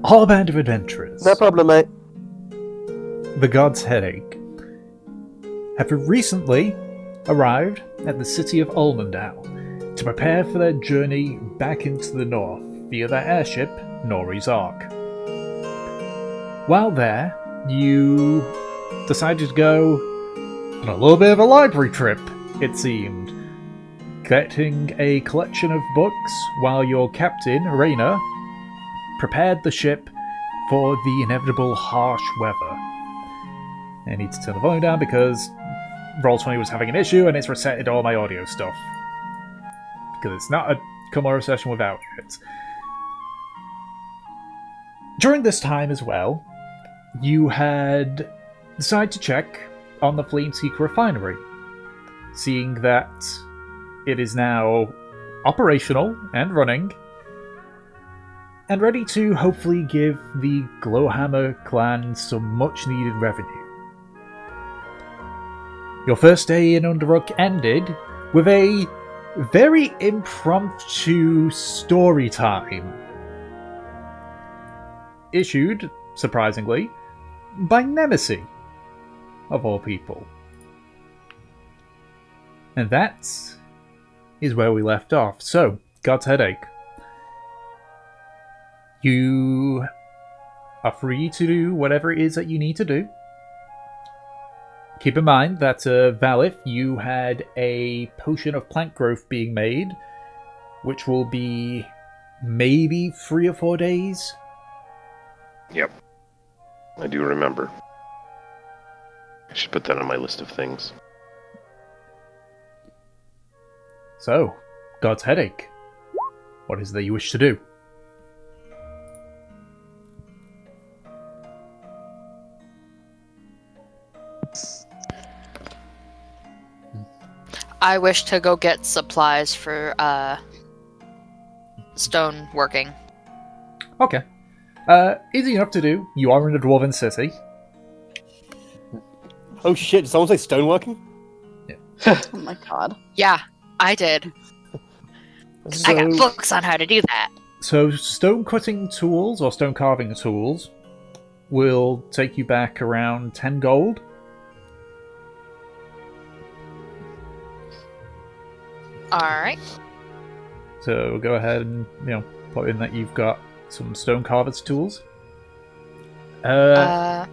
Our band of adventurers, No problem, mate. the God's Headache, have recently arrived at the city of Ulmendow to prepare for their journey back into the north via their airship, Nori's Ark. While there, you decided to go on a little bit of a library trip, it seemed, collecting a collection of books while your captain, Raina, prepared the ship for the inevitable harsh weather. I need to turn the volume down because Roll20 was having an issue and it's resetted all my audio stuff. Because it's not a Karmora session without it. During this time as well, you had decided to check on the Flame Seeker refinery, seeing that it is now operational and running, and ready to hopefully give the Glowhammer clan some much-needed revenue. Your first day in Underook ended with a very impromptu story time, issued, surprisingly, by Nemesis, of all people. And that is where we left off. So, God's Headache. You are free to do whatever it is that you need to do. Keep in mind that, Valith, you had a potion of plant growth being made, which will be maybe 3 or 4 days. Yep. I do remember. I should put that on my list of things. So, God's Headache. What is it that you wish to do? I wish to go get supplies for stone working. Okay. Easy enough to do. You are in a dwarven city. Oh shit, did someone say stoneworking? Oh my god. Yeah, I did. I got books on how to do that. So stone cutting tools or stone carving tools will take you back around 10 gold. Alright. So go ahead and, put in that you've got some stone carver's tools. I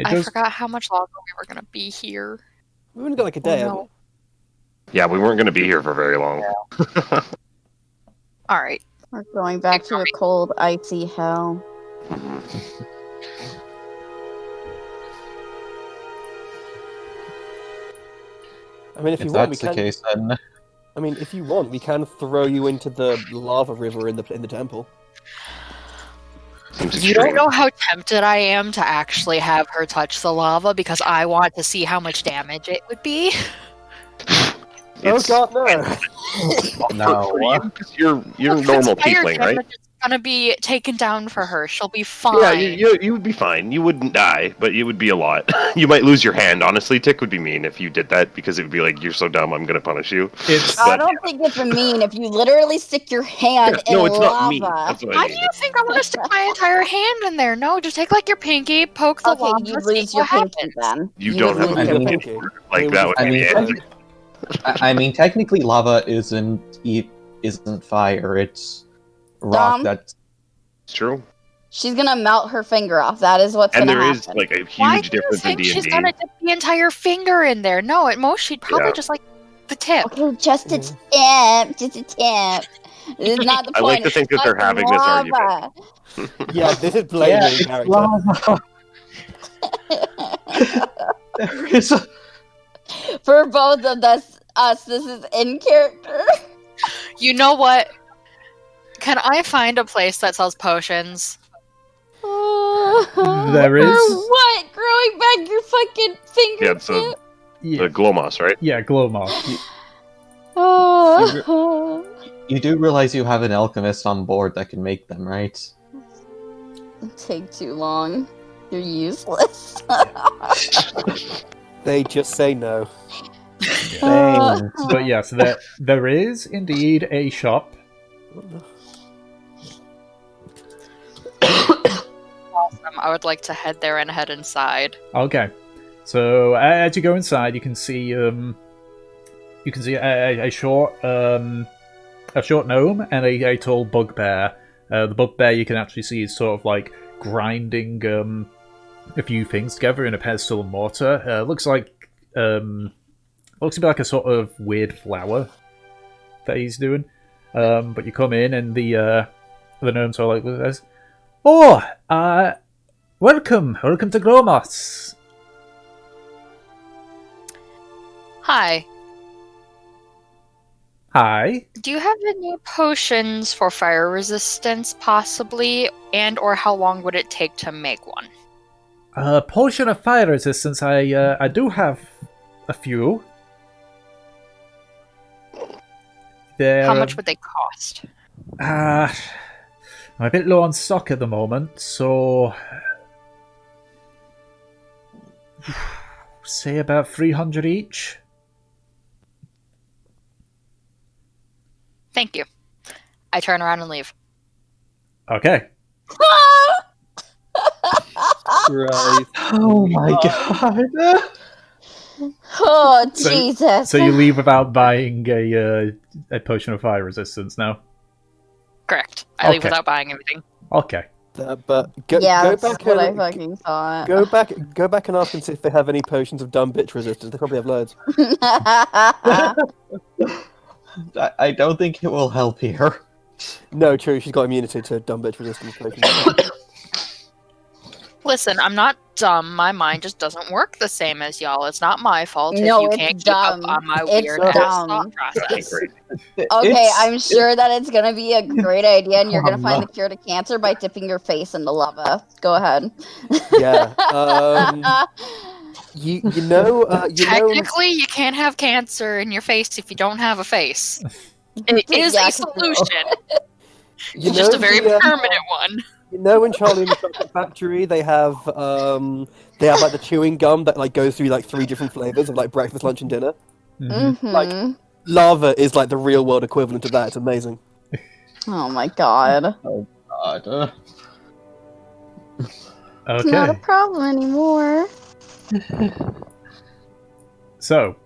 does... forgot how much longer we were going to be here. We've only got like a day. no. Yeah, we weren't going to be here for very long. Alright. We're going back to a cold, icy hell. I mean, if If you want, we that's the can. case, then I mean, if you want, we can throw you into the lava river in the temple. Seems You extreme. don't know how tempted I am to actually have her touch the lava because I want to see how much damage it would be. It's- Oh god, no! no. For you, 'cause you're Look, normal fire tiefling, right? damage is gonna be taken down for her. She'll be fine. Yeah, you would be fine. You wouldn't die, but it would be a lot. You might lose your hand, honestly. Tick would be mean if you did that, because it would be like, you're so dumb, I'm gonna punish you. I don't think it's mean if you literally stick your hand in no, it's lava. not mean. That's what I Why mean. do you think I want to stick my entire hand in there? No, just take like your pinky, poke the Okay, lava, you see lose your what pinky happens. then. You don't would have lose a your mean- pinky. Like, that would I be mean, the end. I mean, technically, lava isn't fire. It's rock. That's It's true. She's gonna melt her finger off. That is what's And gonna there happen. is like a Why huge do you difference in think she's D&D. gonna dip the entire finger in there? No, at most she'd probably Yeah. just like the tip. Okay, just a tip. Just a tip. This is not the I point. like to think that they're Fucking having this lava. argument. Yeah, this is blatantly it's character. lava. There is a... For both of us, this is in character. You know what? Can I find a place that sells potions? There is. For what? Growing back your fucking fingertip? Yeah, Yeah, The Glomos, right? yeah, Glowmoth. Oh. You do realize you have an alchemist on board that can make them, right? Take too long. You're useless. They just say no. Thanks. But yes, there is indeed a shop Awesome. I would like to head there and head inside. Okay. So as you go inside, you can see a short gnome and a tall bugbear. The bugbear you can actually see is sort of like grinding a few things together in a pestle and mortar. Looks to be like a sort of weird flower that he's doing. But you come in and the gnomes are like this. Oh, welcome to Gromos. Hi. Hi. Do you have any potions for fire resistance, possibly? And or how long would it take to make one? Potion of fire resistance. I do have a few. How much would they cost? I'm a bit low on stock at the moment, so say about 300 each. Thank you. I turn around and leave. Okay. Right. Oh my god. Oh, So- Jesus. So you leave without buying a potion of fire resistance now. Correct. I leave Okay. without buying everything. Okay. But go That's back what I and fucking thought. go back and ask them if they have any potions of dumb bitch resistance. They probably have loads. I don't think it will help here. No, true. She's got immunity to dumb bitch resistance potions. Listen, I'm not dumb. My mind just doesn't work the same as y'all. It's not my fault if No, you it's can't dumb. keep up on my It's weird dumb. ass thought process. Okay, It's- I'm sure that it's gonna be a great idea, and you're gonna find the Karma. cure to cancer by dipping your face in the lava. Go ahead. Yeah. You know. Technically, you can't have cancer in your face if you don't have a face. It is Yeah, a 'cause- solution. You It's just know a very the, permanent one. You know, in Charlie and the Chocolate Factory, they have like the chewing gum that like goes through like 3 different flavors of like breakfast, lunch, and dinner. Mhm. Mhm. Like- Lava is like the real world equivalent of that. It's amazing. Oh my god. God. It's not a Okay. problem anymore. So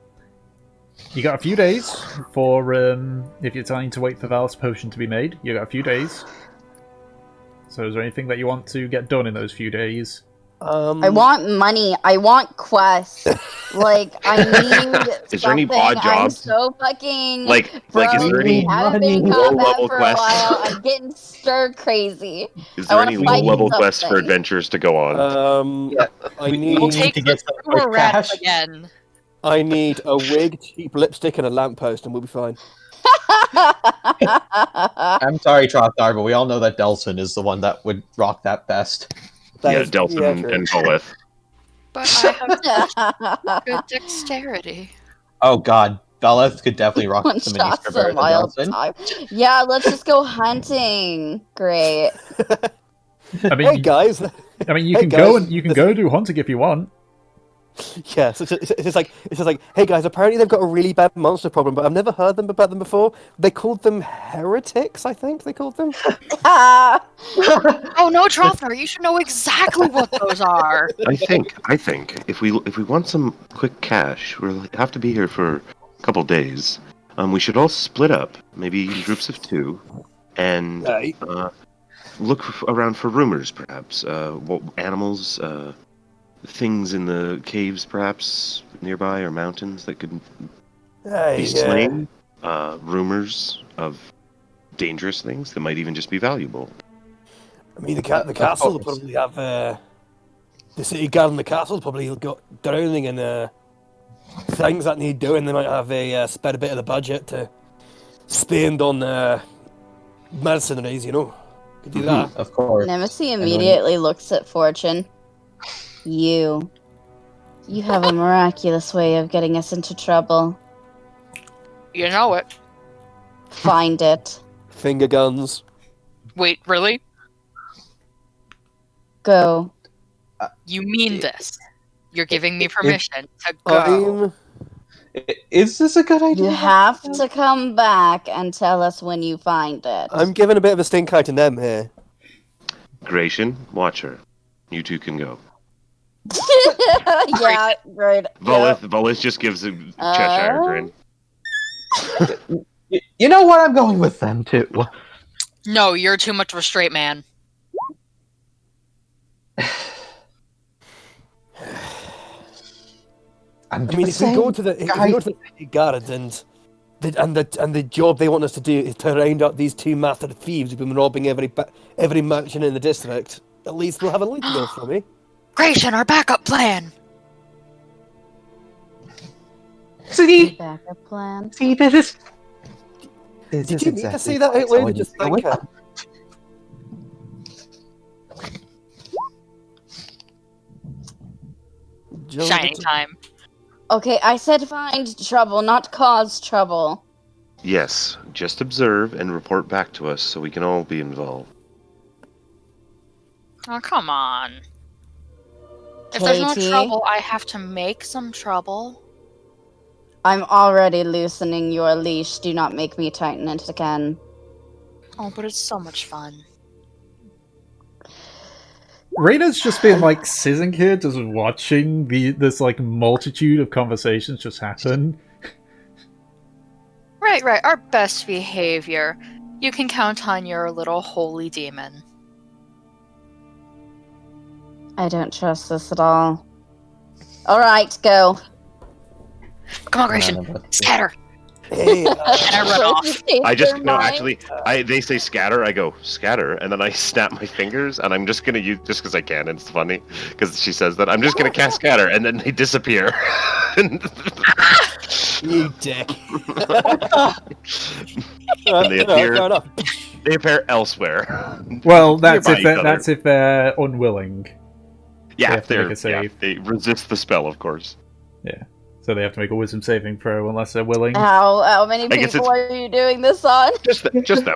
you got a few days for if you're trying to wait for Val's potion to be made. You got a few days. So is there anything that you want to get done in those few days? I want money. I want quests. Like, I need Is there any something. odd I'm jobs? so fucking Like is there broke. any Haven't been in money? combat low-level for a quests? while. I'm getting stir crazy. is I there wanna any fight low-level quests for something. adventures to go on? Yeah. I We need We'll need take to the get some sewer quick rats cash. again. I need a wig, cheap lipstick, and a lamppost, and we'll be fine. I'm sorry, Trothar, but we all know that Delson is the one that would rock that best. That Yeah, is- Delson true. and Boleth. But I have good dexterity. Oh god, Beleth could definitely rock One some shot Minister better some than wild Delson. time. Yeah, let's just go hunting. Great. I mean, Hey guys. I mean, you Hey, can guys, go and you can this- go do hunting if you want. Yeah, so it's just like, hey guys, apparently they've got a really bad monster problem, but I've never heard about them before. They called them heretics, I think they called them. Ah. Oh no, Trothner, you should know exactly what those are. I think if we want some quick cash, we'll have to be here for a couple days. We should all split up, maybe in groups of 2, and Right. look around for rumors, perhaps. Animals, things in the caves, perhaps nearby, or mountains that could Hey, be slain. Rumors of dangerous things that might even just be valuable. I mean, the castle will probably have the city guard in the castle probably got drowning in things that need doing. They might have spare a bit of the budget to spend on mercenaries. You know, could do that. Of course. Nemesis immediately looks at Fortune. You have a miraculous way of getting us into trouble. You know it. Find it. Finger guns. Wait, really? Go. You mean this? You're giving me permission to go. Is this a good idea? You have to come back and tell us when you find it. I'm giving a bit of a stink eye to them here. Gratian, watch her. You two can go. Yeah, right. Volith just gives a Cheshire grin. You know what? I'm going with them too. No, you're too much of a straight man. I mean, if we go to the guards and the job they want us to do is to round up these two master thieves who've been robbing every mansion in the district, at least we'll have a light to go from me. Gratian, our backup plan! See? Backup plan. See, this is... Did you need to say that out loud or just think it? Shiny time. Okay, I said find trouble, not cause trouble. Yes, just observe and report back to us so we can all be involved. Oh, come on. If there's no Katie? trouble, I have to make some trouble. I'm already loosening your leash. Do not make me tighten it again. Oh, but it's so much fun. Raina's just been like sitting here, just watching this like multitude of conversations just happen. Right. Our best behavior. You can count on your little holy demon. I don't trust this at all. Alright, go. Come on, Gratian. Scatter. Hey, And I run off. I just they say scatter. I go scatter, and then I snap my fingers, and I'm just gonna use just because I can. And it's funny because she says that I'm just gonna cast scatter, and then they disappear. you dick. And they appear. Fair enough. They appear elsewhere. Well, that's Nearby if they're unwilling. Yeah, have to make a save. they resist the spell, of course. Yeah. So they have to make a wisdom saving throw unless they're willing. How many guess people are you doing this on? Just them.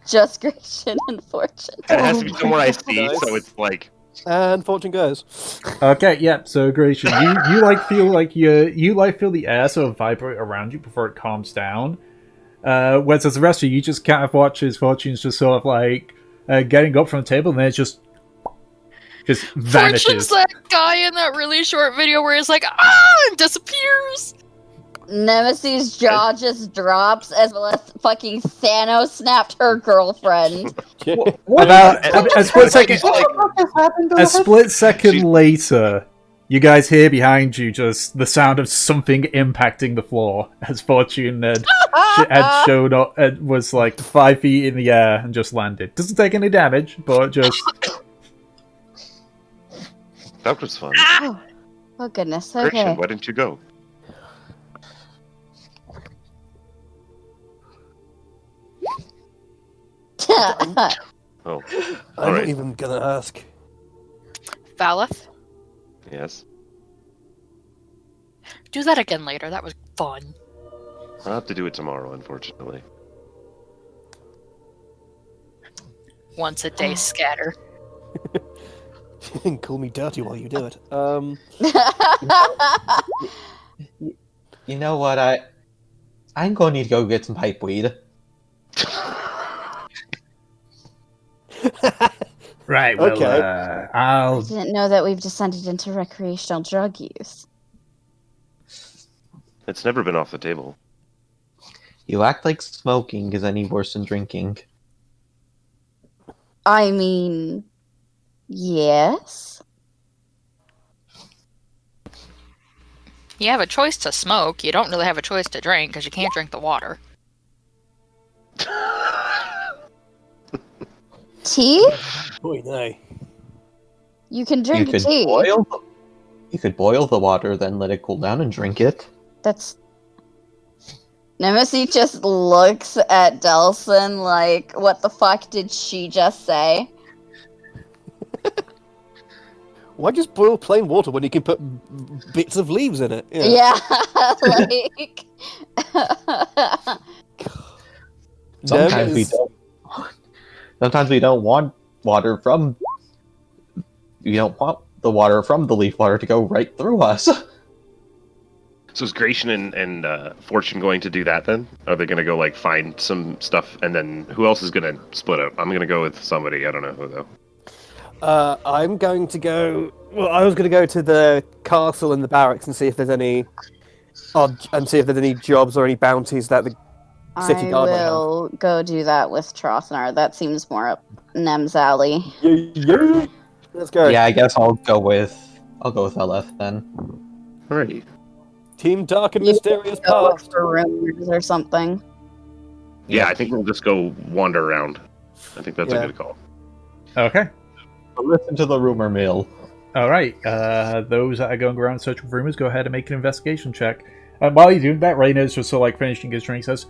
Just Gratian and Fortune. And it has to be somewhere I see, Nice. so it's like And Fortune goes. Okay, yeah. So Gratian, you like feel like you feel the air sort of vibrate around you before it calms down. Whereas the rest of you just kind of watch as Fortune's just sort of like getting up from the table, and then it just vanishes. Fortune's that guy in that really short video where he's like, ah, and disappears. Nemesis' jaw just drops as well as fucking Thanos snapped her girlfriend. About a split second. A split second She's- later, you guys hear behind you just the sound of something impacting the floor as Fortune had showed up and was like 5 feet in the air and just landed. Doesn't take any damage, but just that was fun. Oh goodness, Christian, okay. why didn't you go? Oh, I'm all not right. even gonna ask. Valeth, Yes, do that again later. That was fun. I'll have to do it tomorrow, unfortunately. Once a day scatter. Call me dirty while you do it. You know what? I'm going to need to go get some pipe weed. right. Well, Okay. I I'll didn't know that we've descended into recreational drug use. It's never been off the table. You act like smoking is any worse than drinking. I mean, yes. You have a choice to smoke. You don't really have a choice to drink because you can't drink the water. Tea? Boy, no. You can drink you could tea. You could boil the water, then let it cool down and drink it. That's. Nemesis just looks at Delson like, what the fuck did she just say? Why just boil plain water when you can put bits of leaves in it? Yeah, like. Sometimes we Nemesis- don't. Sometimes we don't want water from. We don't want the water from the leaf water to go right through us. So is Gratian and Fortune going to do that then? Are they going to go like find some stuff and then who else is going to split up? I'm going to go with somebody. I don't know who though. I'm going to go. Well, I was going to go to the castle and the barracks and see if there's any jobs or any bounties that the city I guard might have. will go do that with Trothnar. That seems more up Nem's alley. Yeah. Let's go. Yeah, I guess I'll go with LF then. Alrighty. Team Dark and You Mysterious Go Past. for rumors or something. Yeah, I think we'll just go wander around. I think that's Yeah. a good call. Okay. Listen to the rumor mill. All right. Those that are going around searching for rumors, go ahead and make an investigation check. While you're doing that, Rayna's just sort of like finishing his drink. Says,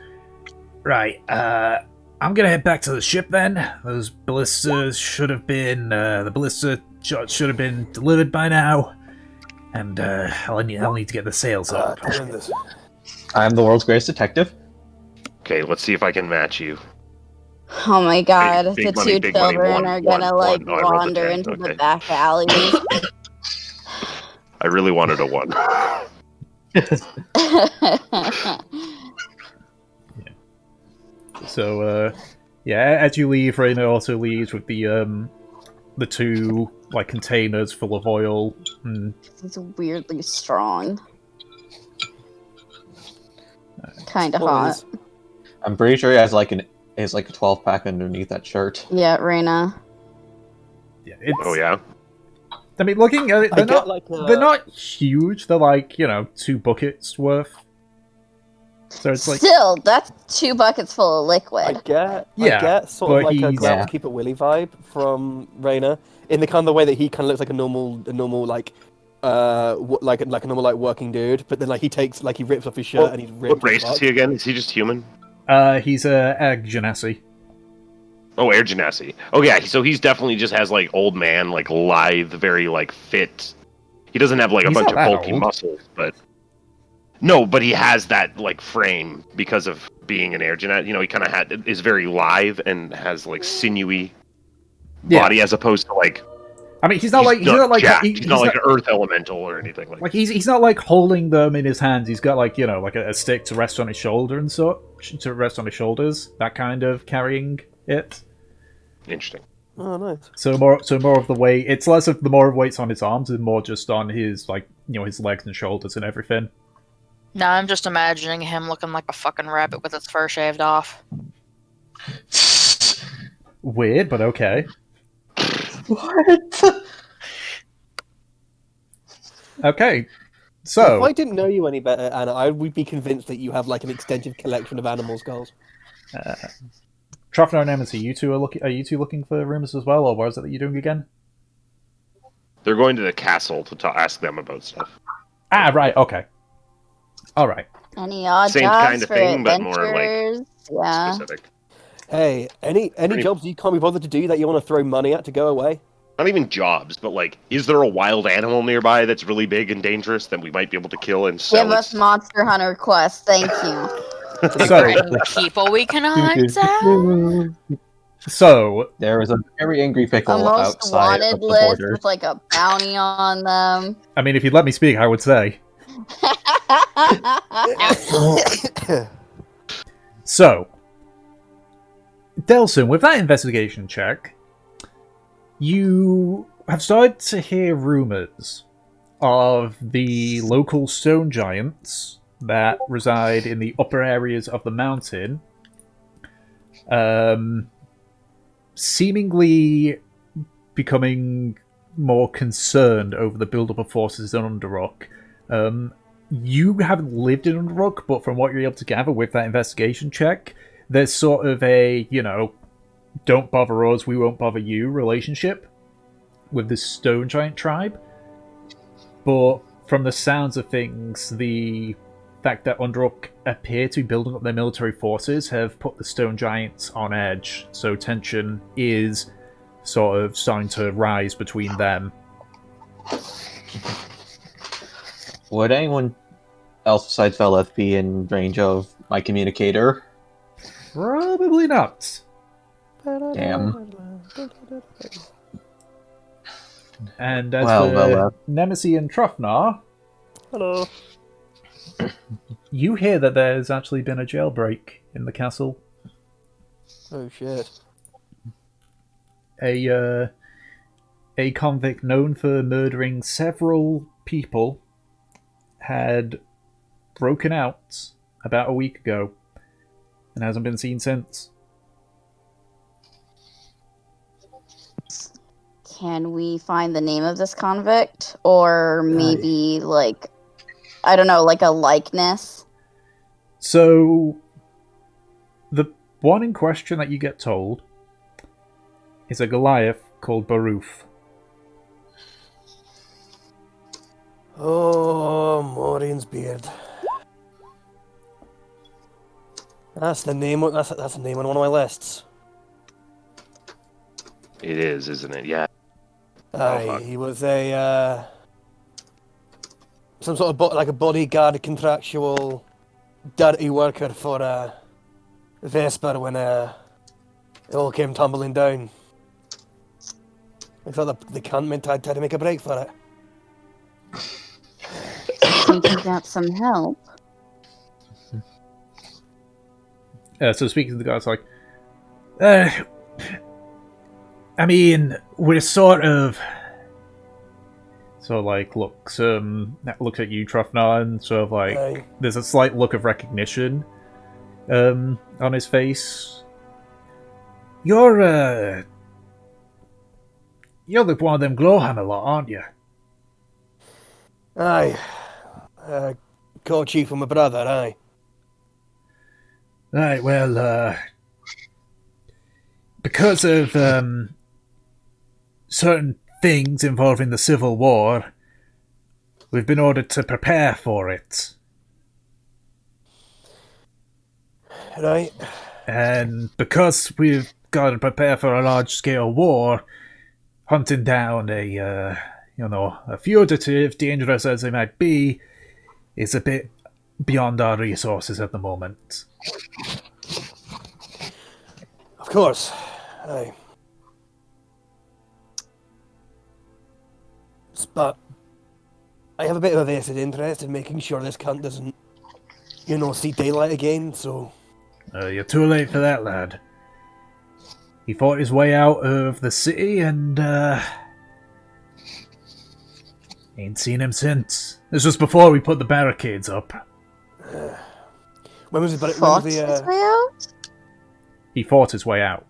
"Right. I'm gonna head back to the ship then. Those ballistas should have been the ballista shot should have been delivered by now, and I'll need to get the sails up." I'm the world's greatest detective. Okay, let's see if I can match you. Oh my god, big the money, two big money, children one, are gonna one, like one. Oh, I rolled a wander 10, into okay. the back alleys. I really wanted a 1. So, yeah, as you leave, Rayna also leaves with the two like containers full of oil. And He's weirdly strong. Kind of What hot. is- I'm pretty sure he has like a 12-pack underneath that shirt. Yeah, Reyna. yeah, it's. Oh yeah. I mean, looking at it, I they're get not. like They're not huge. They're like 2 buckets worth. So it's like Still, that's 2 buckets full of I liquid. get sort but of like a he's- groundskeeper Willy vibe from Rayna in the kind of way that he kind of looks like a normal like like a normal like working dude, but then like he rips off his shirt and he's ripped. What race is he again? Is he just human? he's a egg genasi. Oh, Air Genasi. Oh yeah, so he's definitely just has like old man, like lithe, very like fit. He doesn't have like a He's bunch not of that bulky old. muscles, but no, but he has that like frame because of being an Air Genasi. He kind of is very lithe and has like sinewy body as opposed to like. I mean, he's not like jacked. he's He's not like an Earth Elemental or anything like. Like he's not like holding them in his hands. He's got like like a stick to rest on his shoulder and to rest on his shoulders. That kind of carrying it. Interesting. Oh, nice. So more of the weight. It's less of the more weight's on his arms and more just on his his legs and shoulders and everything. Now I'm just imagining him looking like a fucking rabbit with its fur shaved off. Weird, but okay. What? Okay, If so I didn't know you any better, Anna, I would be convinced that you have like an extensive collection of animal skulls. Troffner and Nemesis, you two are you two looking for rumors as well, or what is it that you're doing again? They're going to the castle to ask them about stuff. Ah, right, okay. All right. Any odd Same jobs kind of for thing, but more, like, adventures? Yeah. Specific. Hey, any jobs you can't be bothered to do that you want to throw money at to go away? Not even jobs, but like, is there a wild animal nearby that's really big and dangerous that we might be able to kill and sell? Give us Monster Hunter quest, thank you. So, People we can hunt out. so There is a very angry A pickle most outside wanted of the list border. with like a bounty on them. I mean, if you'd let me speak, I would say. So, Delson, with that investigation check, you have started to hear rumors of the local stone giants that reside in the upper areas of the mountain, seemingly becoming more concerned over the build-up of forces in Underook. You haven't lived in Underook, but from what you're able to gather with that investigation check, there's sort of a, don't bother us, we won't bother you relationship with this stone giant tribe. But from the sounds of things, the fact that Underook appear to be building up their military forces have put the stone giants on edge, so tension is sort of starting to rise between them. Would anyone else besides Veleth be in range of my communicator? Probably not. Damn. And as Well, for Nemesis and Trufnar, Hello. You hear that there's actually been a jailbreak in the castle. Oh shit. A convict known for murdering several people had broken out about a week ago and hasn't been seen since. Can we find the name of this convict? Or maybe, like, I don't know, like a likeness? So, the one in question that you get told is a Goliath called Baruf. Oh, Maureen's beard. That's the name. That's the name on one of my lists. It is, isn't it? Yeah. Aye, fuck. he was a some sort of like a bodyguard, contractual, dirty worker for Vesper when it all came tumbling down. I thought the cunt meant tried to make a break for it. I think he got some help. So speaking to the guys, like, I mean, we're sort of like looks at you, Truffnar, and sort of like Aye. there's a slight look of recognition on his face. You're the one of them Glowhammer lot, aren't you? Aye. Co-chief of my brother, aye. Right, well, because of certain things involving the Civil War, we've been ordered to prepare for it. Right. And because we've got to prepare for a large-scale war, hunting down a fugitive, dangerous as they might be, is a bit beyond our resources at the moment. Of course. Aye. But I have a bit of a vested interest in making sure this cunt doesn't, see daylight again, so... You're too late for that, lad. He fought his way out of the city and, ain't seen him since. This was before we put the barricades up. When was it? Fought his way out? He fought his way out.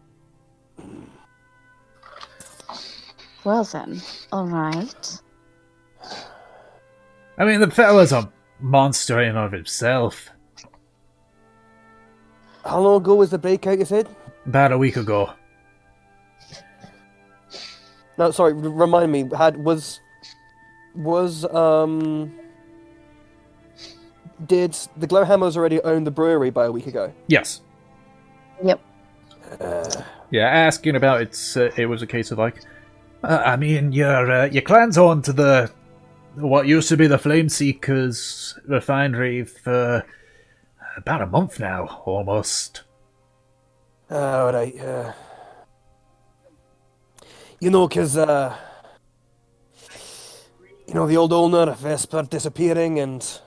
Well then, alright. I mean, the fella's a monster in and of himself. How long ago was the breakout, you said? About a week ago. No, sorry, remind me, did the Glowhammers already own the brewery by a week ago? Yes. Yep. Yeah, asking about it was a case of like, I mean, your clan's on to what used to be the Flameseekers refinery for about a month now, almost. Alright, because, the old owner of Vesper disappearing and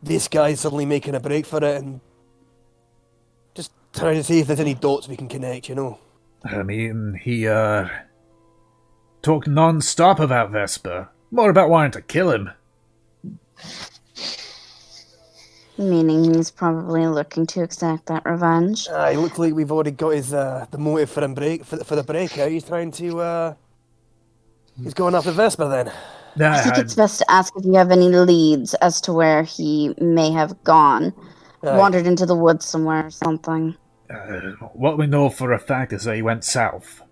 this guy suddenly making a break for it and just trying to see if there's any dots we can connect, I mean, he talked non-stop about Vesper. More about wanting to kill him. Meaning he's probably looking to exact that revenge. It looks like we've already got his the motive for him for the breakout. He's trying to he's going after Vesper then. I think it's best to ask if you have any leads as to where he may have gone. Wandered into the woods somewhere or something. What we know for a fact is that he went south.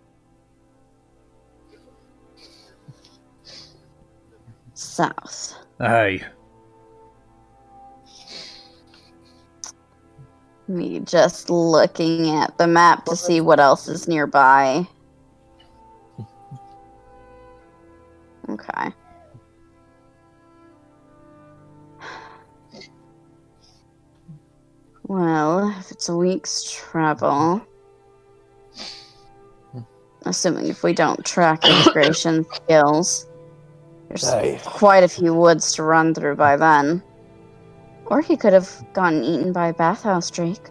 South. Aye. Me just looking at the map to see what else is nearby. Okay. Well, if it's a week's travel, assuming if we don't track integration skills, there's quite a few woods to run through by then. Or he could have gotten eaten by a bathhouse drake.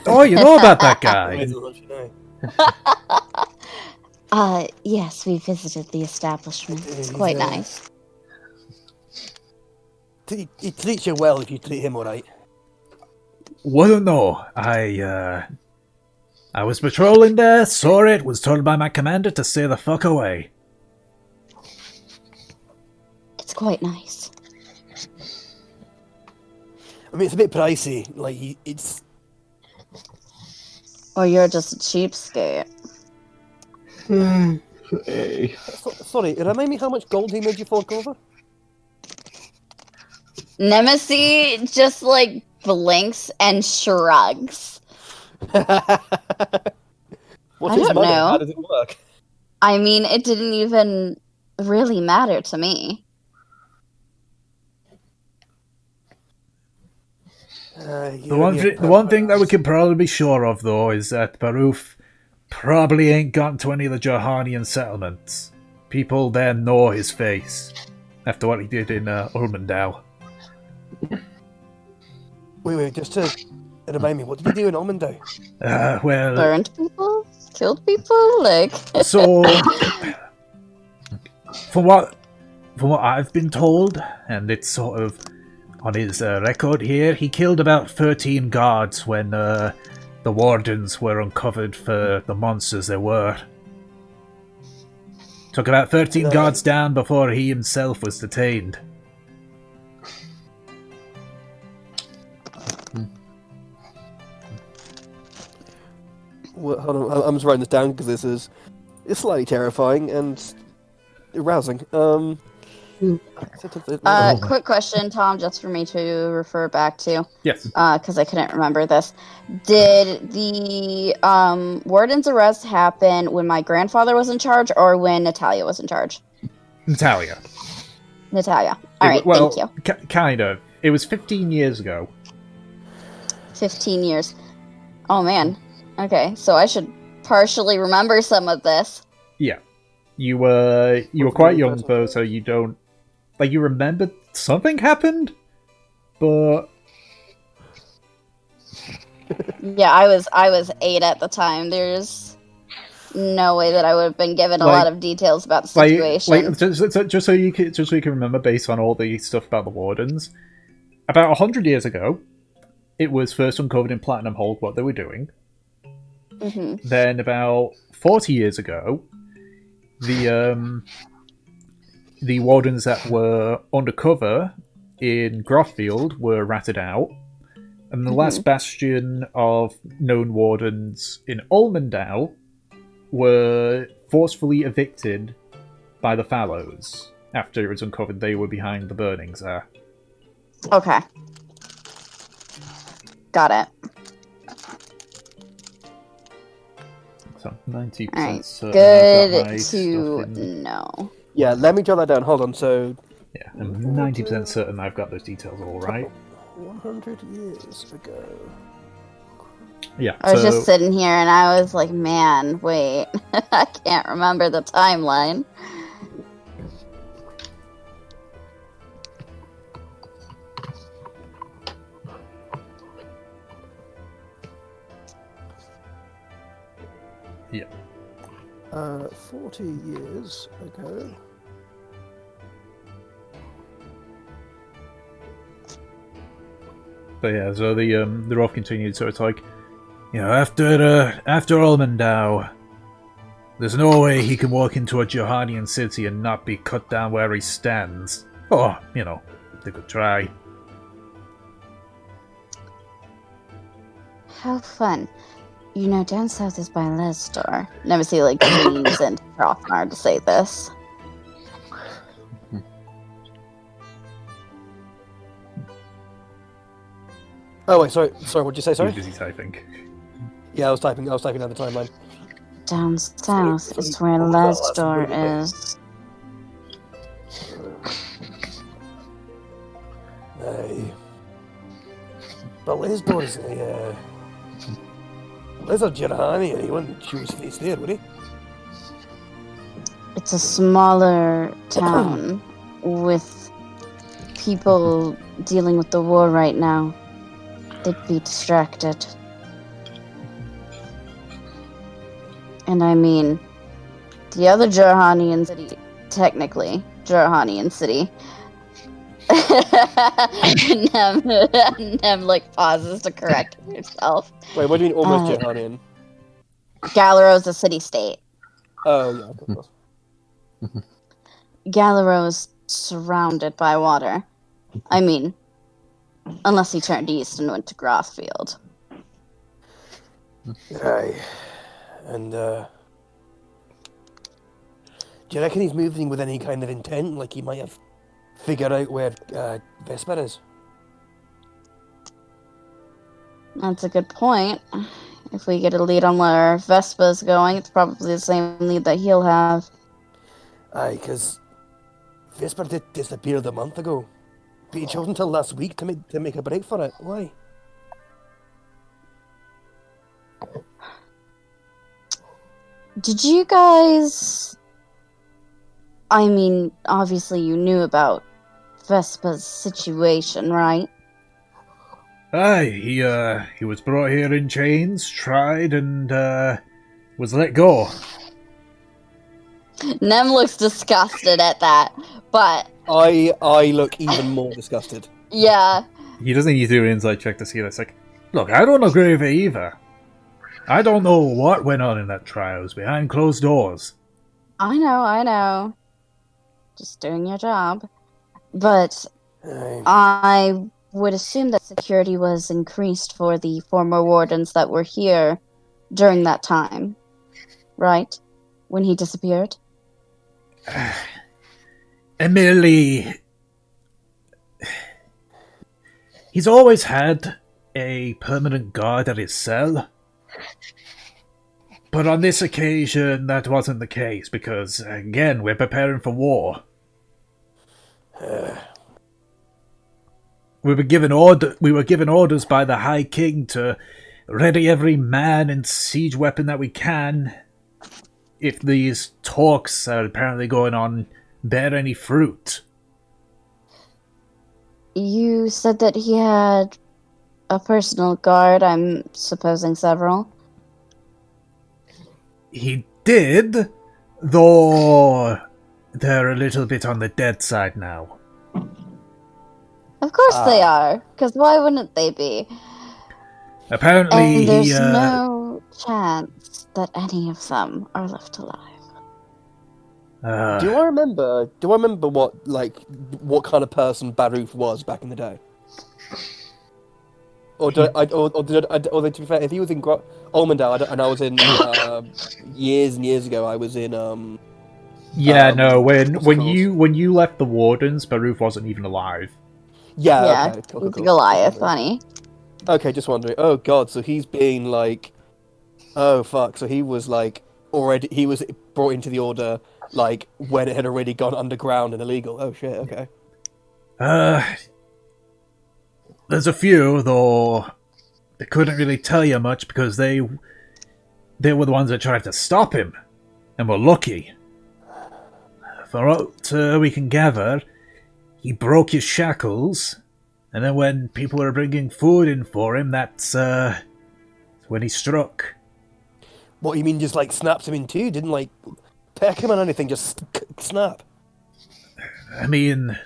Oh, you know about that guy. Wait till lunch, you know. Yes, we visited the establishment. It's He's, quite nice. He treats you well if you treat him alright. Well, no, I was patrolling there, saw it, was told by my commander to stay the fuck away. It's quite nice. I mean, it's a bit pricey. Like, it's... Or you're just a cheapskate. Hey. Sorry, remind me how much gold he made you fork over? Nemesis just, like, blinks and shrugs. What's I his don't money? know. How does it work? I mean, it didn't even really matter to me. The one thing that we can probably be sure of, though, is that Baruf probably ain't gotten to any of the Johanian settlements. People there know his face after what he did in Ulmendau. Wait, just to remind me, what did you do in Almondale? Well, Burned people? Killed people? Like... so from what I've been told, and it's sort of on his record here, he killed about 13 guards when the wardens were uncovered for the monsters there were. Took about 13 guards down before he himself was detained. Well, hold on, I'm just writing this down because it's slightly terrifying and arousing. Quick question, Tom, just for me to refer back to. Yes. Because I couldn't remember this. Did the warden's arrest happen when my grandfather was in charge or when Natalia was in charge? Natalia. Natalia. All right, Well, thank you. Kind of. It was 15 years ago. 15 years. Oh, man. Okay, so I should partially remember some of this. Yeah. You were quite young, though, so you don't... Like, you remembered something happened, but... Yeah, I was 8 at the time. There's no way that I would have been given a Like- lot of details about the situation. Just so you can remember, based on all the stuff about the wardens, about 100 years ago, it was first uncovered in Platinum Hold what they were doing. Mm-hmm. Then about 40 years ago, the wardens that were undercover in Grothfield were ratted out, and the last bastion of known wardens in Ulmendau were forcefully evicted by the Fallows after it was uncovered they were behind the burnings there. Okay. Got it. So 90% Alright, certain I've got good my to stuff in. know. Yeah, let me jot that down. Hold on, so... Yeah, I'm 90% certain I've got those details all right. 100 years ago... Yeah, I was so just sitting here and I was like, man, wait. I can't remember the timeline. yeah. 40 years ago... But yeah, so the Roth continued. So it's like, you know, after Ulmendau, there's no way he can walk into a Johanian city and not be cut down where he stands. Oh, you know, they could try. How fun. You know, down south is by Lesdor. Never see, like, leans into Hrothgar to say this. Oh, wait, sorry, what'd you say, He's sorry? busy typing. Yeah, I was typing down the timeline. Down south is where Oh, that's Lesdor really is. Aye. But Lesdor is a, Lesdor Jirhani, he wouldn't show his face there, would he? It's a smaller town with people dealing with the war right now, they'd be distracted. And I mean, the other Jurhanian city, technically, Jurhanian city. Nem like pauses to correct herself. Wait, what do you mean almost Johanian? Galaro's a city-state. Oh, yeah, of course. Galaro's surrounded by water. I mean, unless he turned east and went to Grothfield. Aye. And, do you reckon he's moving with any kind of intent? Like he might have figured out where Vesper is? That's a good point. If we get a lead on where Vespa's going, it's probably the same lead that he'll have. Aye, because Vesper did disappear a month ago. But he chose until last week to make a break for it. Why? Did you guys... I mean, obviously you knew about Vespa's situation, right? Aye, he was brought here in chains, tried, and, was let go. Nem looks disgusted at that, but... I look even more disgusted. Yeah. He doesn't need to do an insight check to see this. Like, look, I don't agree with it either. I don't know what went on in that trials behind closed doors. I know. Just doing your job. But I would assume that security was increased for the former wardens that were here during that time, right? When he disappeared? Emily... He's always had a permanent guard at his cell. But on this occasion, that wasn't the case, because, again, we're preparing for war. We were given orders by the High King to ready every man and siege weapon that we can, if these talks are apparently going on bear any fruit. You said that he had a personal guard, I'm supposing several. He did, though they're a little bit on the dead side now. Of course they are, because why wouldn't they be? Apparently, And there's no chance that any of them are left alive. Do I remember what kind of person Baruf was back in the day? Or to be fair, if he was in Olmendale, and I was in years and years ago, I was in when you left the Wardens, Baruf wasn't even alive. Yeah, okay, he's Goliath, honey. Okay, just wondering. Oh god, so he's being like, oh fuck, so he was brought into the order like when it had already gone underground and illegal. Oh shit, okay. There's a few, though they couldn't really tell you much because they were the ones that tried to stop him, and were lucky. For what we can gather, he broke his shackles, and then when people were bringing food in for him, that's when he struck. What, you mean just like snapped him in two? Didn't like peck him or anything, just snap? I mean...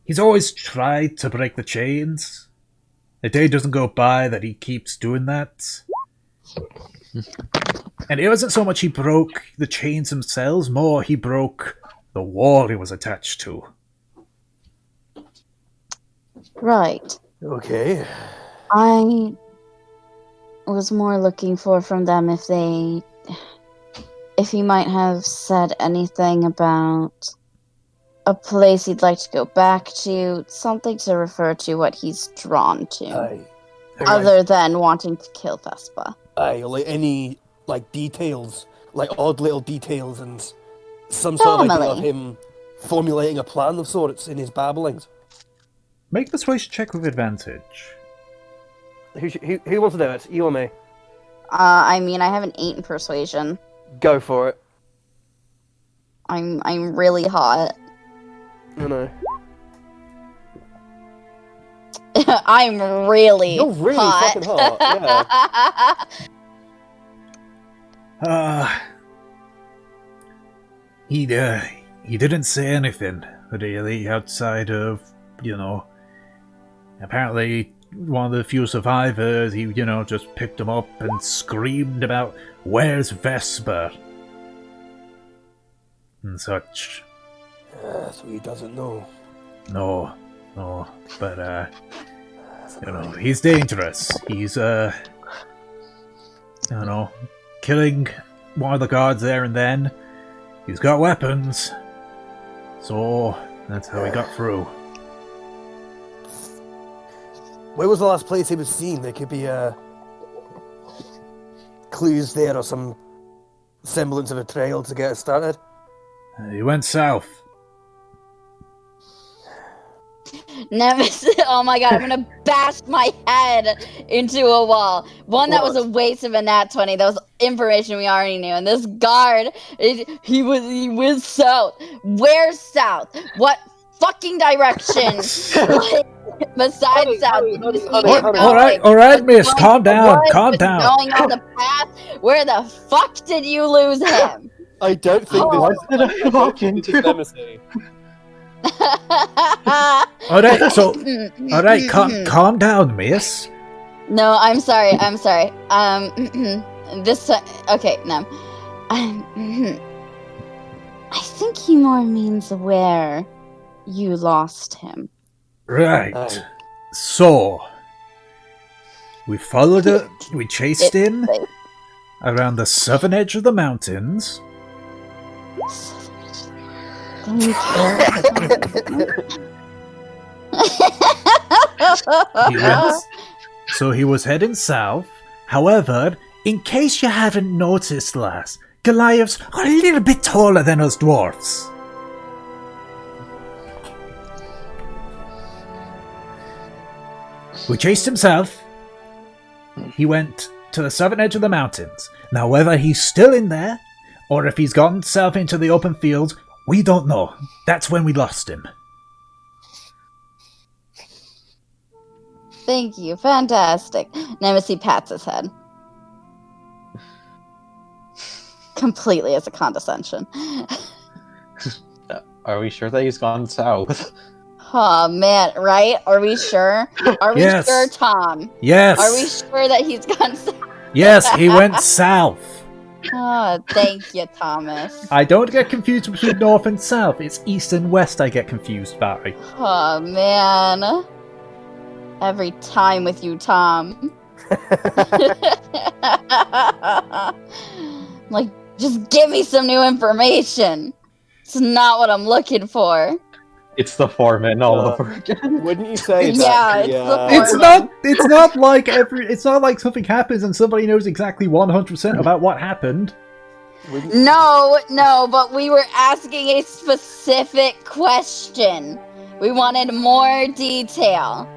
He's always tried to break the chains. A day doesn't go by that he keeps doing that. And it wasn't so much he broke the chains themselves, more he broke the wall he was attached to. Right. Okay. I was more looking for from them if he might have said anything about a place he'd like to go back to, something to refer to what he's drawn to, other than wanting to kill Vespa. Like any like details, like odd little details, and some sort of idea of him formulating a plan of sorts in his babblings. Make the persuasion check with advantage. Who wants to do it? You or me? I mean, I have an 8 in persuasion. Go for it. I'm really hot. I know. I'm really You're really hot. fucking hot, He didn't say anything really outside of, apparently one of the few survivors, he, just picked him up and screamed about, "Where's Vesper?" and such. So he doesn't know. No, but, he's dangerous. He's, killing one of the guards there and then. He's got weapons. So, that's how he got through. Where was the last place he was seen? There could be, clues there or some semblance of a trail to get us started. He went south. Nemesis, oh my god, I'm gonna bash my head into a wall. One, that was a waste of a nat 20. That was information we already knew. And this guard, he was south. Where's south? What fucking direction? Besides south. Alright, miss, calm down. Going on the path. Where the fuck did you lose him? I don't think What did I walk into? Alright, calm down, miss. No, I'm sorry. This okay, no. I think he more means where you lost him. Right. So, we followed it, we chased him around the southern edge of the mountains. He was heading south. However, in case you haven't noticed, lass, Goliaths are a little bit taller than us dwarfs. We chased him south. He went to the southern edge of the mountains. Now, whether he's still in there, or if he's gone south into the open fields, we don't know. That's when we lost him. Thank you. Fantastic. Nemesis pats his head. Completely as a condescension. Are we sure that he's gone south? Oh, man, right? Are we sure? Are we Yes. sure, Tom? Yes. Are we sure that he's gone south? Yes, he went south. Oh, thank you, Thomas. I don't get confused between north and south. It's east and west I get confused by. Oh, man. Every time with you, Tom. Like, just give me some new information. It's not what I'm looking for. It's the foreman all over again. Wouldn't you say Yeah, that? it's the It's not like something happens and somebody knows exactly 100% about what happened. No, but we were asking a specific question. We wanted more detail.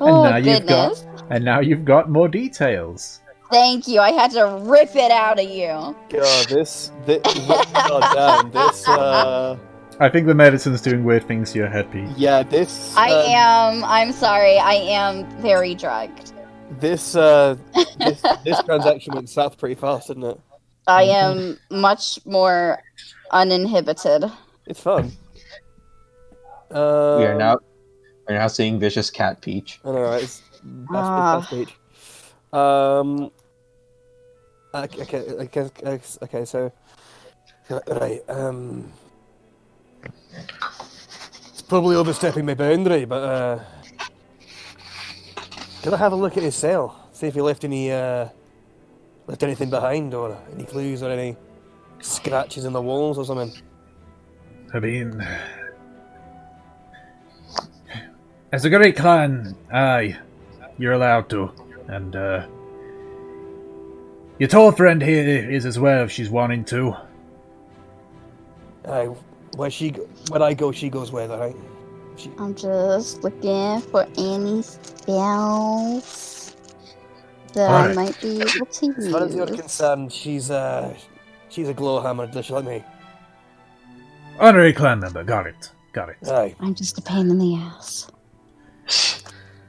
Oh, goodness. And now you've got more details. Thank you. I had to rip it out of you. God, this God damn, I think the medicine's doing weird things to your head, Pete. yeah, this. I'm sorry. I am very drugged. This transaction went south pretty fast, didn't it? I am much more uninhibited. It's fun. We're now seeing Vicious Cat Peach. I know, right? It's best speech. Okay, so right, it's probably overstepping my boundary, but can I have a look at his cell? See if he left anything behind, or any clues, or any scratches in the walls or something. I mean, as a great clan, aye, you're allowed to. And, your tall friend here is as well if she's wanting to. Aye, where I go, she goes with, alright? I'm just looking for any spells that I might be able to use. As far as you're concerned, she's a glowhammer. Does she like me? Honorary clan member, got it. Got it. Aye. I'm just a pain in the ass.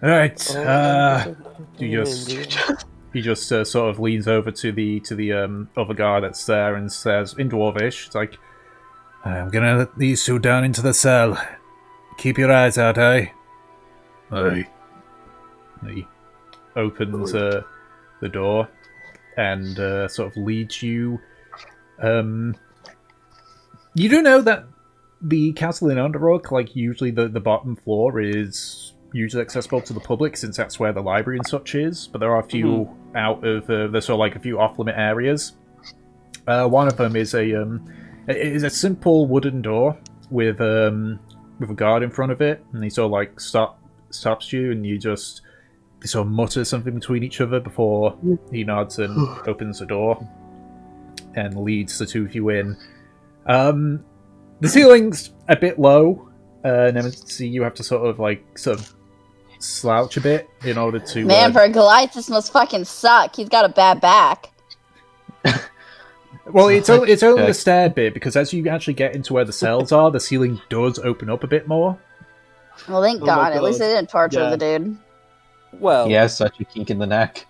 All right. Oh, He just sort of leans over to the other guy that's there and says in Dwarvish, it's like, "I'm gonna let these two down into the cell. Keep your eyes out, eh?" Aye. He opens the door and sort of leads you. You do know that the castle in Underook, like usually the bottom floor is usually accessible to the public since that's where the library and such is, but there are a few out of there's sort of like a few off-limit areas. One of them is a simple wooden door with a guard in front of it, and he sort of like stops you, and they sort of mutter something between each other before he nods and opens the door and leads the two of you in. The ceiling's a bit low, and then you have to sort of slouch a bit in order to. Man, for a Goliath, this must fucking suck. He's got a bad back. Well, it's only the stair bit, because as you actually get into where the cells are, the ceiling does open up a bit more. Well, thank God. At least they didn't torture the dude. Well, Yeah, such a kink in the neck.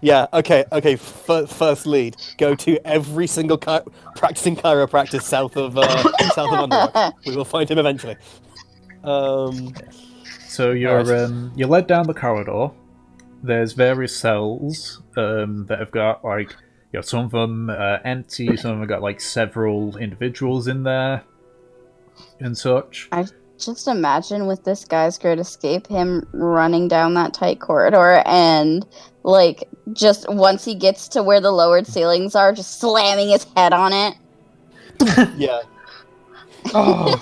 yeah. Okay. First lead: go to every single practicing chiropractor south of Underwood. We will find him eventually. So you're led down the corridor. There's various cells that have got some of them empty, some of them have got like several individuals in there and such. I just imagine with this guy's Great Escape, him running down that tight corridor and like just once he gets to where the lowered ceilings are, just slamming his head on it. Yeah. Oh,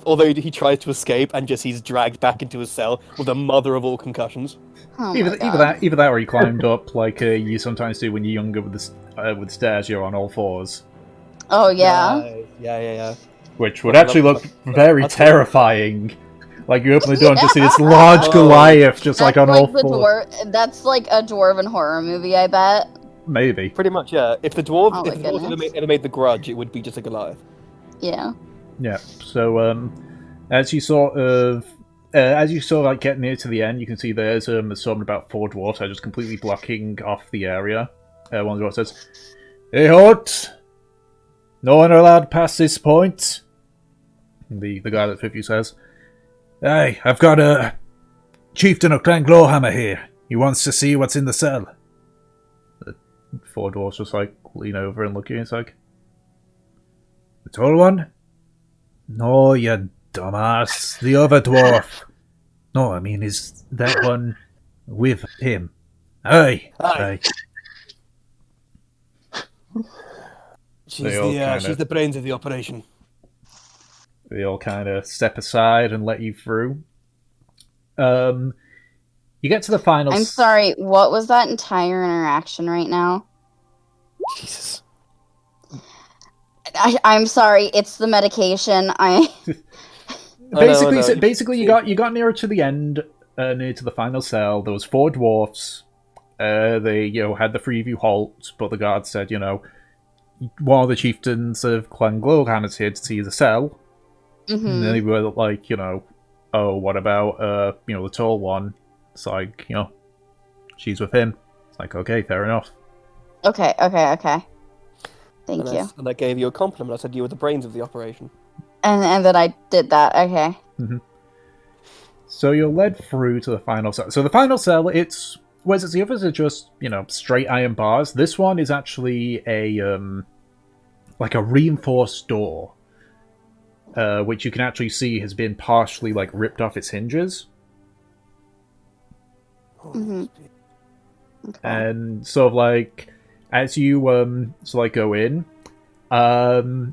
although he tries to escape and he's dragged back into his cell with the mother of all concussions. Oh either that, or he climbed up like you sometimes do when you're younger with stairs. You're on all fours. Oh yeah. Nice. Yeah. Which would actually look very terrifying. Like you open the door and just see this large Goliath just like on all fours. That's like a dwarven horror movie, I bet. Maybe. Pretty much, yeah. If the dwarves had made the Grudge, it would be just a Goliath. Yeah. Yeah. So as you sort of get near to the end, you can see there's about 4 dwarves that are just completely blocking off the area. One of the dwarves says, "Hey, halt! No one are allowed past this point." The guy that's with you says, "Hey, I've got a chieftain of Clan Glowhammer here. He wants to see what's in the cell." The 4 dwarves just like lean over and look at you. It's like, "The tall one? No, you dumbass. The other dwarf. No, I mean, is that one with him? Aye. She's the brains of the operation." They all kind of step aside and let you through. You get to the final. I'm sorry. What was that entire interaction right now? Jesus. I'm sorry. It's the medication. Basically, you got nearer to the end, near to the final cell. There was 4 dwarfs. They had the 3 of you halt, but the guard said, one of the chieftains of Clan Glowhammer's here to see the cell. Mm-hmm. And then they were like, oh, what about the tall one? It's like, she's with him. It's like, okay, fair enough. Okay. Thank you. And I gave you a compliment. I said you were the brains of the operation. And then I did that. Okay. Mm-hmm. So you're led through to the final cell. So the final cell, whereas the others are just, straight iron bars, this one is actually a reinforced door, which you can actually see has been partially, ripped off its hinges. Mm-hmm. Okay. And sort of, as you, go in, the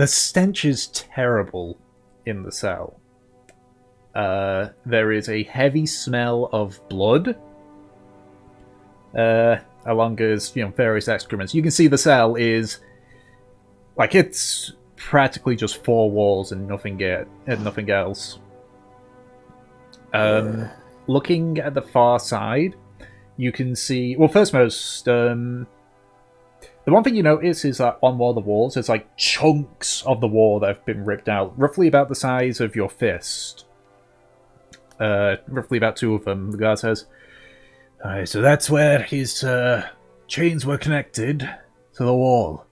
stench is terrible in the cell. There is a heavy smell of blood, along with various excrements. You can see the cell is it's practically just 4 walls and nothing else. Looking at the far side, you can see. Well, first most, the The one thing you notice is that on one of the walls, there's like chunks of the wall that have been ripped out, roughly about the size of your fist. Roughly about 2 of them. The guard says, "Alright, so that's where his chains were connected to the wall."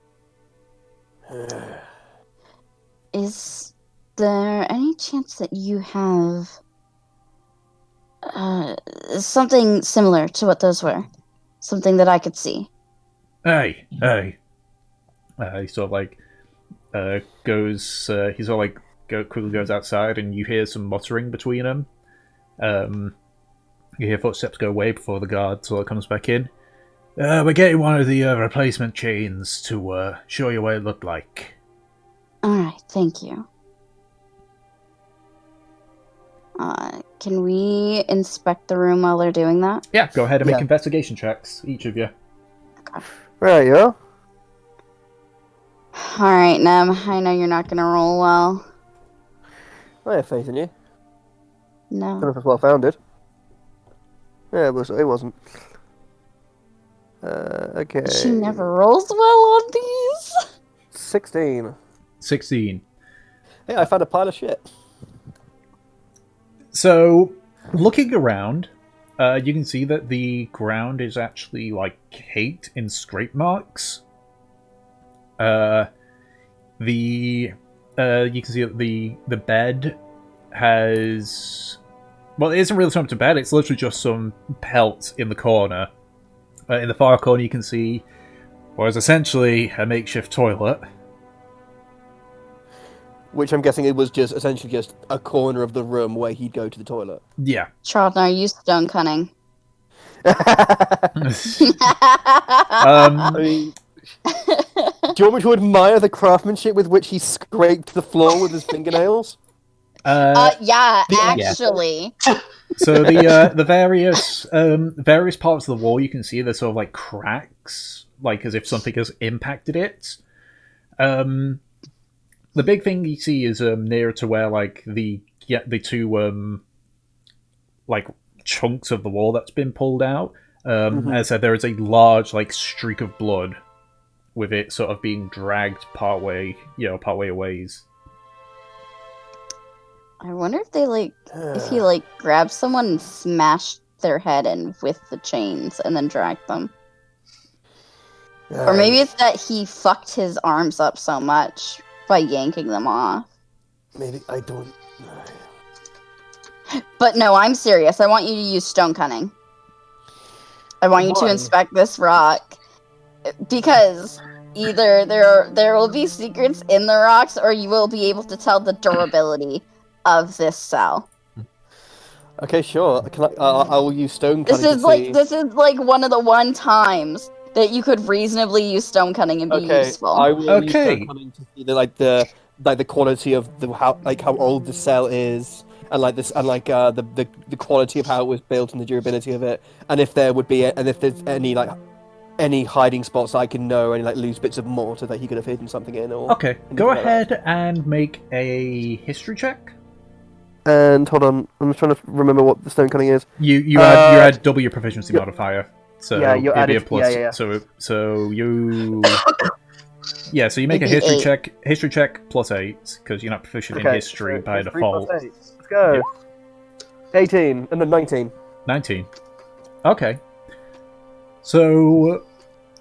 Is there any chance that you have something similar to what those were? Something that I could see? Hey. He sort of like goes. He sort of like quickly goes outside, and you hear some muttering between them. You hear footsteps go away before the guard sort of comes back in. We're getting one of the replacement chains to show you what it looked like. Alright, thank you. Can we inspect the room while they're doing that? Yeah, go ahead and make Yeah. investigation checks, each of you. Right, yeah. Alright, Nem, I know you're not gonna roll well. I have faith in you. Don't know No. if it's well founded. Yeah, it wasn't. Okay. She never rolls well on these. 16. 16. Hey, I found a pile of shit. So, looking around, you can see that the ground is actually, like, caked in scrape marks. You can see that the bed has... Well, it isn't really so much a bed, it's literally just some pelt in the corner. In the far corner you can see what is essentially a makeshift toilet. Which I'm guessing it was just essentially just a corner of the room where he'd go to the toilet. Yeah. Charlton, are you stone cunning? I mean, do you want me to admire the craftsmanship with which he scraped the floor with his fingernails? Yeah, The- actually. So the various parts of the wall you can see there's sort of like cracks, like as if something has impacted it. The big thing you see is nearer to where like the two like chunks of the wall that's been pulled out. As I said, there is a large like streak of blood, with it sort of being dragged partway a ways. I wonder if they if he grabbed someone and smashed their head in with the chains and then dragged them. Or maybe it's that he fucked his arms up so much by yanking them off. Maybe I don't. But no, I'm serious. I want you to use stone cunning. I want you to Why? inspect this rock because either there will be secrets in the rocks, or you will be able to tell the durability of this cell. Okay, sure. Can I will use stone cutting This is to see. this is like one of the one times that you could reasonably use stone cutting and be Okay, useful. I will use Okay. stone cutting to see the quality of how old the cell is, and the quality of how it was built and the durability of it, and if there would be and if there's any hiding spots I can know, any loose bits of mortar that he could have hidden something in. Or Okay, go ahead and make a history check. And hold on, I'm just trying to remember what the stone cutting is. You add double your proficiency modifier, so Yeah, you it'd be a added- plus. yeah. So you so you make a It'd be history check plus 8 because you're not proficient in history by default. Let's go. 18 and then 19. 19. Okay. So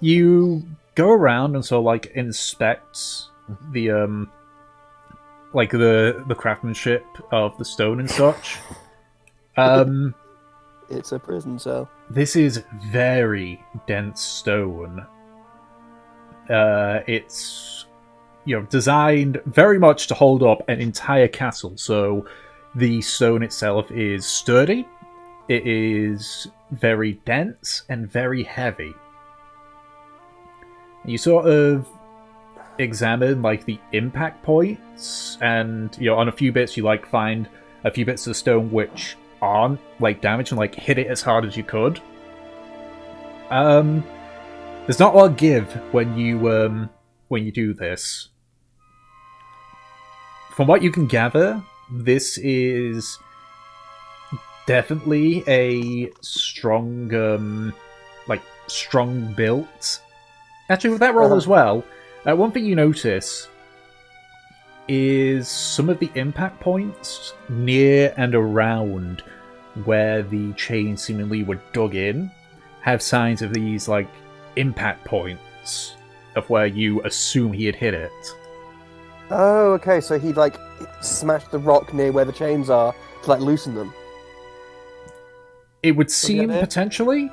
you go around and inspect the the craftsmanship of the stone and such. It's a prison cell. This is very dense stone. It's designed very much to hold up an entire castle. So the stone itself is sturdy. It is very dense and very heavy. You sort of examine the impact points, and on a few bits you find a few bits of stone which aren't damaged and hit it as hard as you could. There's not a lot of give when you do this. From what you can gather, this is definitely a strong strong built Actually, with that roll as well, one thing you notice is some of the impact points near and around where the chains seemingly were dug in have signs of these, like, impact points of where you assume he had hit it. Oh, okay, so he, like, smashed the rock near where the chains are to, like, loosen them. It would seem potentially.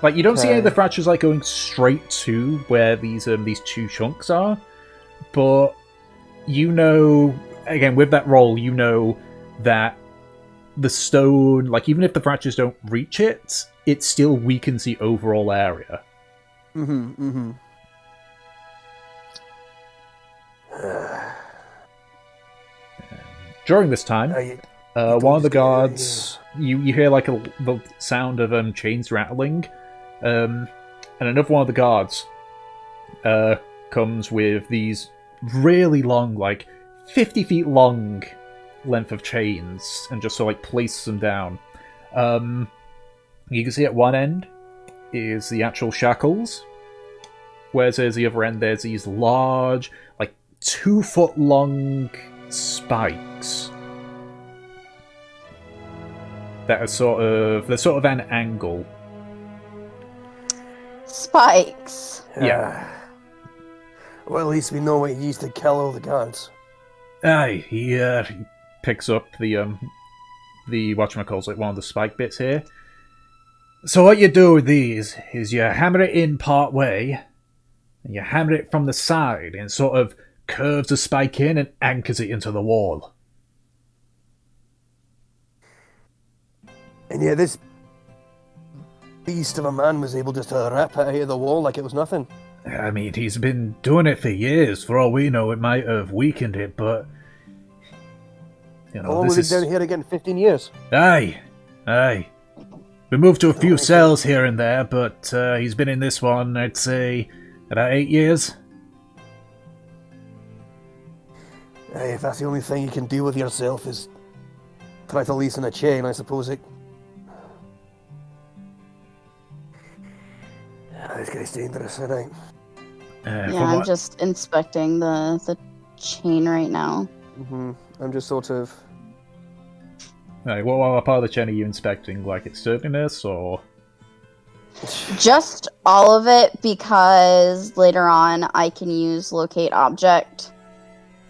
Like, you don't see any of the fractures, like, going straight to where these two chunks are, but you know, again, with that roll, you know that the stone, like, even if the fractures don't reach it, it still weakens the overall area. During this time, one of the guards, you hear, like, the sound of chains rattling, and another one of the guards comes with these really long, like 50 feet long length of chains, and just sort of, like, places them down. You can see at one end is the actual shackles, whereas at the other end there's these large, like 2-foot long spikes that are sort of an angle. Spikes. Yeah. Well, at least we know what he used to kill all the guards. Aye, he picks up the whatchamacallit, one of the spike bits here. So what you do with these is you hammer it in part way, and you hammer it from the side, and sort of curves the spike in and anchors it into the wall. And yeah, this beast of a man was able just to rip it out of the wall like it was nothing. I mean, he's been doing it for years. For all we know, it might have weakened it, but... You know, was he down here again? 15 years? Aye. We moved to a few cells here and there, but he's been in this one, I'd say, about 8 years. Hey, if that's the only thing you can do with yourself is try to loosen a chain, I suppose it... This guy's dangerous, I think. I'm just inspecting the chain right now. I'm just sort of... Right, what part of the chain are you inspecting? Like its sturdiness, or...? Just all of it, because later on I can use locate object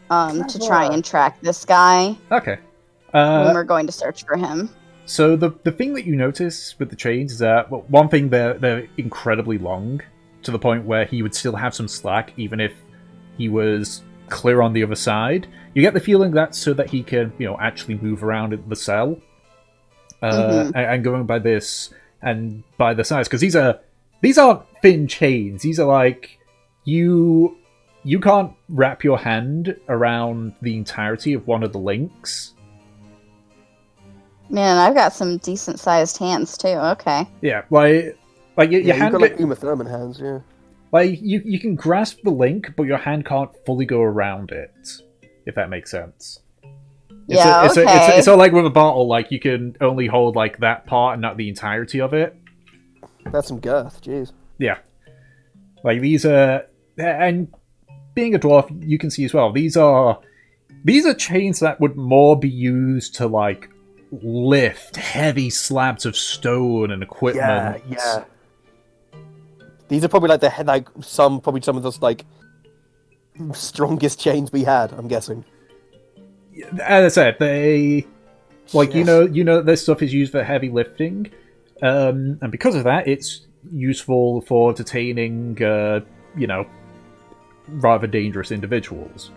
to try and track this guy. Okay. When we're going to search for him. So the thing that you notice with the chains is that, well, one thing, they're incredibly long, to the point where he would still have some slack even if he was clear on the other side. You get the feeling that's so that he can, actually move around in the cell. And going by this and by the size, because these aren't thin chains. These are like you can't wrap your hand around the entirety of one of the links. Man, I've got some decent sized hands too. Okay. Yeah, like your hand. You've got like Uma Thurman hands, yeah. Like you can grasp the link, but your hand can't fully go around it. If that makes sense. It's all like with a bottle. Like you can only hold like that part and not the entirety of it. That's some girth, jeez. Yeah, like these are, and being a dwarf, you can see as well. These are chains that would more be used to like lift heavy slabs of stone and equipment. Yeah. These are probably like some of those like strongest chains we had, I'm guessing. As I said, they like you know this stuff is used for heavy lifting, and because of that, it's useful for detaining rather dangerous individuals.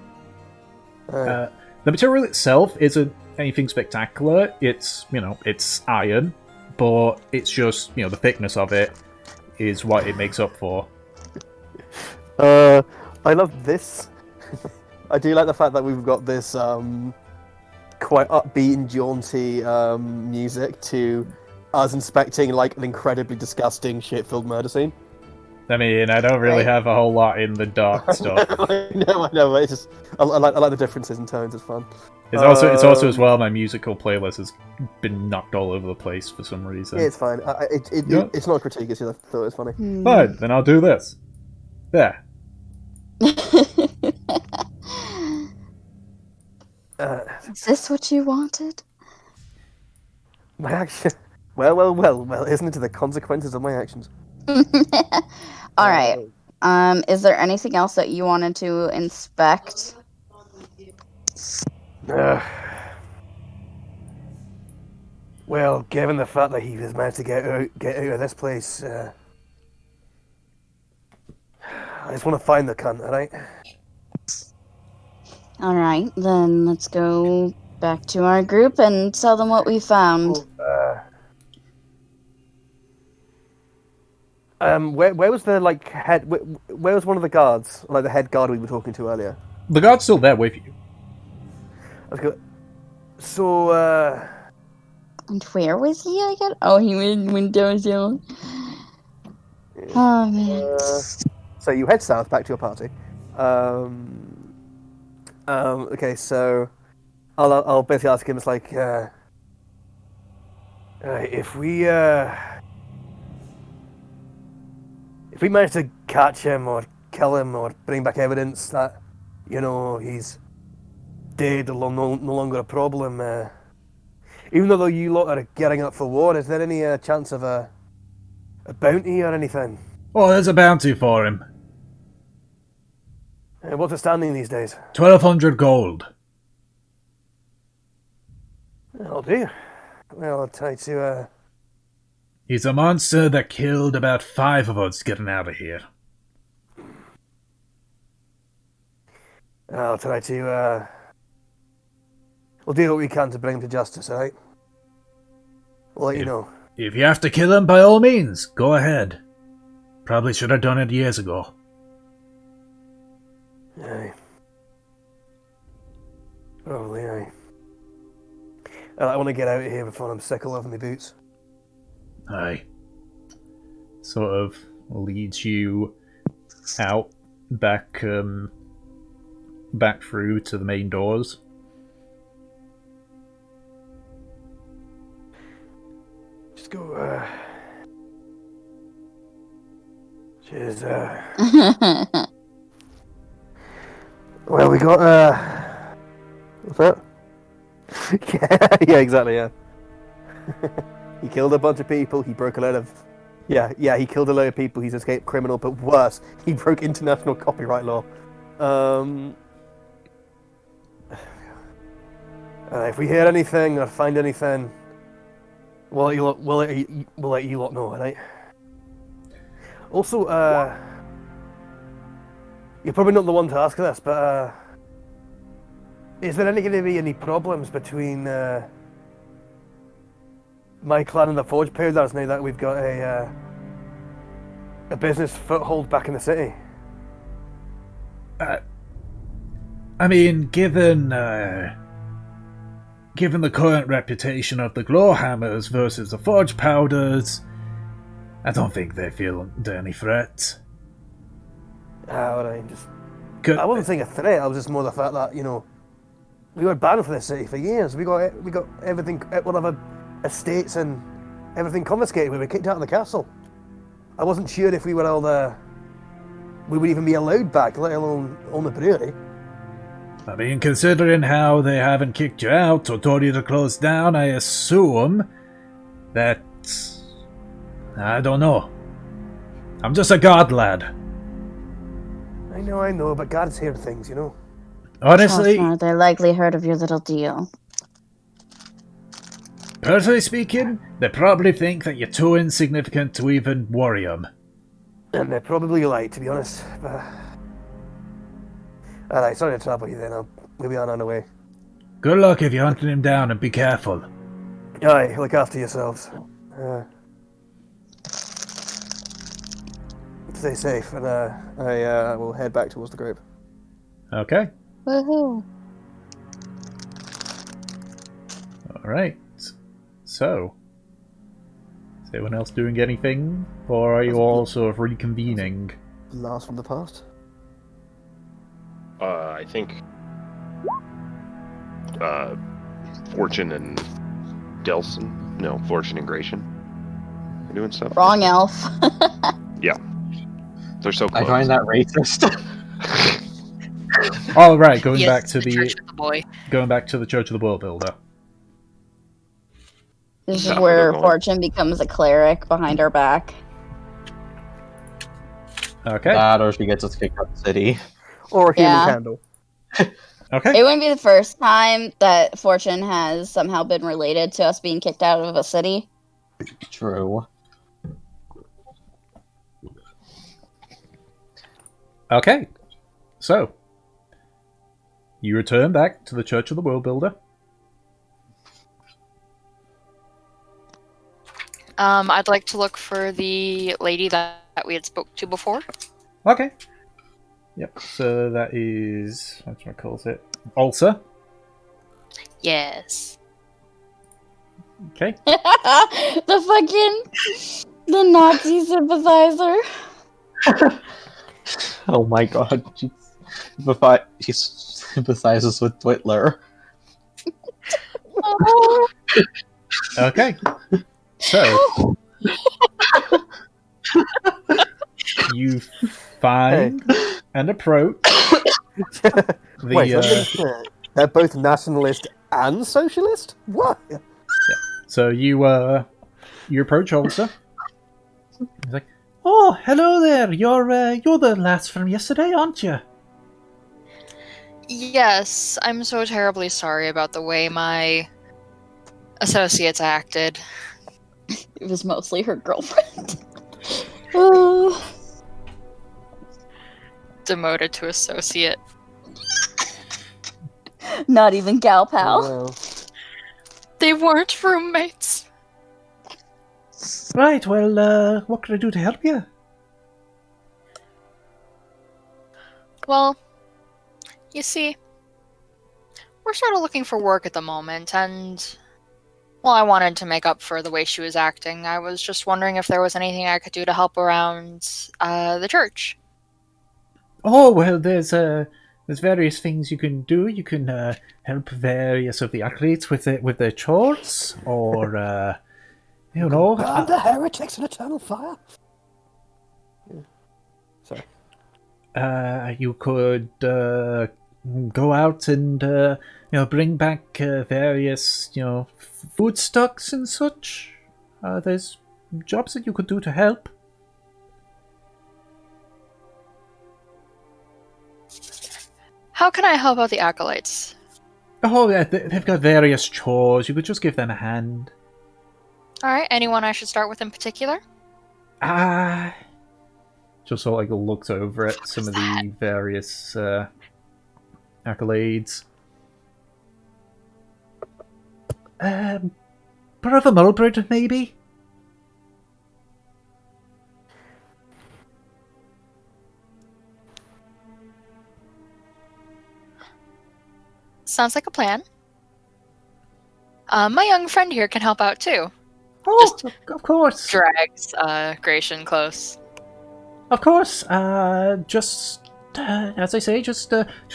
The material itself isn't anything spectacular. It's it's iron, but it's just the thickness of it is what it makes up for. I love this. I do like the fact that we've got this quite upbeat and jaunty music to us inspecting like an incredibly disgusting shit-filled murder scene. I mean, I don't really Right. have a whole lot in the dark stuff. I know. But it's just I like the differences in tones. It's fun. It's also as well. My musical playlist has been knocked all over the place for some reason. Yeah, it's fine. Yeah. It's not a critique. It's just I thought it was funny. Fine, then I'll do this. There. Is this what you wanted? My action. Well. Isn't it the consequences of my actions? All right. Is there anything else that you wanted to inspect? Well, given the fact that he has managed to get out of this place, I just want to find the cunt, alright? All right, then let's go back to our group and tell them what we found. Where was the head? Where was one of the guards? Like the head guard we were talking to earlier? The god's still there with you. So, And where was he again? Oh, he went down. Oh man. So you head south back to your party. Okay, so I'll basically ask him. It's like, if we manage to catch him or kill him or bring back evidence that he's dead or no longer a problem, even though you lot are getting up for war, is there any chance of a bounty or anything? Oh, there's a bounty for him. What's it standing these days? 1,200 gold. I'll do. Well, I'll try to. He's a monster that killed about 5 of us getting out of here. I'll try to. We'll do what we can to bring him to justice, alright? We'll let you know. If you have to kill him, by all means, go ahead. Probably should have done it years ago. Aye. Probably, aye. I want to get out of here before I'm sick of loving my boots. Aye. Sort of leads you out back through to the main doors. Just go, Cheers, Well, we got, what's that? yeah, exactly, yeah. He killed a bunch of people, he broke a load of... Yeah, he killed a load of people, he's an escaped criminal, but worse, he broke international copyright law. If we hear anything or find anything, we'll let you lot know, alright? Also, you're probably not the one to ask this, but is there going to be any problems between my clan and the Forge Paradise now that we've got a business foothold back in the city? I mean, given the current reputation of the Glowhammers versus the Forge Powders, I don't think they feel under any threat. I wasn't saying a threat. I was just more the fact that we were banned from the city for years. We got everything, one of our estates and everything confiscated. We were kicked out of the castle. I wasn't sure if we were we would even be allowed back, let alone own the brewery. I mean, considering how they haven't kicked you out or told you to close down, I assume that... I don't know. I'm just a god lad. I know, but gods hear things, Honestly... They likely heard of your little deal. Personally speaking, they probably think that you're too insignificant to even worry them. And they're probably right, to be honest. But... Alright, sorry to trouble you then. We'll be on our way. Good luck if you're hunting him down, and be careful. Aye, look after yourselves. Stay safe, and I will head back towards the group. Okay. Woohoo! Alright. So, Is anyone else doing anything? Or are you all sort of reconvening? Blast from the past. I think Fortune and Delson. No, Fortune and Gratian are doing stuff. Wrong elf. Yeah. They're so close. I find that racist. Oh, right, going Yes, back to the church with the boy. going back to the Church of the World Builder. This is That's where where they're going. Fortune becomes a cleric behind our back. Okay. That or she gets us kicked out of the city. Or a human Yeah. candle. Okay. It wouldn't be the first time that Fortune has somehow been related to us being kicked out of a city. True. Okay. So, you return back to the Church of the World Builder. I'd like to look for the lady that we had spoke to before. Okay. Yep. So that is what do I call it? Ulcer. Yes. Okay. The Nazi sympathizer. Oh my god, she sympathizes with Twitler. Oh, Okay. So you find and approach the. Wait, they're both nationalist and socialist? What? So you approach Ulcer. He's like, "Oh, hello there. You're the lass from yesterday, aren't you?" Yes, I'm so terribly sorry about the way my associates acted. it was mostly her girlfriend. Oh. Demoted to associate. Not even gal pal. Well, They weren't roommates. Right. Well, what can I do to help you? Well, you see, we're sort of looking for work at the moment, and well, I wanted to make up for the way she was acting. I was just wondering if there was anything I could do to help around the church. Oh well, there's various things you can do. You can help various of the acolytes with their chores, or you know, burn the heretics in eternal fire. Yeah. Sorry. you could go out and bring back various food stocks and such. There's jobs that you could do to help. How can I help out the acolytes? Oh yeah, they've got various chores. You could just give them a hand. Alright, anyone I should start with in particular? Just sort of looks over at some of the various accolades. Brother Mulbrid, maybe? Sounds like a plan. My young friend here can help out too. Oh, of course. Drags Gratian close. Of course. Just as I say, just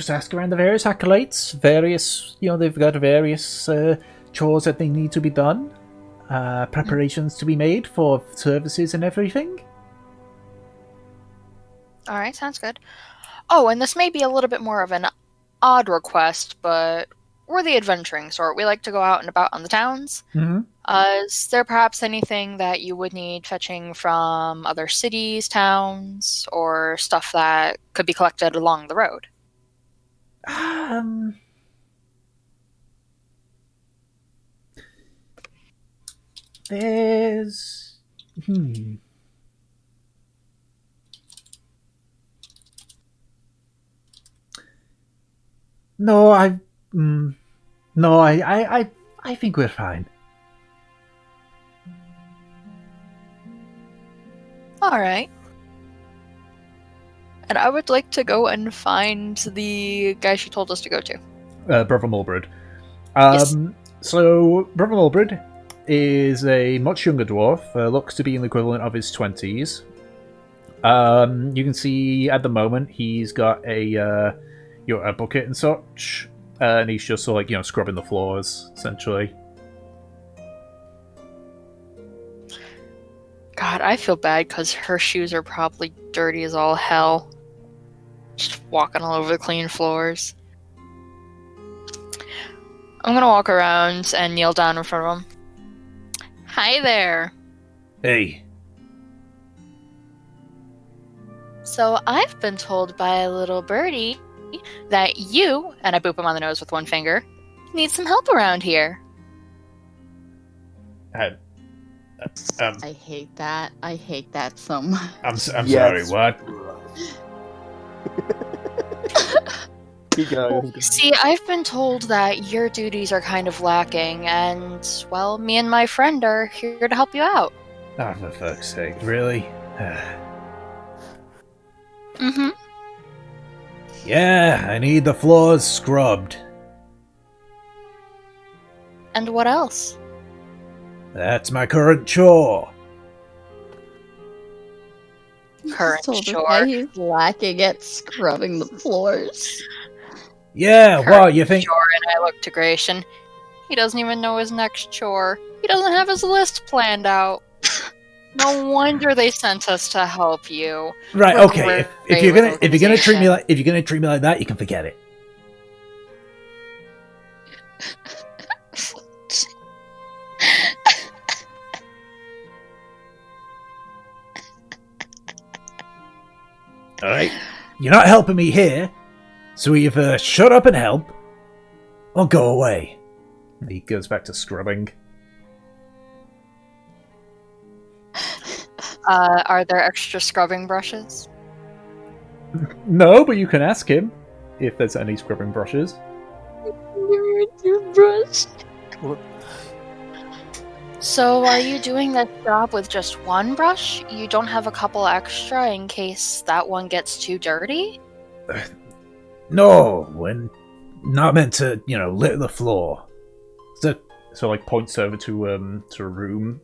ask around the various acolytes. Various, they've got various chores that they need to be done. Preparations to be made for services and everything. Alright, sounds good. Oh, and this may be a little bit more of an odd request, but we're the adventuring sort. We like to go out and about on the towns. Mm-hmm. Is there perhaps anything that you would need fetching from other cities, towns, or stuff that could be collected along the road? There's... No, I think we're fine. Alright. And I would like to go and find the guy she told us to go to. Brother Mulbrid. Yes. So, Brother Mulbrid, is a much younger dwarf, looks to be in the equivalent of his 20s. You can see at the moment he's got a bucket and such, and he's just sort of like, scrubbing the floors, essentially. God, I feel bad because her shoes are probably dirty as all hell. Just walking all over the clean floors. I'm gonna walk around and kneel down in front of him. Hi there. Hey. So I've been told by a little birdie that you, and I boop him on the nose with one finger, need some help around here. I hate that. I hate that so much. I'm sorry, what? Keep going. See, I've been told that your duties are kind of lacking, and, well, me and my friend are here to help you out. Oh, for fuck's sake, really? Mm-hmm. Yeah, I need the floors scrubbed. And what else? That's my current chore. Current Told us chore. why he's lacking at scrubbing the floors. Yeah, Current well, you think... chore, and I look to Gratian. He doesn't even know his next chore. He doesn't have his list planned out. No wonder they sent us to help you. Right, We're okay. If great you're with gonna treat me organization. like that, you can forget it. All right, you're not helping me here, so either shut up and help, or go away. And he goes back to scrubbing. Are there extra scrubbing brushes? No, but you can ask him if there's any scrubbing brushes. So, are you doing this job with just one brush? You don't have a couple extra in case that one gets too dirty? No, when not meant to, litter the floor. So like points over to a room.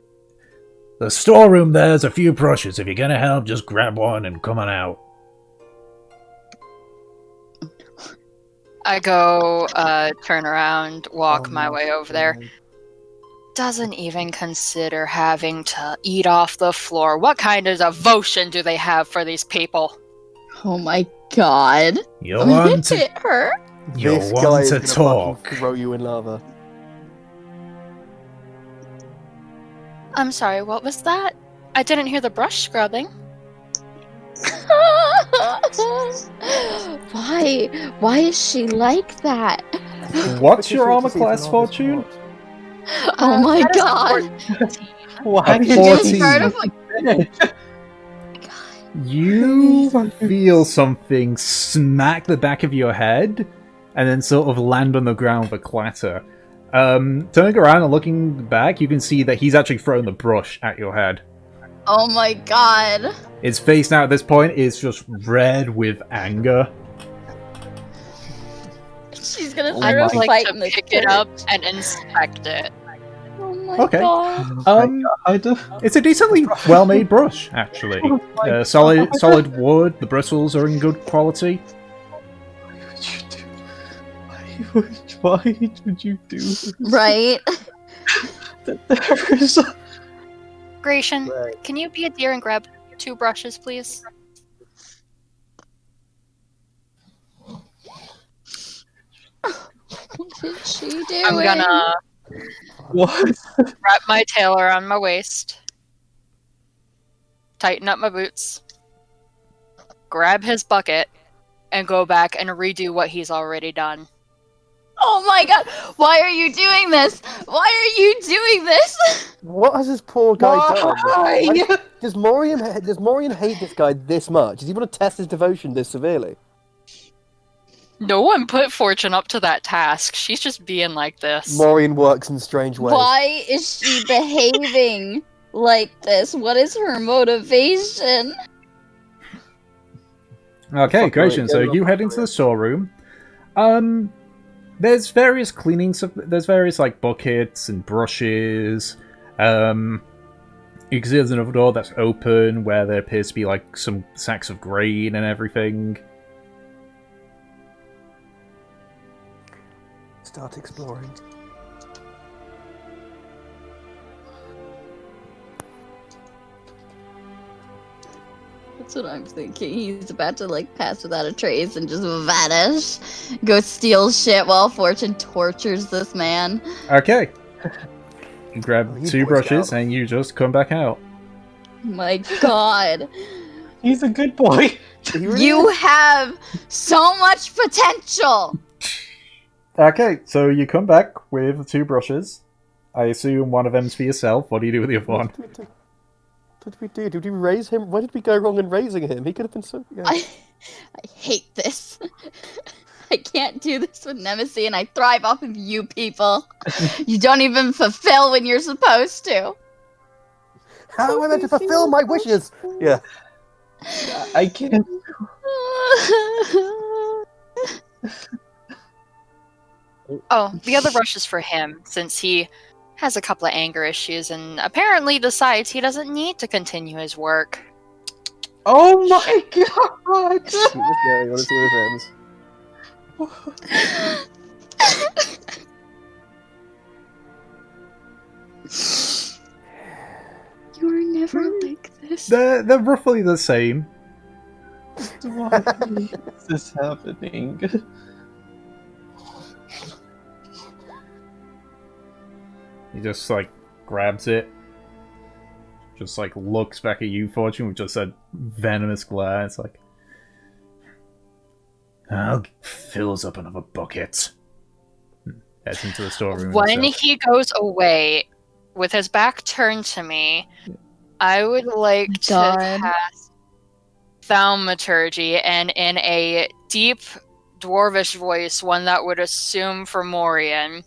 The storeroom there's a few brushes. If you're gonna help, just grab one and come on out. I go, turn around, walk my way over there. Doesn't even consider having to eat off the floor. What kind of devotion do they have for these people? Oh my god. You want to hit her? You This guy want is to gonna talk? fucking throw you in lava. I'm sorry, what was that? I didn't hear the brush scrubbing. Why? Why is she like that? What's your armor class, Fortune? Oh my That is a god. 14. Why A did you 14. Start of like You feel something smack the back of your head, and then sort of land on the ground with a clatter. Turning around and looking back, you can see that he's actually thrown the brush at your head. oh my god. His face now at this point is just red with anger. She's gonna I start would a like fight to in the pick it dirt. up and inspect it. Oh my Okay. god. It's a decently well-made brush, actually. Solid wood. The bristles are in good quality. Why would you do this? Right? There is a... Gratian, Right. can you be a dear and grab 2 brushes, please? What is she doing? I'm gonna What? wrap my tail around my waist, tighten up my boots, grab his bucket, and go back and redo what he's already done. Oh my god! Why are you doing this? Why are you doing this? What has this poor guy done? Why? Like, does Morian hate this guy this much? Does he want to test his devotion this severely? No one put Fortune up to that task. She's just being like this. Morian works in strange ways. Why is she behaving like this? What is her motivation? Okay, Fuck, Gratian, right, so get it you up, head into Maria. the storeroom. There's various cleaning there's various like buckets and brushes, You can see there's another door that's open where there appears to be like some sacks of grain and everything. Start exploring. That's what I'm thinking. He's about to like pass without a trace and just vanish. Go steal shit while Fortune tortures this man. Okay. You grab Oh, you 2 Boy brushes Scout. and you just come back out. My god. He's a good boy. You have so much potential! Okay, so you come back with 2 brushes. I assume one of them's for yourself. What do you do with the other one? What did we do? Did we raise him? Why did we go wrong in raising him? He could have been so... Yeah. I hate this. I can't do this with Nemesis, and I thrive off of you people. You don't even fulfill when you're supposed to. How am I meant to fulfill my wishes? Yeah. I can't. Oh, the other brush is for him, since he has a couple of anger issues and apparently decides he doesn't need to continue his work. Oh my god! Keep this going. I want to see where this ends. You were never like this. They're roughly the same. Why is this happening? He just like grabs it, just like looks back at you, Fortune, with just a venomous glare. It's like, I'll fills up another bucket. Heads into the storeroom. When himself. he goes away, with his back turned to me, I would like to God. cast Thaumaturgy, and in a deep dwarvish voice, one that would assume for Morian,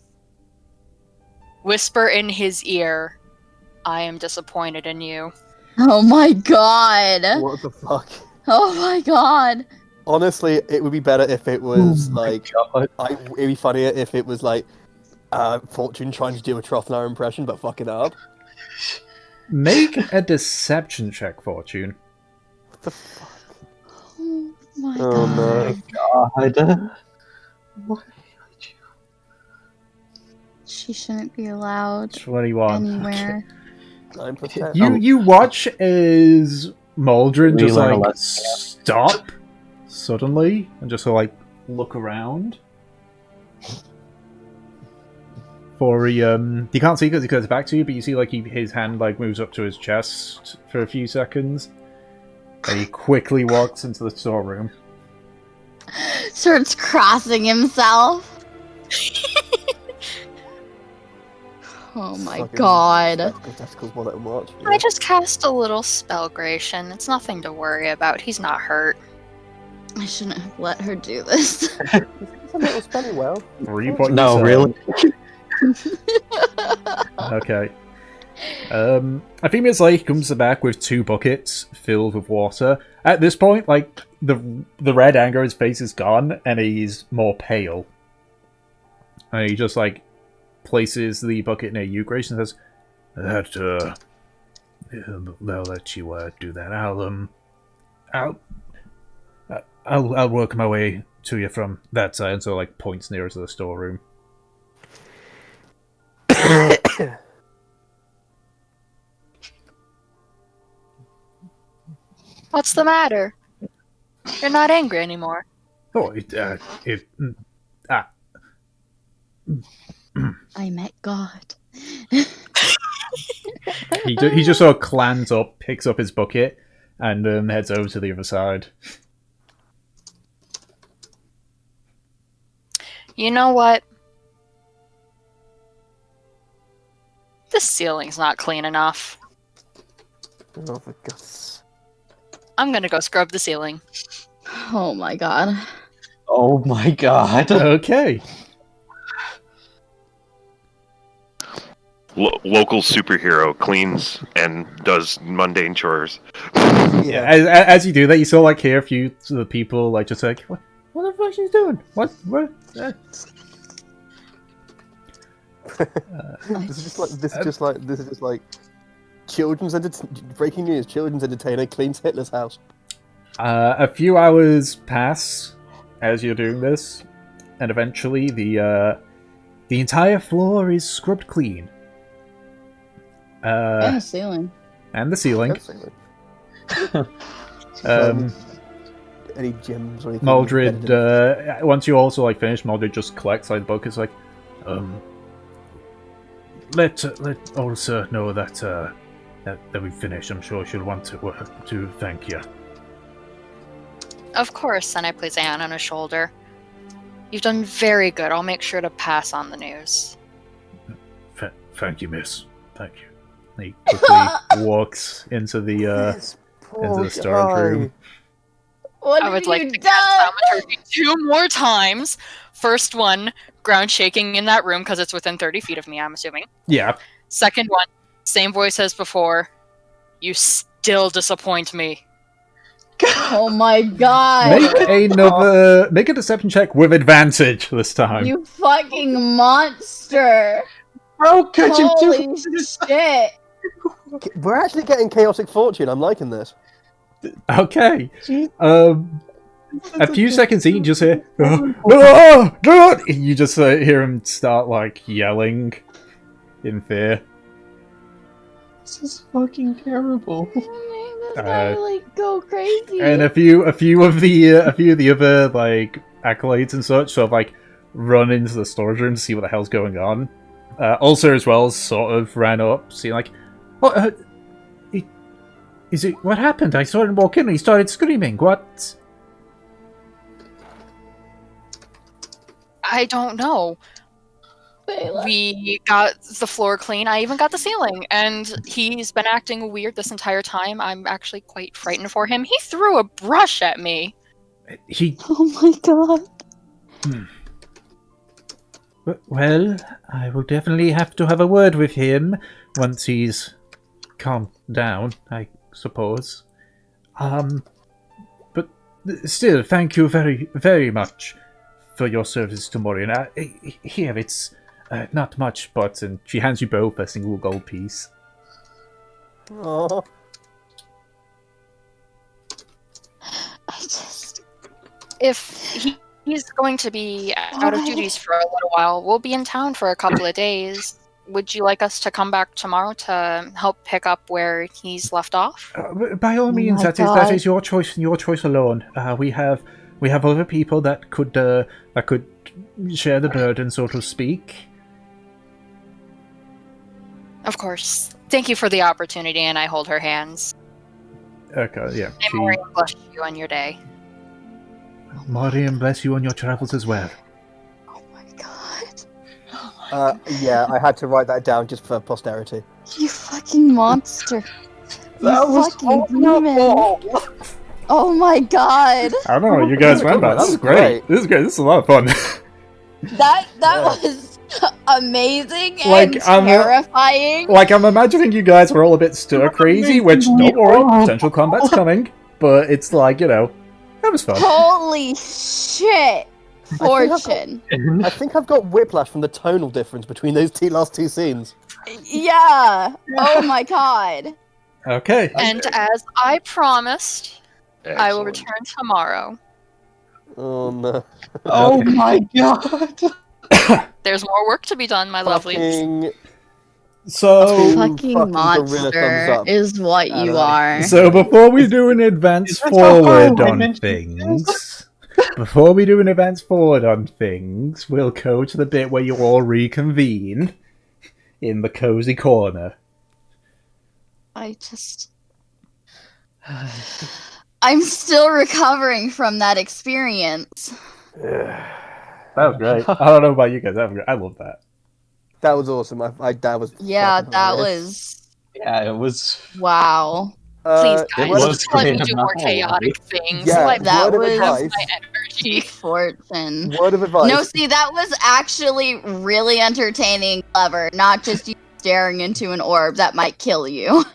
whisper in his ear, I am disappointed in you. Oh my god. What the fuck? Oh my god. Honestly, it would be better if it was like... God. It'd be funnier if it was like Fortune trying to do a Trothnar impression but fuck it up. Make a deception check, Fortune. What the fuck? Oh my Oh god. no. God. Why would you? She shouldn't be allowed 21. anywhere. 9%. You watch as Maldrin We just learn a like lesson. stop suddenly and just sort of like look around. For he can't see because he goes back to you, but you see like his hand like moves up to his chest for a few seconds, and he quickly walks into the storeroom. Starts crossing himself. Oh my Fucking god. Testicles more than watch. I just cast a little spellgration. It's nothing to worry about. He's not hurt. I shouldn't have let her do this. It's a little spelly well. 3 points. No, really? Okay. A few minutes later, he comes back with 2 buckets filled with water. At this point, like the red anger on his face is gone, and he's more pale. And he just like places the bucket near you, Grace, and says, "That they'll let you do that. I'll work my way to you from that side." And so like points nearer to the storeroom. What's the matter? You're not angry anymore. Oh, I met God. he just sort of clans up, picks up his bucket, and heads over to the other side. You know what? This ceiling's not clean enough. Oh, for God's... I'm gonna go scrub the ceiling. Oh my god. Oh my god. Okay. Local superhero cleans and does mundane chores. Yeah. As you do that, you still like hear a few of the people like just like, what the fuck she's doing? What? This is just like children's breaking news. Children's entertainer cleans Hitler's house. A few hours pass as you're doing this, and eventually the entire floor is scrubbed clean. And the ceiling. And the ceiling. Any gems or anything? Maldred, once you also finish, Maldred just collects the book. It's like, let Ulsa know that we've finished. I'm sure she'll want to thank you. Of course, and I place a hand on his shoulder. You've done very good. I'll make sure to pass on the news. Thank you, miss. Thank you. He quickly walks into the storage room. What I have would you like to done? cast Thaumaturgy 2 more times. First one, ground shaking in that room because it's within 30 feet of me, I'm assuming. Yeah. Second one, same voice as before. You still disappoint me. Oh my god! Make a deception check with advantage this time. You fucking monster! Bro, could you Holy do shit! We're actually getting chaotic fortune. I'm liking this. Okay. A few seconds in, you just hear, "No, no!" You just hear him start yelling in fear. This is fucking terrible. This guy go crazy. And a few of the other acolytes and such sort of run into the storage room to see what the hell's going on. Ulcer as well sort of ran up, seeing what? Is it? What happened? I saw him walk in and he started screaming. What? I don't know. We got the floor clean. I even got the ceiling. And he's been acting weird this entire time. I'm actually quite frightened for him. He threw a brush at me. Oh my god. Well, I will definitely have to have a word with him once he's calmed down, I suppose. But still, thank you very, very much for your service to Morian. Here, it's not much, but and she hands you both a single gold piece. Aww. If he's going to be out of duties for a little while, we'll be in town for a couple of days. Would you like us to come back tomorrow to help pick up where he's left off? By all means, that is your choice and your choice alone. We have other people that could share the burden, so to speak. Of course. Thank you for the opportunity, and I hold her hands. Okay, yeah. May Maureen bless you on your day. Mariam, bless you on your travels as well. Oh my god. Yeah, I had to write that down just for posterity. You fucking monster. That was fucking demon. Oh my god. I don't know what you guys went about. This is great. This is great. This is a lot of fun. That was amazing and terrifying. I'm imagining you guys were all a bit stir crazy, which, don't worry, potential combat's coming. But it's that was fun. Holy shit. Fortune. I think I've got whiplash from the tonal difference between those last two scenes. Yeah. Oh my god. Okay. And as I promised, Excellent. I will return tomorrow. Oh no. Oh my god. There's more work to be done, my lovelies. So, Fucking monster is what you are. So before we do an advance forward on things, we'll go to the bit where you all reconvene in the cozy corner. I'm still recovering from that experience. That was great. I don't know about you guys. I love that. That was awesome. That was. Yeah, fucking that hilarious. was. Yeah, it was. Wow. Please, guys, was just let me great. do more chaotic things. Yeah, Let me that word of was advice. my energy. Fortune. Word of advice. No, see, that was actually really entertaining, clever. Not just you staring into an orb that might kill you.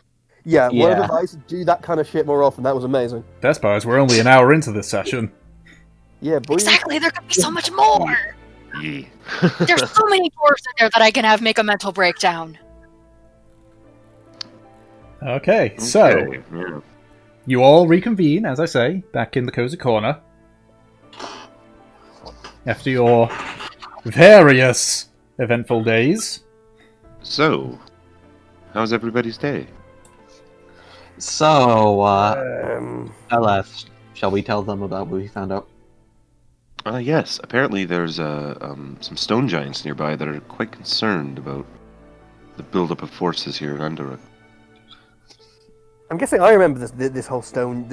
Yeah, word of Yeah. advice. Do that kind of shit more often. That was amazing. Best part is we're only an hour into this session. Yeah, boy. Exactly, there could be so much more. Yee. There's so many dwarves in there that I can have make a mental breakdown. Okay, so Yeah. you all reconvene, as I say, back in the cozy corner. After your various eventful days. So, how's everybody's day? So, Um, LF, shall we tell them about what we found out? Yes. Apparently, there's some stone giants nearby that are quite concerned about the buildup of forces here at Underook. I'm guessing I remember this whole stone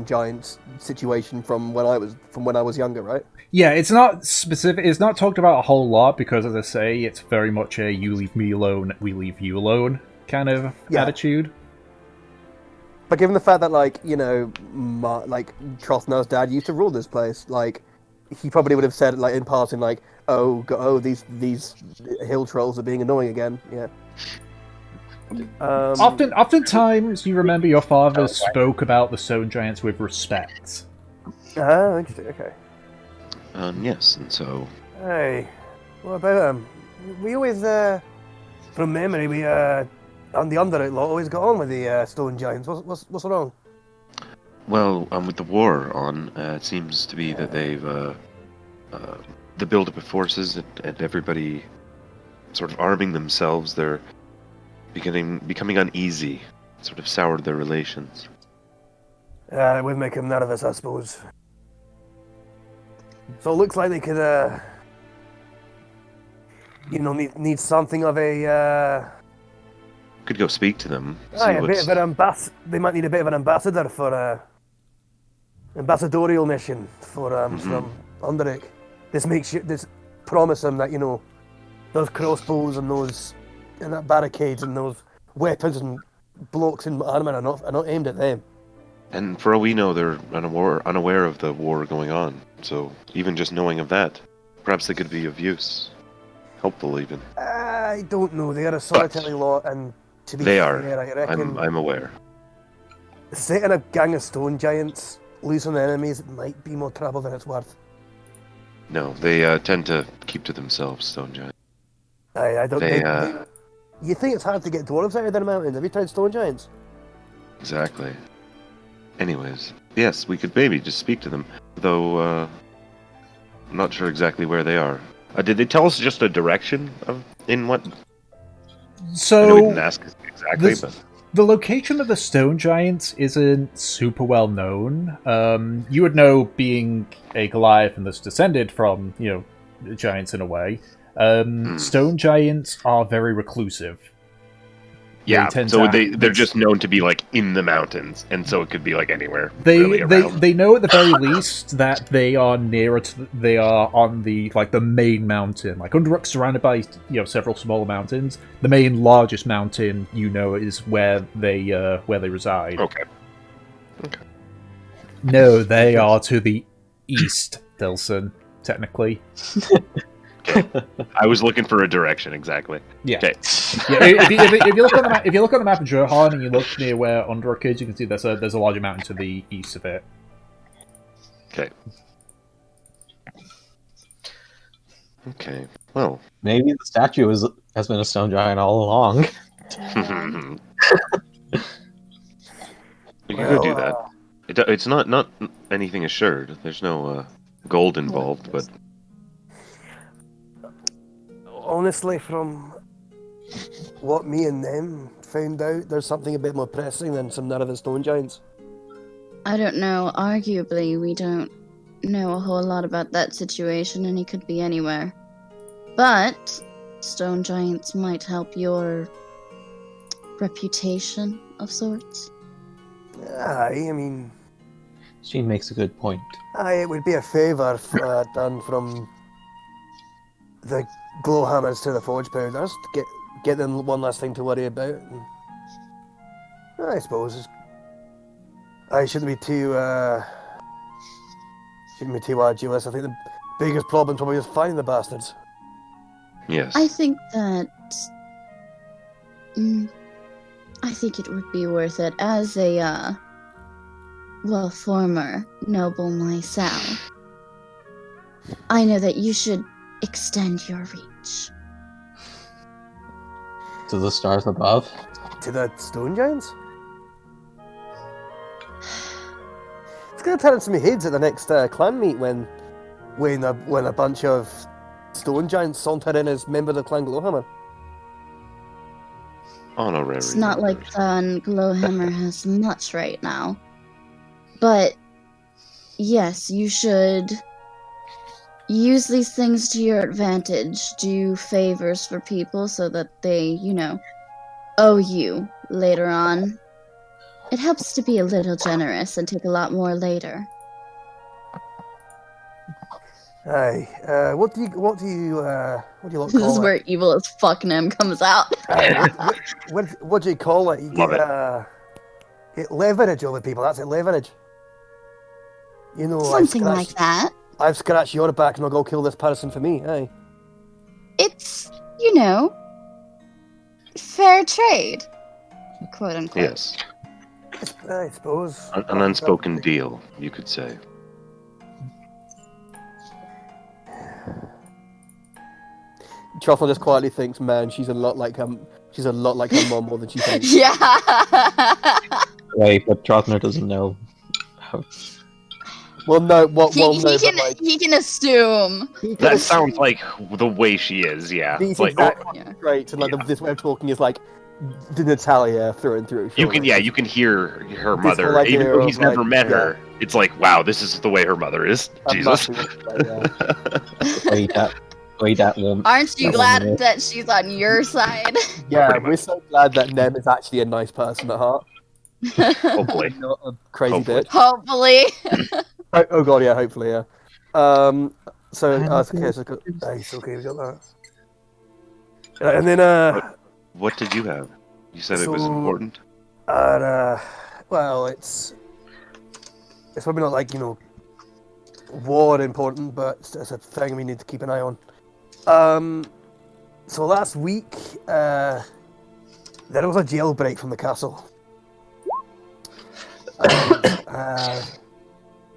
giant situation from when I was younger, right? Yeah, it's not specific. It's not talked about a whole lot because, as I say, it's very much a "you leave me alone, we leave you alone" kind of attitude. But given the fact that, like, you know, Trothnar's dad used to rule this place, like, he probably would have said, like, in passing, like, these hill trolls are being annoying again. Yeah. Oftentimes, you remember your father spoke about the stone giants with respect. Oh, interesting. Okay. Yes, and so Hey, what about we always, from memory, we on the Underook lot always got on with the stone giants. What's wrong? well, with the war on, it seems to be that they've the buildup of forces and everybody sort of arming themselves. They're becoming uneasy, sort of soured their relations. It would make them nervous, I suppose. So it looks like they could, need something of a. Could go speak to them. A bit of an They might need a bit of an ambassador for ambassadorial mission for from Underook. This promise them that those crossbows and that barricades and those weapons and blokes in armor are not aimed at them. And for all we know, they're unaware of the war going on. So even just knowing of that, perhaps they could be of use, helpful even. I don't know. They are a solitary lot, and to be They fair, are. I reckon I'm aware. setting a gang of stone giants loose on enemies might be more trouble than it's worth. No, they tend to keep to themselves, stone giants. I don't. They, you think it's hard to get dwarves out of their mountains? Have you tried stone giants? Exactly. Anyways, yes, we could maybe just speak to them, though I'm not sure exactly where they are. Did they tell us just a direction in what? So I know we didn't ask exactly, but the location of the stone giants isn't super well known. You would know, being a Goliath and thus descended from giants in a way. Stone giants are very reclusive. yeah, tend so to- they're just known to be like in the mountains, and so it could be like anywhere. They really around. they know at the very least that they are nearer to they are on the main mountain. Like Underook's surrounded by several smaller mountains. The main largest mountain is where they reside. Okay. No, they are to the east, Dilson, technically. I was looking for a direction exactly. Yeah. Okay. Yeah, if you look on the map, of Johan and you look near where Underook is, you can see there's a larger mountain to the east of it. Okay. Okay. Well. Maybe the statue has been a stone giant all along. You can go do that. It's not anything assured. There's no gold involved, but Honestly, from what me and them found out, there's something a bit more pressing than some none of the stone giants. I don't know. Arguably, we don't know a whole lot about that situation, and he could be anywhere. But stone giants might help your reputation of sorts. Aye, I mean, She makes a good point. it would be a favour done from the glowhammers to the forge powders to get them one last thing to worry about. And I suppose I shouldn't be too arduous. I think the biggest problem probably is finding the bastards. yes. I think that. I think it would be worth it as a, former noble myself. I know that you should extend your reach. To the stars above? To the stone giants? It's gonna turn into me heads at the next clan meet when a bunch of stone giants saunter in as members of Clan Glowhammer. Honorary It's not like members. Glowhammer has much right now. But yes, you should use these things to your advantage. Do favors for people so that they, owe you later on. It helps to be a little generous and take a lot more later. Aye. What do you lot This call is it? where evil as fuck Nim comes out. What do you call it? You Love get leverage over people. That's it, leverage. Something like that. I've scratched your back and I'll go kill this person for me. Aye. It's, fair trade. Quote unquote. Yes. I suppose. An unspoken deal, you could say. Truffle just quietly thinks, man, she's a lot like her mom more than she thinks. Yeah. Wait, but Trotner doesn't know. Well, no, He can assume. That sounds like the way she is, yeah. These It's like, exact Yeah. traits, and like Yeah. this way of talking is like the Natalia through and through. you surely. can hear her This mother, whole idea even though of, he's never like, met her. It's like, wow, this is the way her mother is. I'm Jesus. massive, like, yeah. Wait, that won't. Aren't you That's glad wonderful. that she's on your side? Yeah, Pretty we're much. so glad that Nem is actually a nice person at heart. Hopefully. Not a crazy Hopefully. bitch. Hopefully. Oh god, yeah, hopefully, yeah. So, it's okay, so it's okay, we got that. And then, What did you have? You said it was So- important? well, it's probably not like, war important, but it's a thing we need to keep an eye on. So last week, there was a jailbreak from the castle.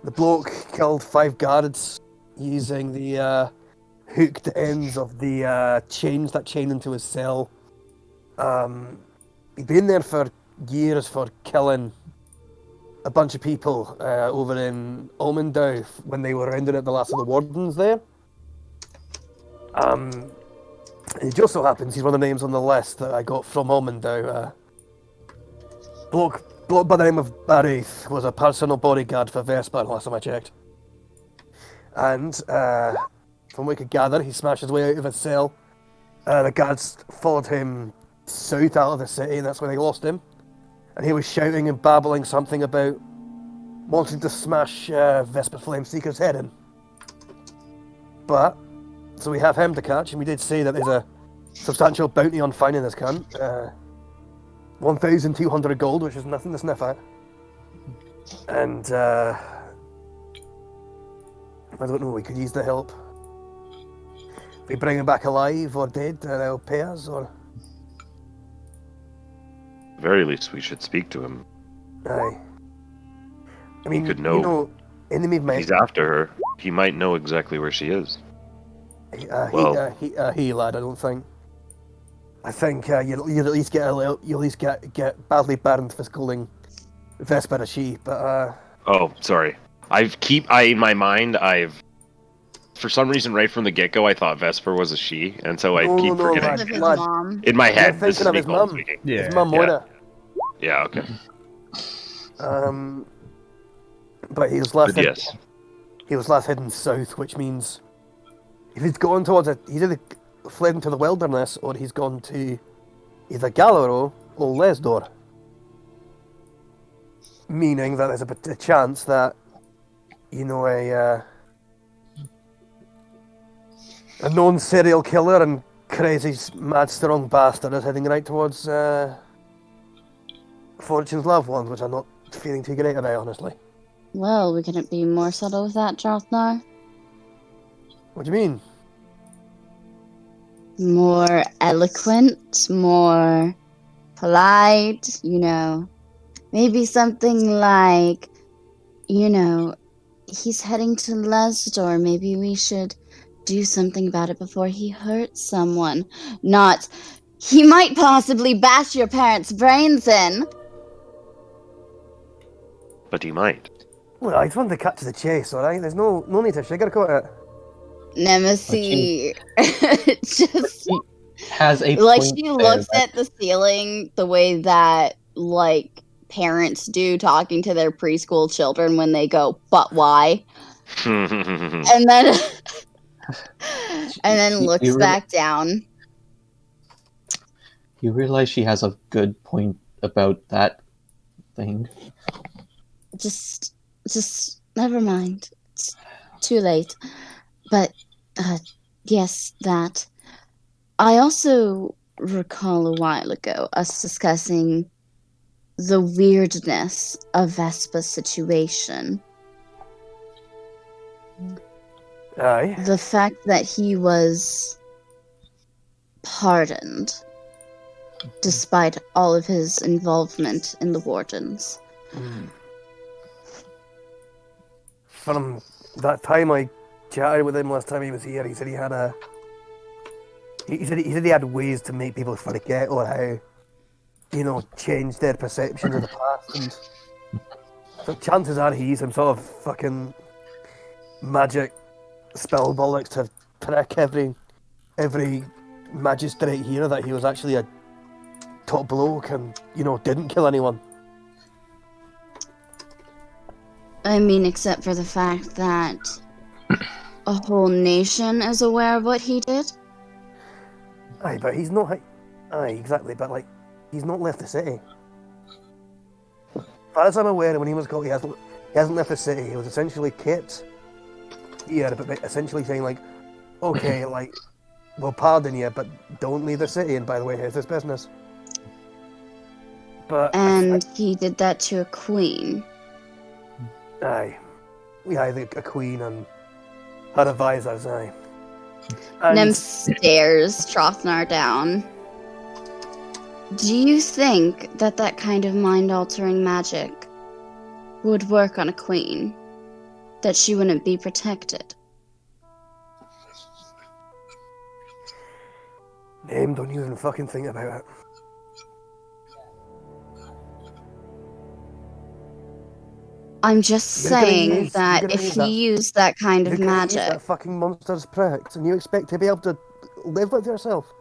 The bloke killed 5 guards using the hooked ends of the chains that chained into his cell. He'd been there for years for killing a bunch of people over in Almendow when they were rounding up the last of the wardens there. It just so happens he's one of the names on the list that I got from Almendow. Bloke by the name of Barith was a personal bodyguard for Vesper last time I checked. And from what we could gather, he smashed his way out of his cell. The guards followed him south out of the city, and that's where they lost him. And he was shouting and babbling something about wanting to smash Vesper Flameseeker's head in. But, so we have him to catch, and we did say that there's a substantial bounty on finding this cunt. 1,200 gold, which is nothing to sniff at. And, I don't know, we could use the help. If we bring him back alive or dead, they'll pay us, or... At the very least, we should speak to him. Aye. I mean, could know. enemy If might... he's after her, he might know exactly where she is. he, lad, I don't think. I think you'll at least get badly burned for scolding Vesper a she, but Oh, sorry. In my mind, for some reason, right from the get-go, I thought Vesper was a she, and so I keep forgetting. Because of his lad. mom. In my You're head, this is thinking of his Nicole mum. speaking. Yeah. his mum Moira. Yeah, okay. But he was last But yes. he was last hidden south, which means if he's gone towards he's either fled into the wilderness or he's gone to either Gallero or Lesdor. Meaning that there's a chance that, a known serial killer and crazy, mad, strong bastard is heading right towards Fortune's loved ones, which I'm not feeling too great about, honestly. Well, we couldn't be more subtle with that, Drothnar. What do you mean? More eloquent, more polite, Maybe something like, he's heading to Lesdor. Maybe we should do something about it before he hurts someone. Not, he might possibly bash your parents' brains in. But he might. Well, I just wanted to cut to the chase, alright? There's no need to sugarcoat it. Nemesis just Has a like point she there looks that- at the ceiling the way that like parents do talking to their preschool children when they go, "But why?" and then looks back down. You realize she has a good point about that thing. Just never mind. It's too late. But yes, that. I also recall a while ago us discussing the weirdness of Vespa's situation. Aye. The fact that he was pardoned despite all of his involvement in the Wardens. From that time I chatted with him last time he was here, he said he had he said he had ways to make people forget or how, change their perceptions of the past. And so chances are he's some sort of fucking magic spell bollocks to trick every magistrate here that he was actually a top bloke and, didn't kill anyone. I mean, except for the fact that a whole nation is aware of what he did. Aye, but he's not... Aye, exactly, but, he's not left the city. As far as I'm aware, when he was caught, he hasn't left the city. He was essentially kept here, but essentially saying, okay, we'll pardon you, but don't leave the city, and by the way, here's this business. But... And he did that to a queen. Aye. A queen and her advisors, aye. And Nem stares Trothnar down. Do you think that kind of mind-altering magic would work on a queen? That she wouldn't be protected? Don't even fucking think about it. I'm just saying that if he used that kind of magic... Use that fucking monster's pricks, and you expect to be able to live with yourself?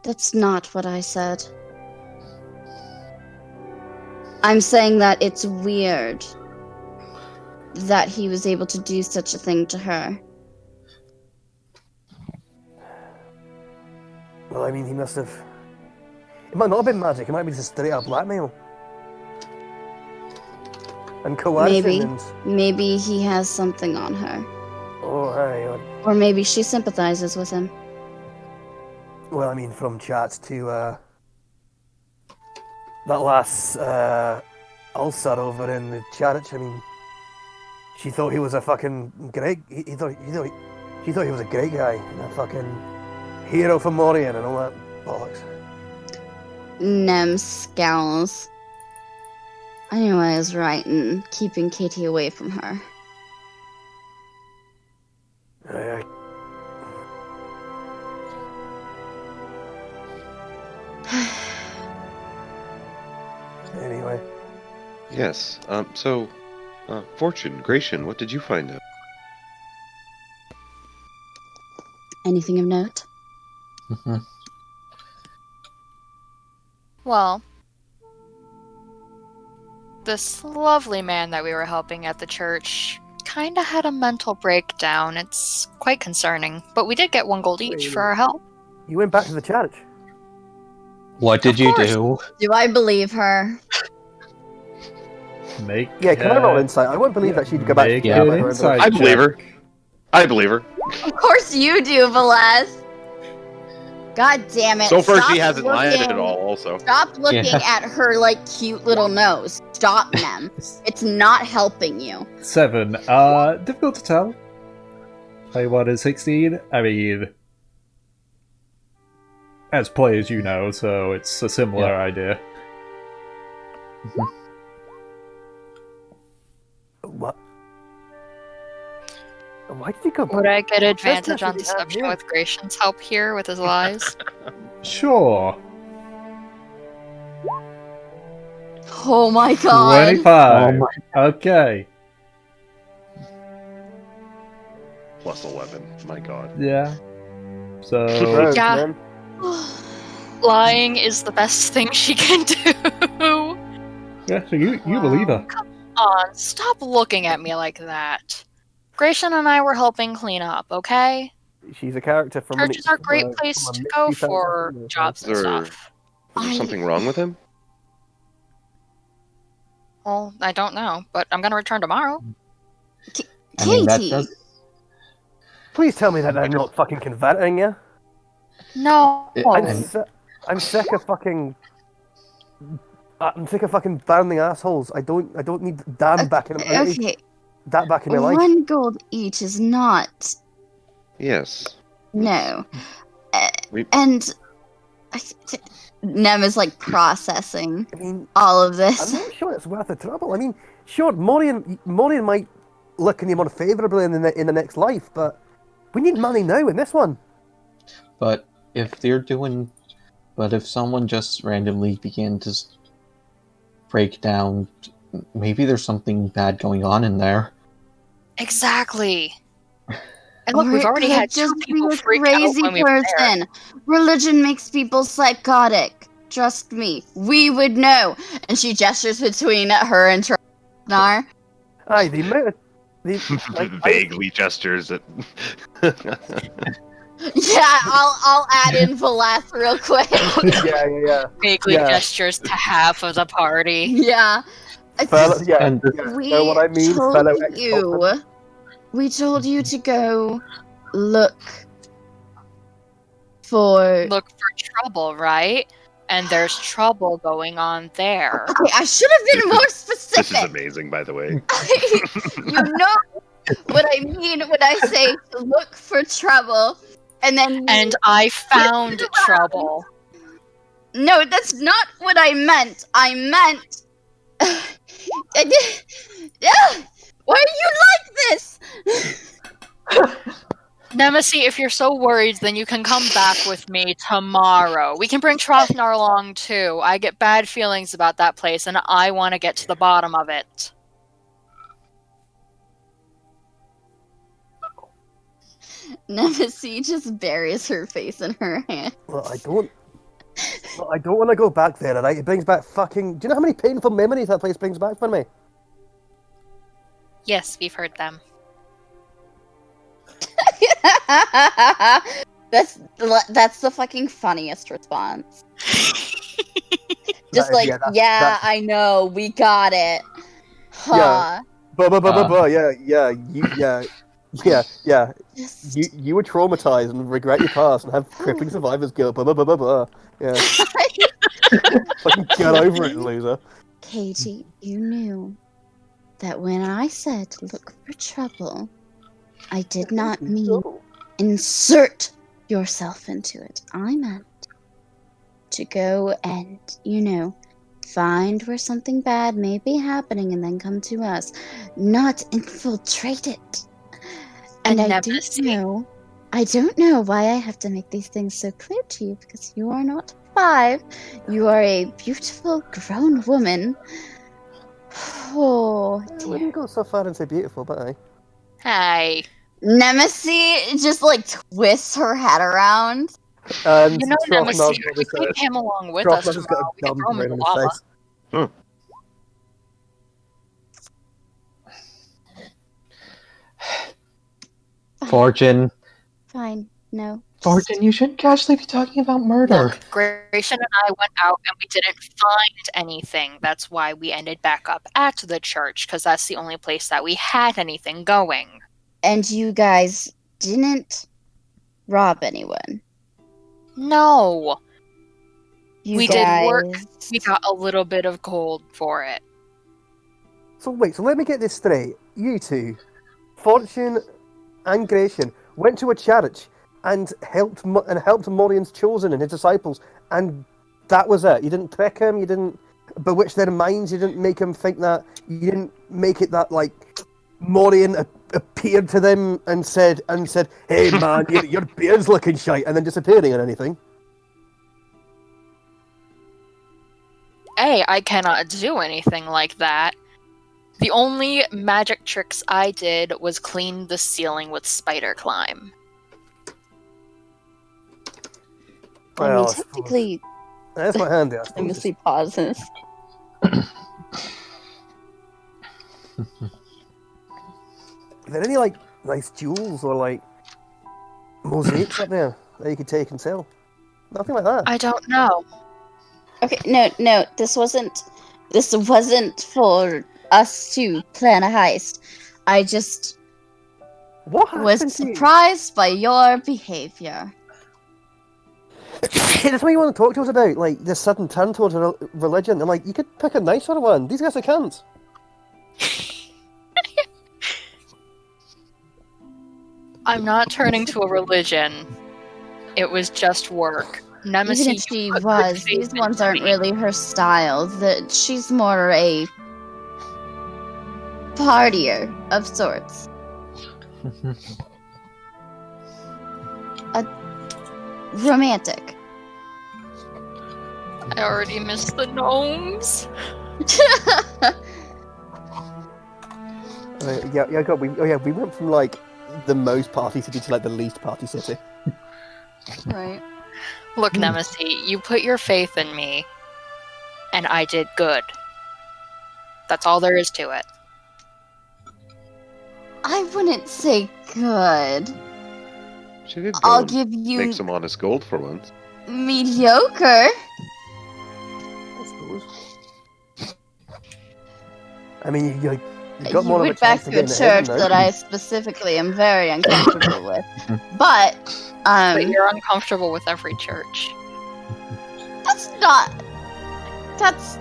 That's not what I said. I'm saying that it's weird that he was able to do such a thing to her. Well, I mean, he must have... It might not have been magic, it might be just straight up blackmail. And coercion. Maybe he has something on her. Oh, aye. Or maybe she sympathizes with him. Well, I mean, from chats to that last ulcer over in the church, I mean, she thought he was a fucking great... She thought he was a great guy, and a fucking hero for Morian and all that bollocks. Nem scowls. I knew I was right in keeping Katie away from her. Aye. Anyway. Yes. Fortune, Gratian, what did you find out? Anything of note? Well, this lovely man that we were helping at the church kind of had a mental breakdown. It's quite concerning, but we did get 1 gold each for our help. You went back to the church? What did you do? Do I believe her? Yeah, can I roll insight? I wouldn't believe that she'd go back to the church. I believe her. I believe her. Of course you do, Velez. God damn it. So far, Stop she hasn't lied looking- at all, also. Stop looking at her, cute little nose. Stop, Nem. It's not helping you. 7. Difficult to tell. Play 1 is 16. I mean, as players you know, so it's a similar idea. Why did you go? Would I get advantage That's on what we have deception here. with Gratian's help here with his lies? Sure. Oh my god. 25. Oh my- Okay. Plus 11. My god. Yeah. So Gross, Yeah. man. Lying is the best thing she can do. yeah, so you believe her. Stop looking at me like that. Gratian and I were helping clean up, okay? She's a character from Churches are a great from place a to mixed go 2000 for universe. jobs and Is there- stuff. Is there something wrong with him? Well, I don't know, but I'm gonna return tomorrow. I mean, that Katie! does. Please tell me that I'm not fucking converting you. No. I'm sick of fucking. I'm sick of fucking burning assholes. I don't need Dan back in. I don't need Okay, that back in my life. 1 gold each is not. Yes. No. We- And. Nem is like processing I mean, all of I'm this. not sure it's worth the trouble. I mean, sure, Morian might look on you more favourably in the next life, but we need money now in this one. But if someone just randomly began to break down, maybe there's something bad going on in there. Exactly. And look, Or we've it already could had 2 just be people a freak out crazy when we were there. person. Religion makes people psychotic. Trust me, we would know. And she gestures between her and Nar. Aye, the amount of Vaguely gestures at. Yeah, I'll add in Valath real quick. yeah. Vaguely Yeah. gestures to half of the party. Yeah. Fellow, yeah, And yeah. We know what I mean? told Fellow you. We told you to go look for. Look for trouble, right? And there's trouble going on there. Okay, I should have been more This specific. is amazing, by the way. You know what I mean when I say to look for trouble, and then And I found trouble. no, that's not what I meant. I meant. Why are you like this? Nemesis, if you're so worried, then you can come back with me tomorrow. We can bring Trothnar along too. I get bad feelings about that place, and I want to get to the bottom of it. Nemesis just buries her face in her hand. Well, I don't want to go back there, right? It brings back fucking. Do you know how many painful memories that place brings back for me? Yes, we've heard them. That's the fucking funniest response. Just That is- like, yeah, that's- I know, we got it. Huh. Yeah. Just... You were traumatized and regret your past and have crippling survivor's guilt. Yeah. Fucking get over it, loser. Katie, you knew that when I said look for trouble, I did not mean insert yourself into it. I meant to go and, find where something bad may be happening and then come to us, not infiltrate it. And I don't know why I have to make these things so clear to you, because you are not 5. You are a beautiful grown woman. Oh, I dear. wouldn't go so far and say beautiful, but aye. Hey. Nemesis just twists her head around. And You know, Nemesis, Trothmar's if we take him along with us Trothmar's got tomorrow, a we can gum throw him in right the on his lava. face. Fortune. Fine, no. Fortune, you shouldn't casually be talking about murder. Look, Gratian and I went out and we didn't find anything. That's why we ended back up at the church, because that's the only place that we had anything going. And you guys didn't rob anyone. No. You We guys... did work. We got a little bit of gold for it. So let me get this straight. You two, Fortune and Gratian, went to a church and helped Morian's chosen and his disciples, and that was it. You didn't trick him. You didn't bewitch their minds. You didn't make him think that. You didn't make it that Morian appeared to them and said, "Hey man, your beard's looking shite," and then disappearing or anything? I cannot do anything like that. The only magic tricks I did was clean the ceiling with spider climb. Well, technically, that's my hand there. famously pauses. Are there any like nice jewels or like mosaics up there that you could take and sell? Nothing like that. I don't know. Okay, no, this wasn't for us to plan a heist. I just What was happened to you? surprised by your behavior. That's what you want to talk to us about, like this sudden turn towards religion. I'm like, you could pick a nicer one. These guys are cunts. I'm not turning to a religion. It was just work. Nemesis, Even if she was, these ones aren't really her style. That she's more a partier of sorts. A romantic. I already missed the gnomes. We went from like the most party city to like the least party city. Right. Look, Nemesis, you put your faith in me, and I did good. That's all there is to it. I wouldn't say good. She did go I'll and give you make some honest gold for once. mediocre. I suppose. I mean, you got more of a went back chance to to a get in church heaven, that though. I specifically am very uncomfortable with. But But you're uncomfortable with every church. that's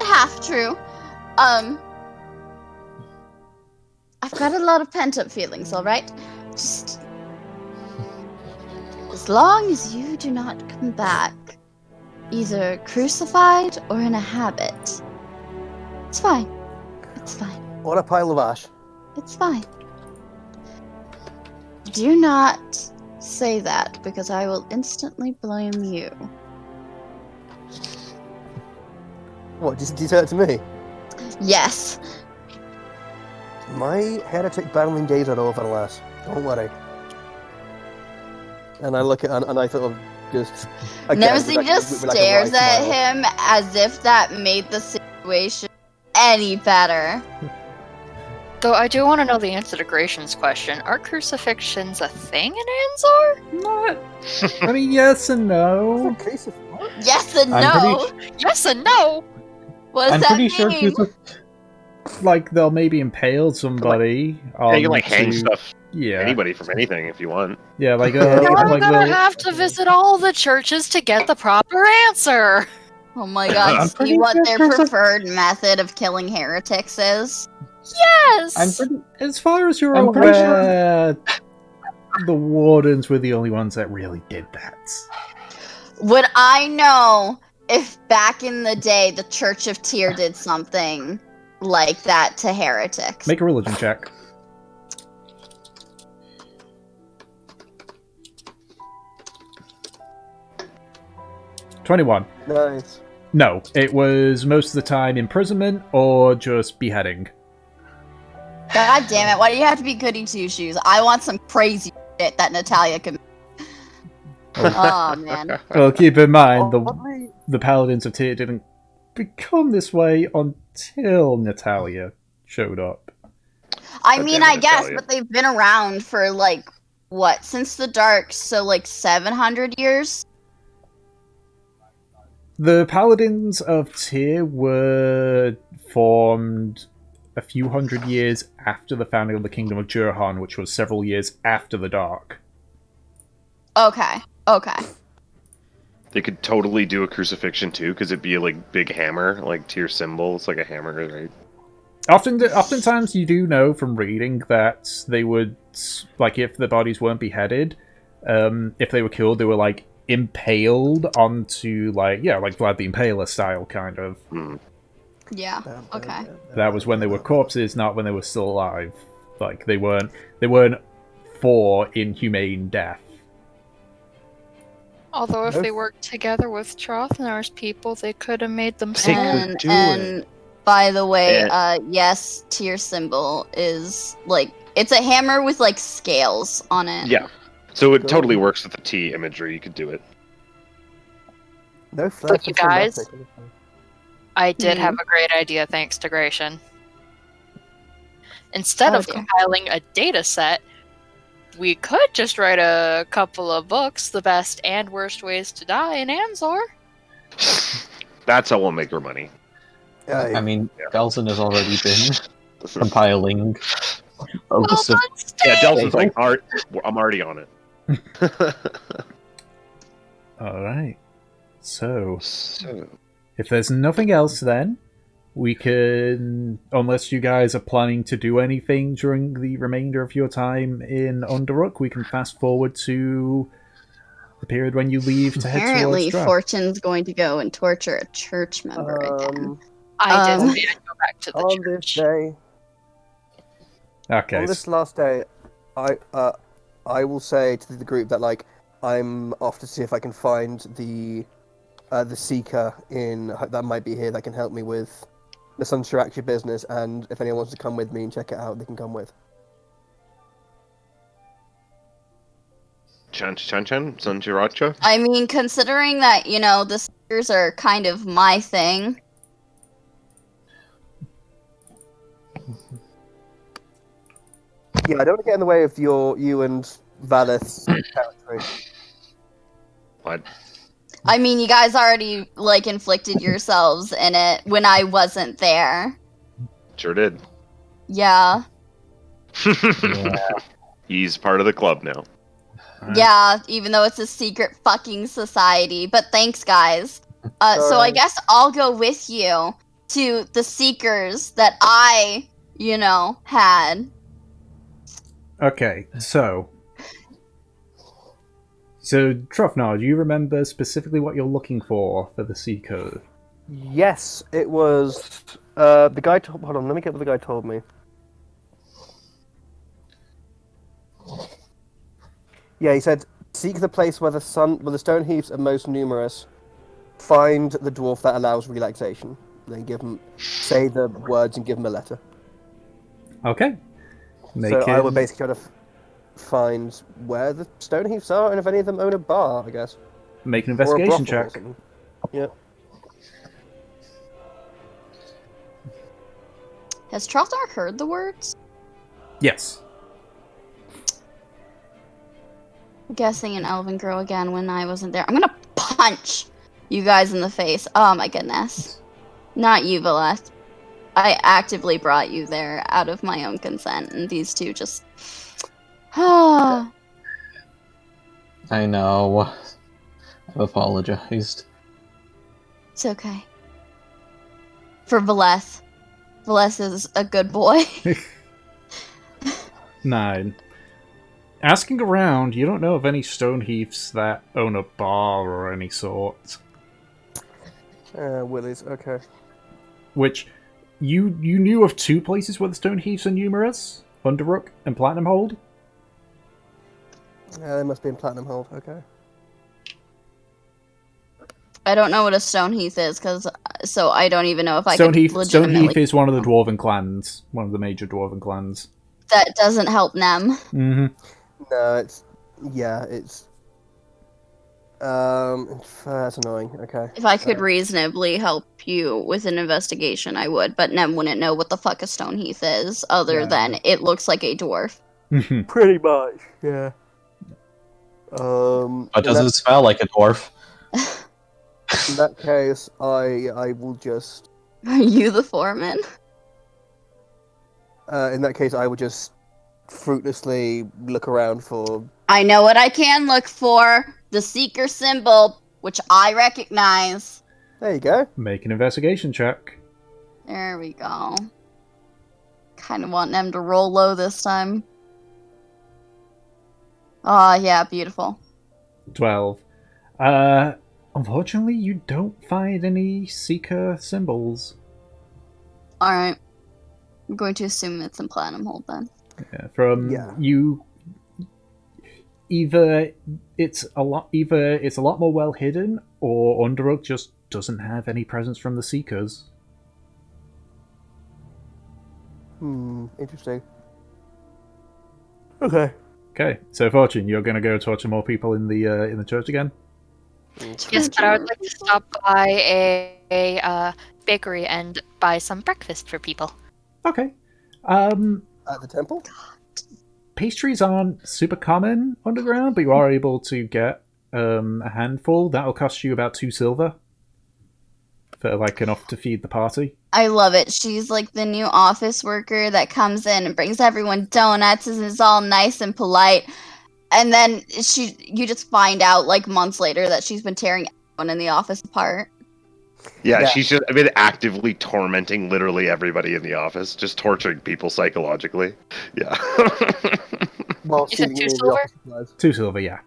half true. I've got a lot of pent-up feelings, alright? Just as long as you do not come back either crucified or in a habit, it's fine. It's fine. Or a pile of ash. It's fine. Do not say that, because I will instantly blame you. What, did you say that to me? Yes. My heretic burning days are over, lass. Don't worry. And I look at and I sort of just... Nemesis just stares at him as if that made the situation any better. Though I do want to know the answer to Gracian's question. Are crucifixions a thing in Anzar? Not. I mean, yes and no. Yes and I'm no. Yes and no! What does I'm that pretty sure mean? Like they'll maybe impale somebody. Yeah, you can like hang onto- stuff Yeah, anybody from anything if you want. yeah, like Yeah, Now I'm like gonna they'll- have to visit all the churches to get the proper answer. Oh my god, I'm see pretty what sure their preferred method of killing heretics is? Yes! I'm pretty. As far as you're I'm pretty sure- aware, the wardens were the only ones that really did that. Would I know if back in the day the Church of Tyr did something like that to heretics? Make a religion check. $21. Nice. No, it was most of the time imprisonment or just beheading. God damn it, why do you have to be goody two shoes? I want some crazy shit that Natalia can. Oh man. Well, keep in mind, Oddly, the Paladins of Tyr didn't become this way until Natalia showed up. I God mean, damn it, I guess, Natalia. but they've been around for like, what, since the Dark, so like 700 years? The Paladins of Tyr were formed a few hundred years after the founding of the Kingdom of Jurhan, which was several years after the Dark. Okay. They could totally do a crucifixion too, because it'd be a like big hammer, like to your symbol. It's like a hammer, right? Oftentimes you do know from reading that they would, like, if the bodies weren't beheaded, if they were killed, they were, like, impaled onto, like, yeah, like Vlad the Impaler style, kind of. Hmm. Yeah. Okay. That was when they were corpses, not when they were still alive. Like they weren't for inhumane death. Although if No. they worked together with Trothnar's people, they could have made them They small. could do And it. by the way, Yeah. yes, tier symbol is like it's a hammer with like scales on it. Yeah. So it Go totally on. works with the T imagery. You could do it. No flash you and traumatic. guys- I did Hmm. have a great idea thanks to Gratian. Instead Oh, of dear. compiling a data set, we could just write a couple of books, the best and worst ways to die in Anzor. That's how we'll make our money. I mean, Yeah. Delson has already been compiling a Well list of done, Steve! Yeah, Delson's like, Art, I'm already on it. Alright. So, So, if there's nothing else then, we can, unless you guys are planning to do anything during the remainder of your time in Underook, we can fast forward to the period when you leave to head towards Apparently, Draft. Fortune's going to go and torture a church member again. I Um, did say I'd go back to the On this church. day, Okay. on this last day, I will say to the group that like I'm off to see if I can find the seeker that might be here that can help me with the Sunshirachi business, and if anyone wants to come with me and check it out, they can come with. Chan Sanjiracha? I mean, considering that, the Seekers are kind of my thing. Yeah, I don't want to get in the way of you and Valith's territory. What? I mean, you guys already, inflicted yourselves in it when I wasn't there. Sure did. Yeah. He's part of the club now. Alright. Yeah, even though it's a secret fucking society. But thanks, guys. So I Alright. guess I'll go with you to the Seekers that I, had. Okay, so Trofnar, do you remember specifically what you're looking for the Seeker? Yes, it was the guy. Hold on, let me get what the guy told me. Yeah, he said, "Seek the place where the stone heaps are most numerous. Find the dwarf that allows relaxation. Then say the words and give him a letter." Okay. So I will basically try to find where the stone heaps are and if any of them own a bar, I guess. Make an Or a investigation brothel or check. something. Yeah. Has Trothdar heard the words? Yes. I'm guessing an elven girl again when I wasn't there. I'm gonna punch you guys in the face. Oh my goodness. Not you, Valeth. I actively brought you there out of my own consent, and these two just... I know. I've apologized. It's okay. For Valeth. Valeth is a good boy. 9. Asking around, you don't know of any stone heaps that own a bar or any sort. Willies, okay. Which, you knew of 2 places where the stone heaps are numerous? Underook and Platinum Hold? They must be in Platinum Hold, okay. I don't know what a stone heath is, so I don't even know if I could Stoneheath legitimately... is one of the dwarven clans. One of the major dwarven clans. That doesn't help them. Mm-hmm. No, it's that's annoying. Okay. If I could reasonably help you with an investigation, I would, but Nem wouldn't know what the fuck a stone heath is, other than it looks like a dwarf. Pretty much, yeah. But does it smell like a dwarf? In that case, I will just. Are you the foreman? In that case, I would just fruitlessly look around for. I know what I can look for. The Seeker symbol, which I recognize. There you go. Make an investigation check. There we go. Kind of want them to roll low this time. Oh, yeah, beautiful. 12. Unfortunately, you don't find any Seeker symbols. Alright. I'm going to assume it's in platinum hold then. Yeah, from Yeah. you, either it's a lot more well hidden, or Underook just doesn't have any presence from the Seekers. Interesting. Okay. Okay, so Fortune, you're gonna go torture more people in the church again. Yes, but I would like to stop by a bakery and buy some breakfast for people. Okay. At the temple? Pastries aren't super common underground, but you are able to get a handful. That'll cost you about 2 silver for like enough to feed the party. I love it. She's like the new office worker that comes in and brings everyone donuts and is all nice and polite. And then you just find out like months later that she's been tearing everyone in the office apart. Yeah, Yeah. she's just been actively tormenting literally everybody in the office, just torturing people psychologically. Yeah. Well, You said seeing 2 me in the silver? office supplies. 2 silver, yeah.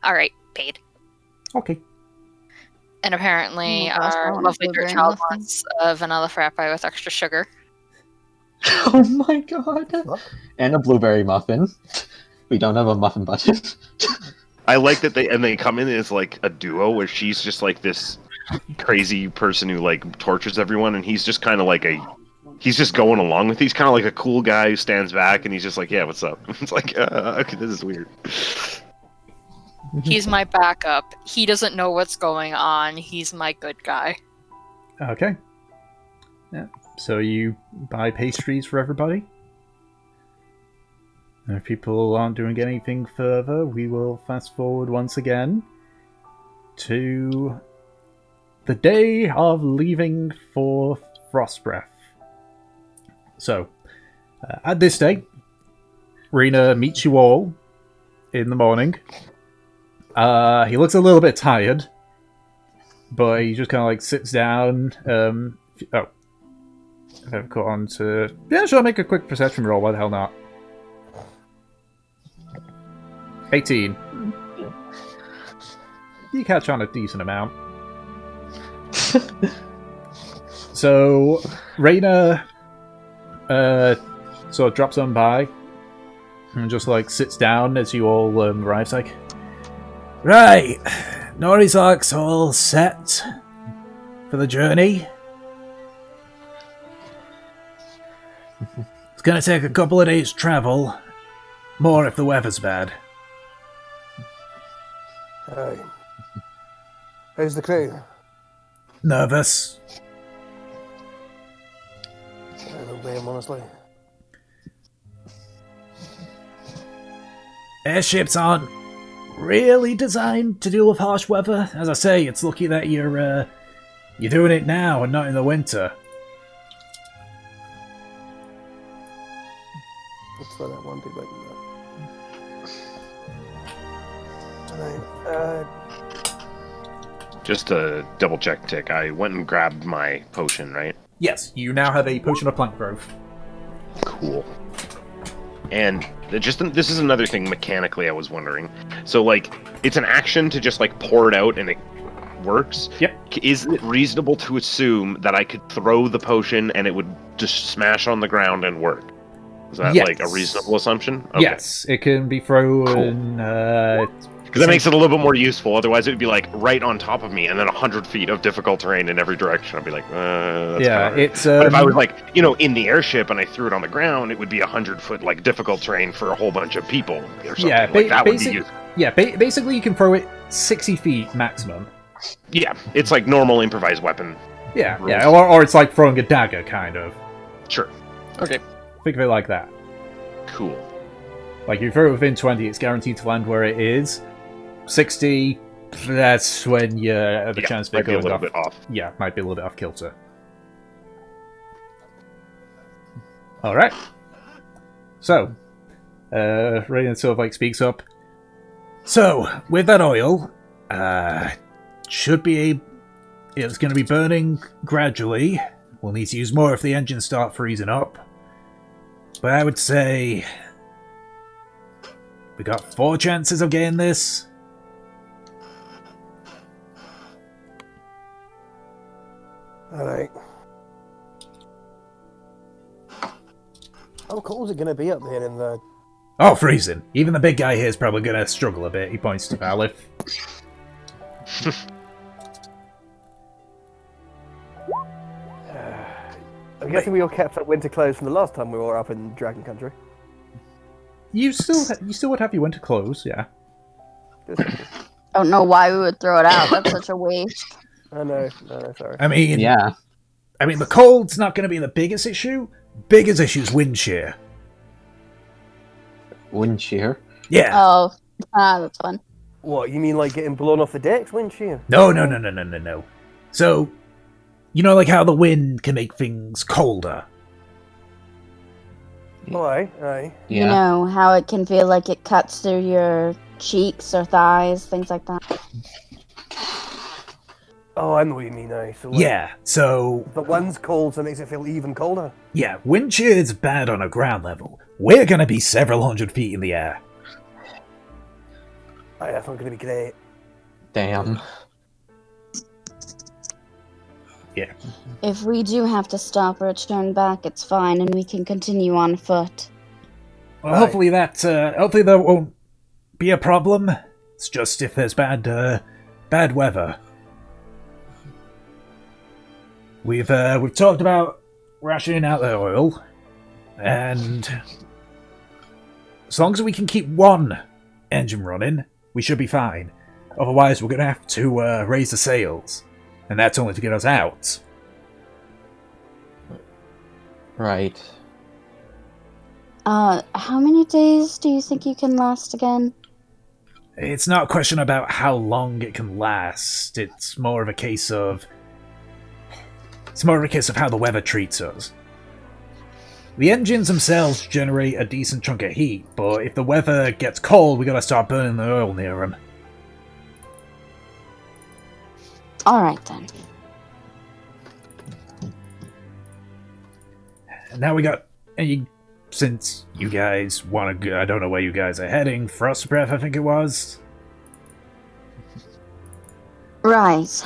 Alright, paid. Okay. And apparently Oh my gosh, I our want a lovely blueberry child muffin. wants a vanilla frappe with extra sugar. Oh my god. What? And a blueberry muffin. We don't have a muffin budget. I like that they come in as like a duo where she's just like this crazy person who like tortures everyone, and he's just kind of like he's just going along with it. He's kind of like a cool guy who stands back and he's just like, yeah, what's up? It's like, okay, this is weird. He's my backup. He doesn't know what's going on. He's my good guy. Okay. Yeah. So you buy pastries for everybody? And if people aren't doing anything further, we will fast forward once again to the day of leaving for Frostbreath. So, at this day, Rena meets you all in the morning. He looks a little bit tired, but he just kind of like sits down. I've got on to... Yeah, sure, make a quick perception roll. Why the hell not? 18. You catch on a decent amount. So, Reyna sort of drops on by and just like sits down as you all arrive. It's like, right, Norizark's all set for the journey. It's gonna take a couple of days' travel. More if the weather's bad. Aye. How's the crew? Nervous. I don't blame, honestly. Airships aren't really designed to deal with harsh weather. As I say, it's lucky that you're doing it now and not in the winter. Let's let that one be about Just a double check tick. I went and grabbed my potion, right? Yes, you now have a potion of plant growth. Cool. And this is another thing mechanically I was wondering. So like, it's an action to just like pour it out and it works. Yep. Is it reasonable to assume that I could throw the potion and it would just smash on the ground and work? Is that Yes. like a reasonable assumption? Okay. Yes, it can be thrown. Because that makes it a little bit more useful. Otherwise, it would be like right on top of me, and then 100 feet of difficult terrain in every direction. I'd be like, that's Yeah, kinda it's. But if I was like, in the airship and I threw it on the ground, it would be 100-foot like difficult terrain for a whole bunch of people or something. Yeah, like that would be useful. Yeah, basically you can throw it 60 feet maximum. Yeah, it's like normal improvised weapon. Yeah, rules. yeah, or it's like throwing a dagger, kind of. Sure. Okay. Think of it like that. Cool. Like, you throw it within 20, it's guaranteed to land where it is. 60, that's when you have a chance of it might be a going little off. bit off. Yeah, might be a little bit off kilter. Alright. So, Raiden sort of like speaks up. So, with that oil, it's going to be burning gradually. We'll need to use more if the engines start freezing up. But I would say we got 4 chances of getting this. Alright. How cold is it going to be up there in the... Oh, freezing. Even the big guy here is probably going to struggle a bit. He points to Valif. I'm guessing we all kept up winter clothes from the last time we were up in Dragon Country. You still would have your winter clothes, yeah. I don't know why we would throw it out. That's such a waste. I know, sorry. I mean, Yeah. the cold's not going to be the biggest issue. Biggest issue is wind shear. Wind shear. Yeah. Oh, that's fun. What, you mean like getting blown off the decks, wind shear? No. So, you know, like how the wind can make things colder. Oh, aye. Yeah. You know how it can feel like it cuts through your cheeks or thighs, things like that. Oh, I know what you mean now. So, like, Yeah. So, the wind's cold, so it makes it feel even colder. yeah, wind shear is bad on a ground level. We're going to be several hundred feet in the air. Aye, that's not going to be great. Damn. Yeah. If we do have to stop or turn back, it's fine, and we can continue on foot. Well, Right. hopefully that won't be a problem. It's just if there's bad weather. We've talked about rationing out the oil, and as long as we can keep one engine running, we should be fine. Otherwise, we're going to have to raise the sails, and that's only to get us out. Right. How many days do you think you can last again? It's not a question about how long it can last. It's more of a case of how the weather treats us. The engines themselves generate a decent chunk of heat, but if the weather gets cold, we gotta start burning the oil near them. Alright then. And now we got, since you guys want to go, I don't know where you guys are heading, Frost Breath I think it was. Right.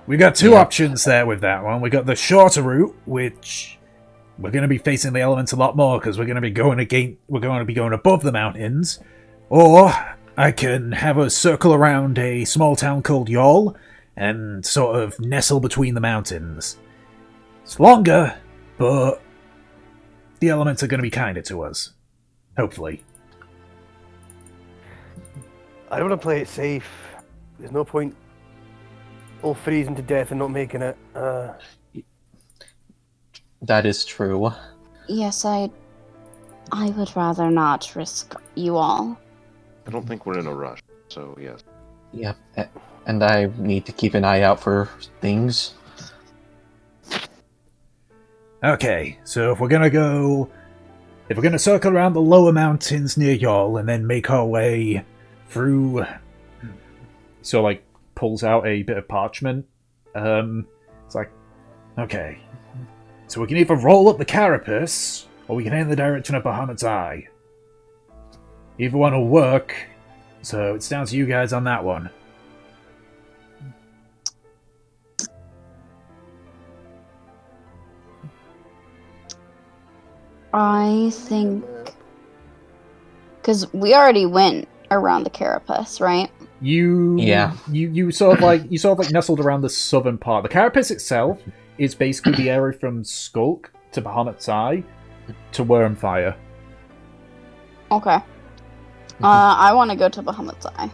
We got two Yeah. options there with that one. We got the shorter route, which we're going to be facing the elements a lot more because we're going to be going above the mountains. Or I can have us circle around a small town called Yall and sort of nestle between the mountains. It's longer, but the elements are going to be kinder to us. Hopefully. I don't want to play it safe. There's no point all freezing to death and not making it. That is true. Yes, I would rather not risk you all. I don't think we're in a rush, so yes. Yep. And I need to keep an eye out for things. Okay, so if we're gonna circle around the lower mountains near Yall and then make our way through, so like pulls out a bit of parchment. It's like, okay, so we can either roll up the carapace or we can head in the direction of Bahamut's Eye. Either one will work, so it's down to you guys on that one. I think... Because we already went around the carapace, right? You sort of like nestled around the southern part. The carapace itself is basically the area from Skulk to Bahamut's Eye to Wormfire. Okay. I want to go to Bahamut's Eye.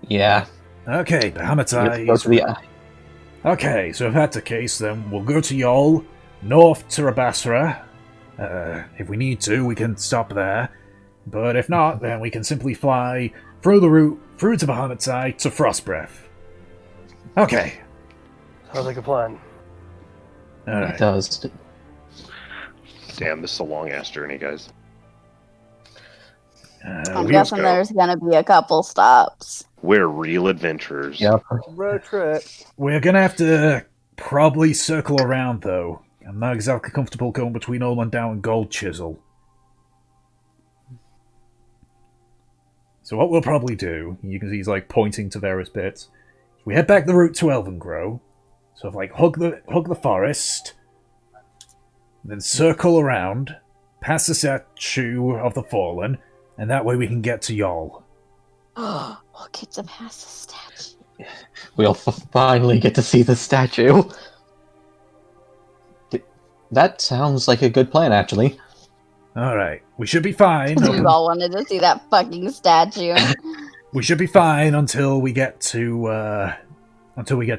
Yeah. Okay, Bahamut's Eye. Go to the eye. Okay, so if that's the case, then we'll go to Yall, north to Rabasra. If we need to, we can stop there. But if not, then we can simply fly through the route, through to Bahamut's Eye, to Frostbreath. Okay. Sounds like a plan. Alright. It does. Damn, this is a long ass journey, guys. I'm We guessing there's going to be a couple stops. We're real adventurers. Yep. Road trip. We're gonna have to probably circle around, though. I'm not exactly comfortable going between Olmandau and Gold Chisel. So what we'll probably do, you can see he's like pointing to various bits. We head back the route to Elvengrow, sort of like hug the forest, and then circle around, past the statue of the fallen, and that way we can get to y'all. We'll get to pass the statue. We'll finally get to see the statue. That sounds like a good plan, actually. Alright, we should be fine. We all wanted to see that fucking statue. We should be fine until we get to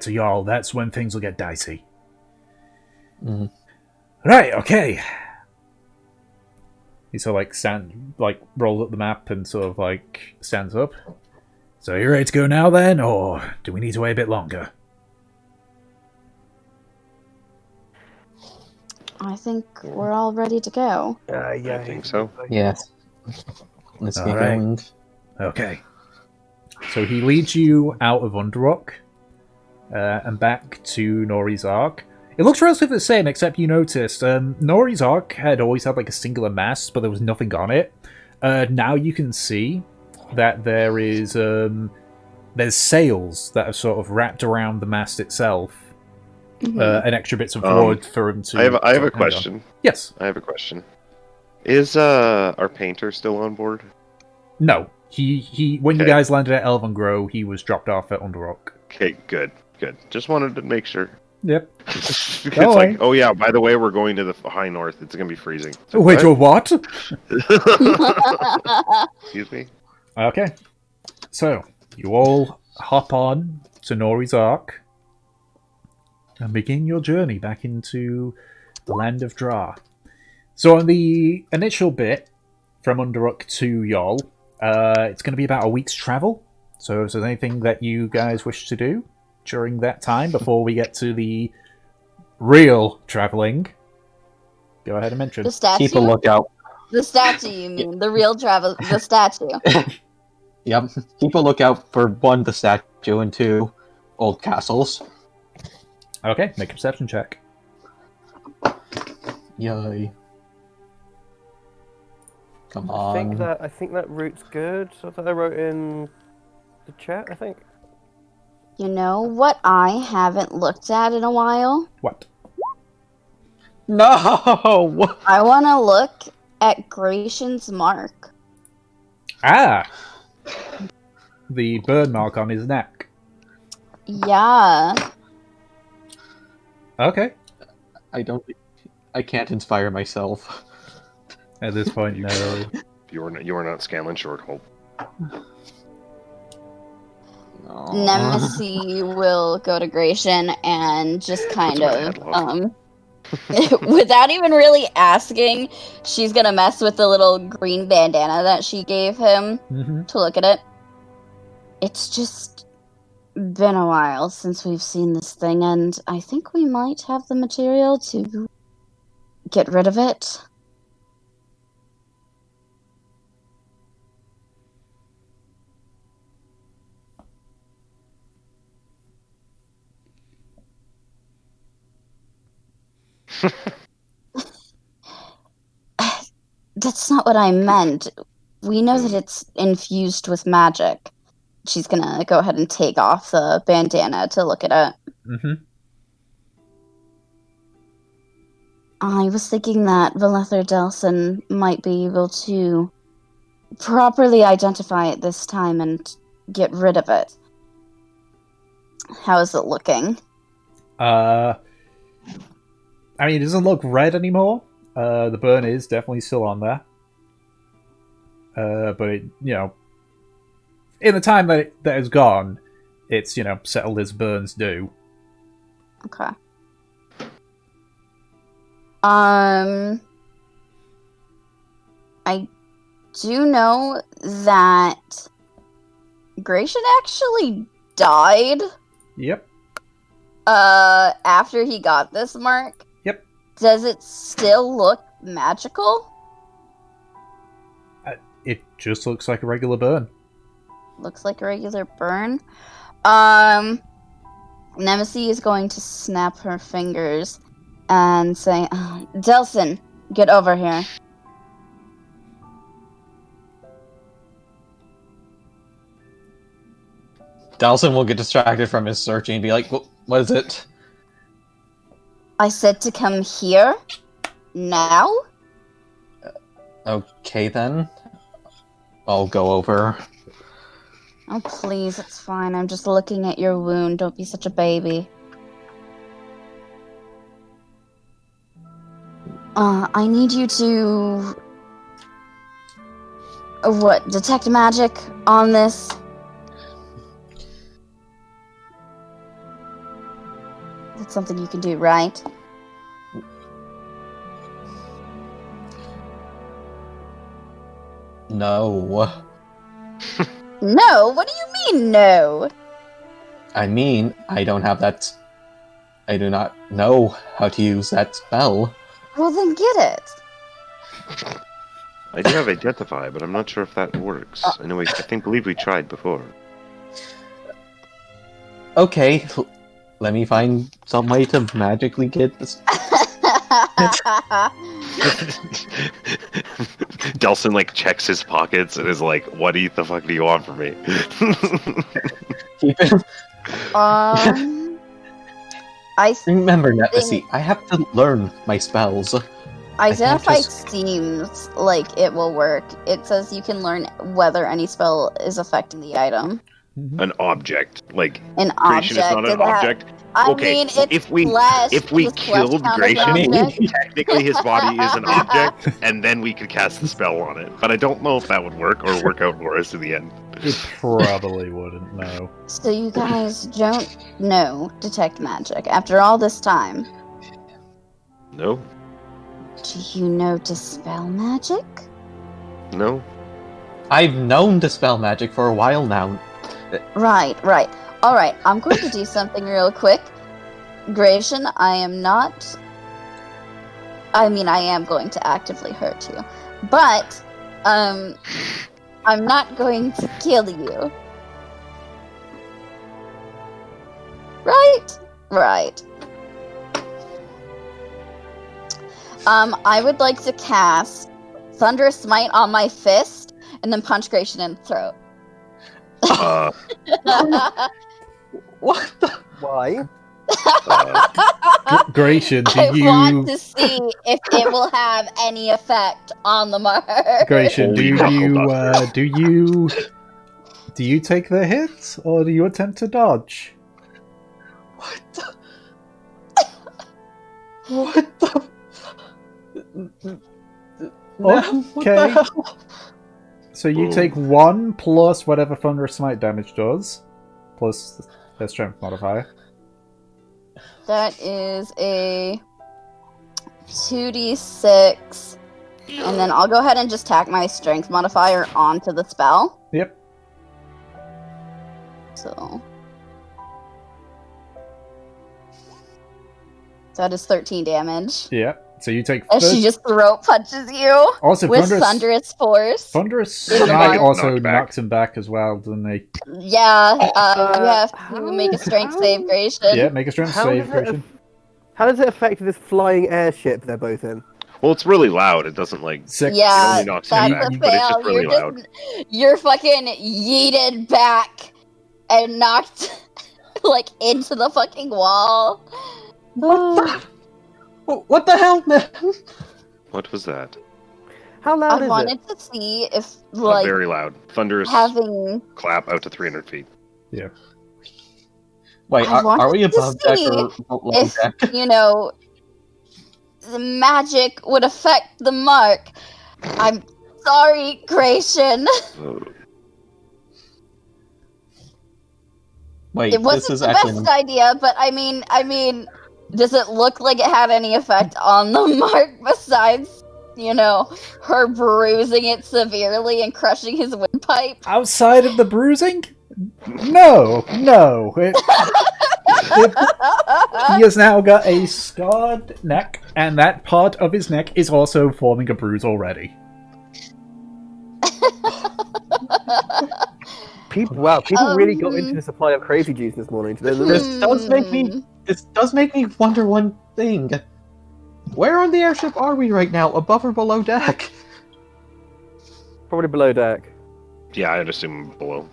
y'all. That's when things will get dicey. Mm. Right, okay. He sort of rolls up the map and sort of stands up. So are you ready to go now then, or do we need to wait a bit longer? I think we're all ready to go. Yeah, I think so. Yes. Let's get Alright. going. Okay. So he leads you out of Underook and back to Nori's Ark. It looks relatively the same, except you noticed Nori's Ark had always had a singular mast, but there was nothing on it. Now you can see that there is there's sails that are sort of wrapped around the mast itself, and extra bits of wood for him to. I have a question. Yes. I have a question. Is our painter still on board? No. He when you Okay. guys landed at Elvengrow, he was dropped off at Underook. Okay, good. Just wanted to make sure. Yep. It's Don't worry. oh yeah, by the way, we're going to the high north. It's gonna be freezing. So Wait, you're what? Excuse me? Okay. So, you all hop on to Nori's Ark and begin your journey back into the land of Dra. So on the initial bit from Underook to Yol, it's going to be about a week's travel. So if there's anything that you guys wish to do during that time before we get to the real traveling, go ahead and mention. The statue? Keep a lookout. The statue, you mean. The real travel. The statue. Yep. Keep a lookout for 1, the statue, and 2, old castles. Okay, make a perception check. Yay. Come I on. think that route's good. So that I wrote in the chat, I think. You know what I haven't looked at in a while? What? No! I want to look at Gratian's mark. Ah! The burn mark on his neck. Yeah. Okay. I can't inspire myself. At this point, no. You are not Scanlan Shortholt. No. Nemesis will go to Gratian and just kind That's of, what I had, without even really asking, she's gonna mess with the little green bandana that she gave him Mm-hmm. to look at it. It's just been a while since we've seen this thing, and I think we might have the material to get rid of it. That's not what I meant. We know that it's infused with magic. She's gonna go ahead and take off the bandana to look at it. Mm-hmm. I was thinking that Valether Delson might be able to properly identify it this time and get rid of it. How is it looking? I mean, it doesn't look red anymore. The burn is definitely still on there. But it, in the time that that is gone, it's, settled as burns do. Okay. I do know that Gratian actually died Yep. after he got this mark. Yep. Does it still look magical? It just looks like a regular burn. Looks like a regular burn. Nemesis is going to snap her fingers and say, Delson, get over here. Dalson will get distracted from his searching and be like, what is it? I said to come here? Now? Okay then. I'll go over. Oh, please, it's fine. I'm just looking at your wound. Don't be such a baby. I need you to... detect magic on this? That's something you can do, right? No. No? What do you mean, no? I mean, I don't have that... I do not know how to use that spell. Well, then get it. I do have Identify, but I'm not sure if that works. I believe we tried before. Okay, let me find some way to magically get this. Delson checks his pockets and is like, "What the fuck do you want from me?" Keep it. Remember, Nemesis, I have to learn my spells. Identify seems like it will work. It says you can learn whether any spell is affecting the item. An object, an creation object. is not an object. I Okay, mean, it's if we flesh. killed count as Gratian, an object? technically his body is an object, and then we could cast the spell on it. But I don't know if that would work or work out for us in the end. It probably wouldn't, no. So you guys don't know detect magic after all this time. No. Do you know dispel magic? No. I've known dispel magic for a while now. Right. Alright, I'm going to do something real quick. Gratian, I am going to actively hurt you. But, I'm not going to kill you. Right. I would like to cast Thunderous Smite on my fist, and then punch Gratian in the throat. What the? Why? Gratian, I want to see if it will have any effect on the mark. Gratian, do Holy you take the hits, or do you attempt to dodge? What the? What the? What Okay. the hell? So you take 1 plus whatever Thunderous Smite damage does, plus their strength modifier. That is a 2d6, and then I'll go ahead and just tack my strength modifier onto the spell. Yep. So that is 13 damage. Yep. So you take. As she just throat punches you also with thunderous force. Thunderous Smite also knocks him back as well, doesn't he? Yeah. You have to make a strength save, Gratian. Yeah, make a strength save, Gratian. How does it affect this flying airship they're both in? Well, it's really loud. It doesn't Yeah, it only knocks him that's back, a but it's fail. just really loud. You're fucking yeeted back and knocked into the fucking wall. What the hell, man? What was that? How loud I is wanted to see if very loud, thunderous clap out to 300 feet. Yeah. Wait, are we above deck or below deck? The magic would affect the mark. I'm sorry, Gratian. Wait, it wasn't the best idea, but I mean, does it look like it had any effect on the mark besides, her bruising it severely and crushing his windpipe? Outside of the bruising? No. He has now got a scarred neck, and that part of his neck is also forming a bruise already. People really got into the supply of crazy juice this morning. This does make me wonder one thing. Where on the airship are we right now? Above or below deck? Probably below deck. Yeah, I'd assume below.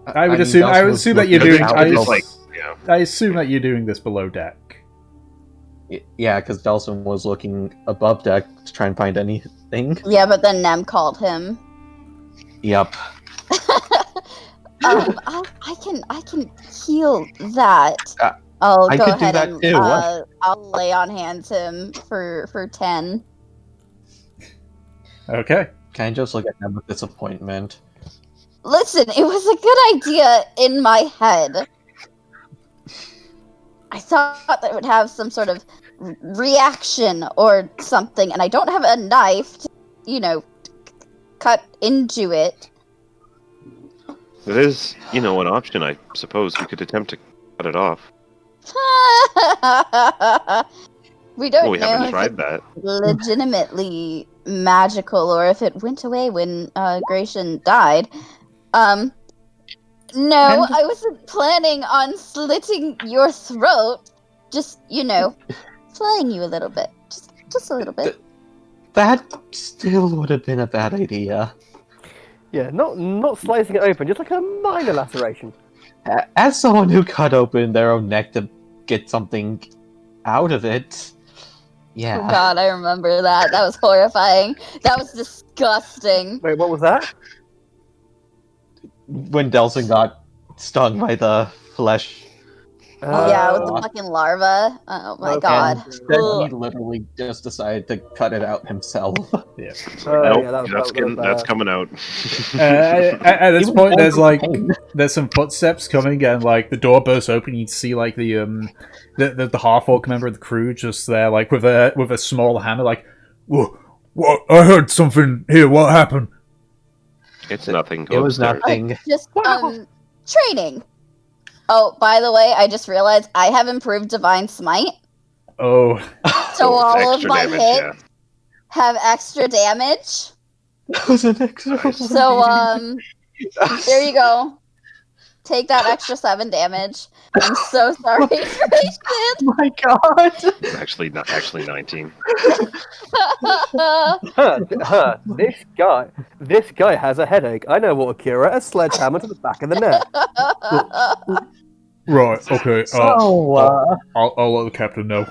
I would assume that you're doing. I assume that you're doing this below deck. Yeah, because Delson was looking above deck to try and find anything. Yeah, but then Nem called him. Yep. I can heal that. I'll I go could do ahead that and too. What? I'll lay on hands him for 10. Okay. Can I just look at them with disappointment? Listen, it was a good idea in my head. I thought that it would have some sort of reaction or something, and I don't have a knife to, cut into it. It is, an option, I suppose. We could attempt to cut it off. We don't We know haven't if tried it's that. legitimately magical or if it went away when Gratian died. No, I wasn't planning on slitting your throat. Just, flaying you a little bit. Just a little bit. That still would have been a bad idea. Yeah, not slicing it open, just like a minor laceration. As someone who cut open their own neck to get something out of it, yeah. Oh god, I remember that. That was horrifying. That was disgusting. Wait, what was that? When Delson got stung by the flesh. Yeah, with the fucking larva. Oh my god. And then he literally just decided to cut it out himself. Yeah. Nope, that's coming out. At this Even point, more there's some footsteps coming, and the door bursts open. You see the half-orc member of the crew just there, with a small hammer, what? I heard something here. What happened? It's nothing. It was nothing. Just training. Oh, by the way, I just realized I have improved Divine Smite. Oh. So all of my damage, hits have extra damage. That was an extra. So, there you go. Take that extra 7 damage. I'm so sorry, Grayson. Oh my god! Actually 19. This guy has a headache. I know what will cure it. A sledgehammer to the back of the neck. Right. Okay. So, I'll let the captain know.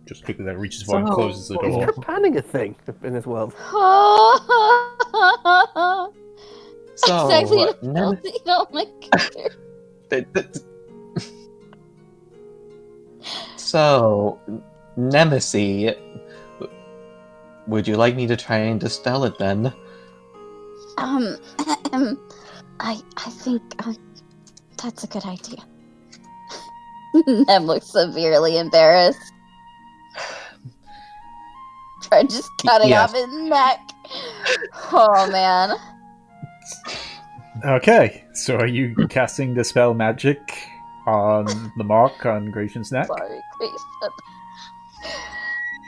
Just quickly, that reaches forward and closes the door. Is panning a thing in this world? So, Exactly. Oh my god. So, Nemesis, would you like me to try and dispel it then? I think that's a good idea. Nem looks severely embarrassed. Try just cutting off his neck. Oh man. Okay, so are you casting Dispel Magic on the mark on Gratian's neck? Sorry, Grayson.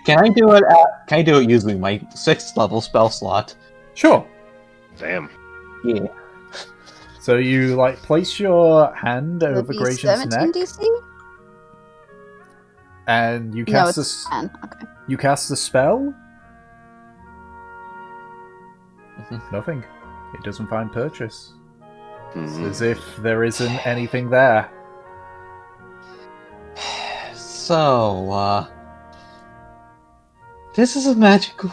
Can I do it using my 6th level spell slot? Sure. Damn. Yeah. So you place your hand over Gratian's neck, DC? and you cast You cast the spell. Nothing. It doesn't find purchase. It's as if there isn't anything there. So, this is a magical.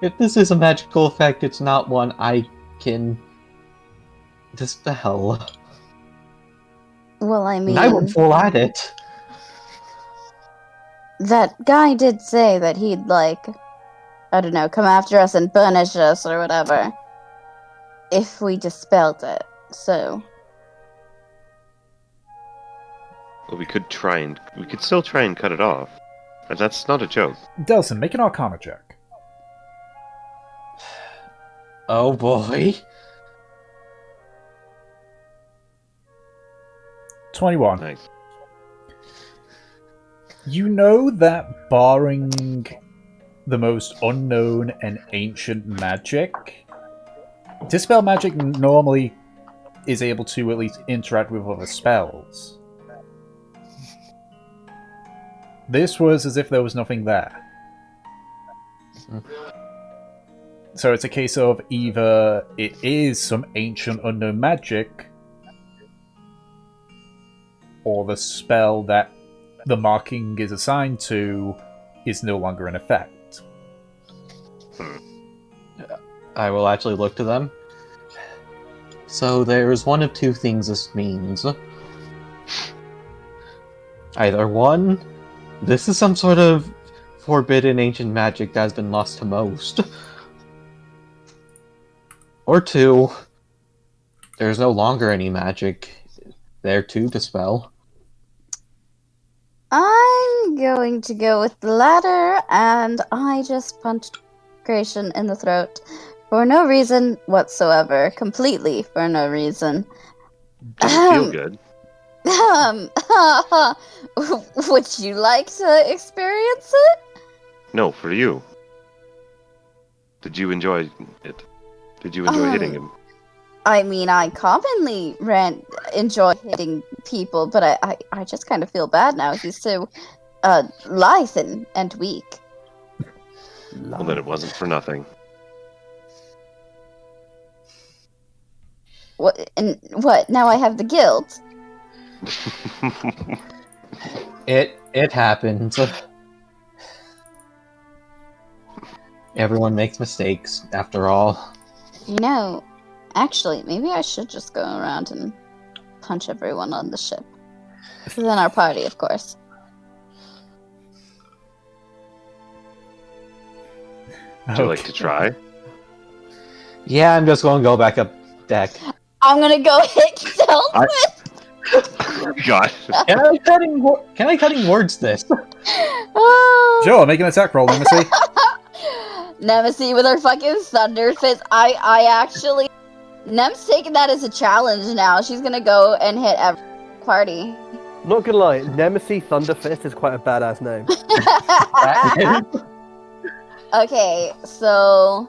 If this is a magical effect, it's not one I can dispel. Well, I mean, I went full at it. That guy did say that he'd, I don't know, come after us and punish us or whatever. If we dispelled it, so. Well, we could still try and cut it off. And that's not a joke. Delson, make an Arcana check. Oh boy. 21. Nice. You know that barring the most unknown and ancient magic, Dispel Magic normally is able to at least interact with other spells. This was as if there was nothing there. So it's a case of either it is some ancient unknown magic, or the spell that the marking is assigned to is no longer in effect. I will actually look to them. So there's one of two things this means. Either one, this is some sort of forbidden ancient magic that has been lost to most. Or two, there's no longer any magic there to dispel. I'm going to go with the latter, and I just punched Creation in the throat for no reason whatsoever. Completely for no reason. Doesn't feel good. Would you like to experience it? No, for you. Did you enjoy it? Did you enjoy hitting him? I mean, I commonly enjoy hitting people, but I just kind of feel bad now. He's so lithe and weak. Well, then it wasn't for nothing. What? And what? Now I have the guilt. It happens. Everyone makes mistakes, after all. You know, actually, maybe I should just go around and punch everyone on the ship. Within our party, of course. Would you like to try? Yeah, I'm just going to go back up deck. I'm gonna go hit stealth. God. Can I cutting words this? Sure, make an attack roll, Nemesis. Nemesis with her fucking thunder fist. I actually... Nem's taking that as a challenge now. She's gonna go and hit every party. Not gonna lie, Nemesis Thunderfist is quite a badass name. Okay, so...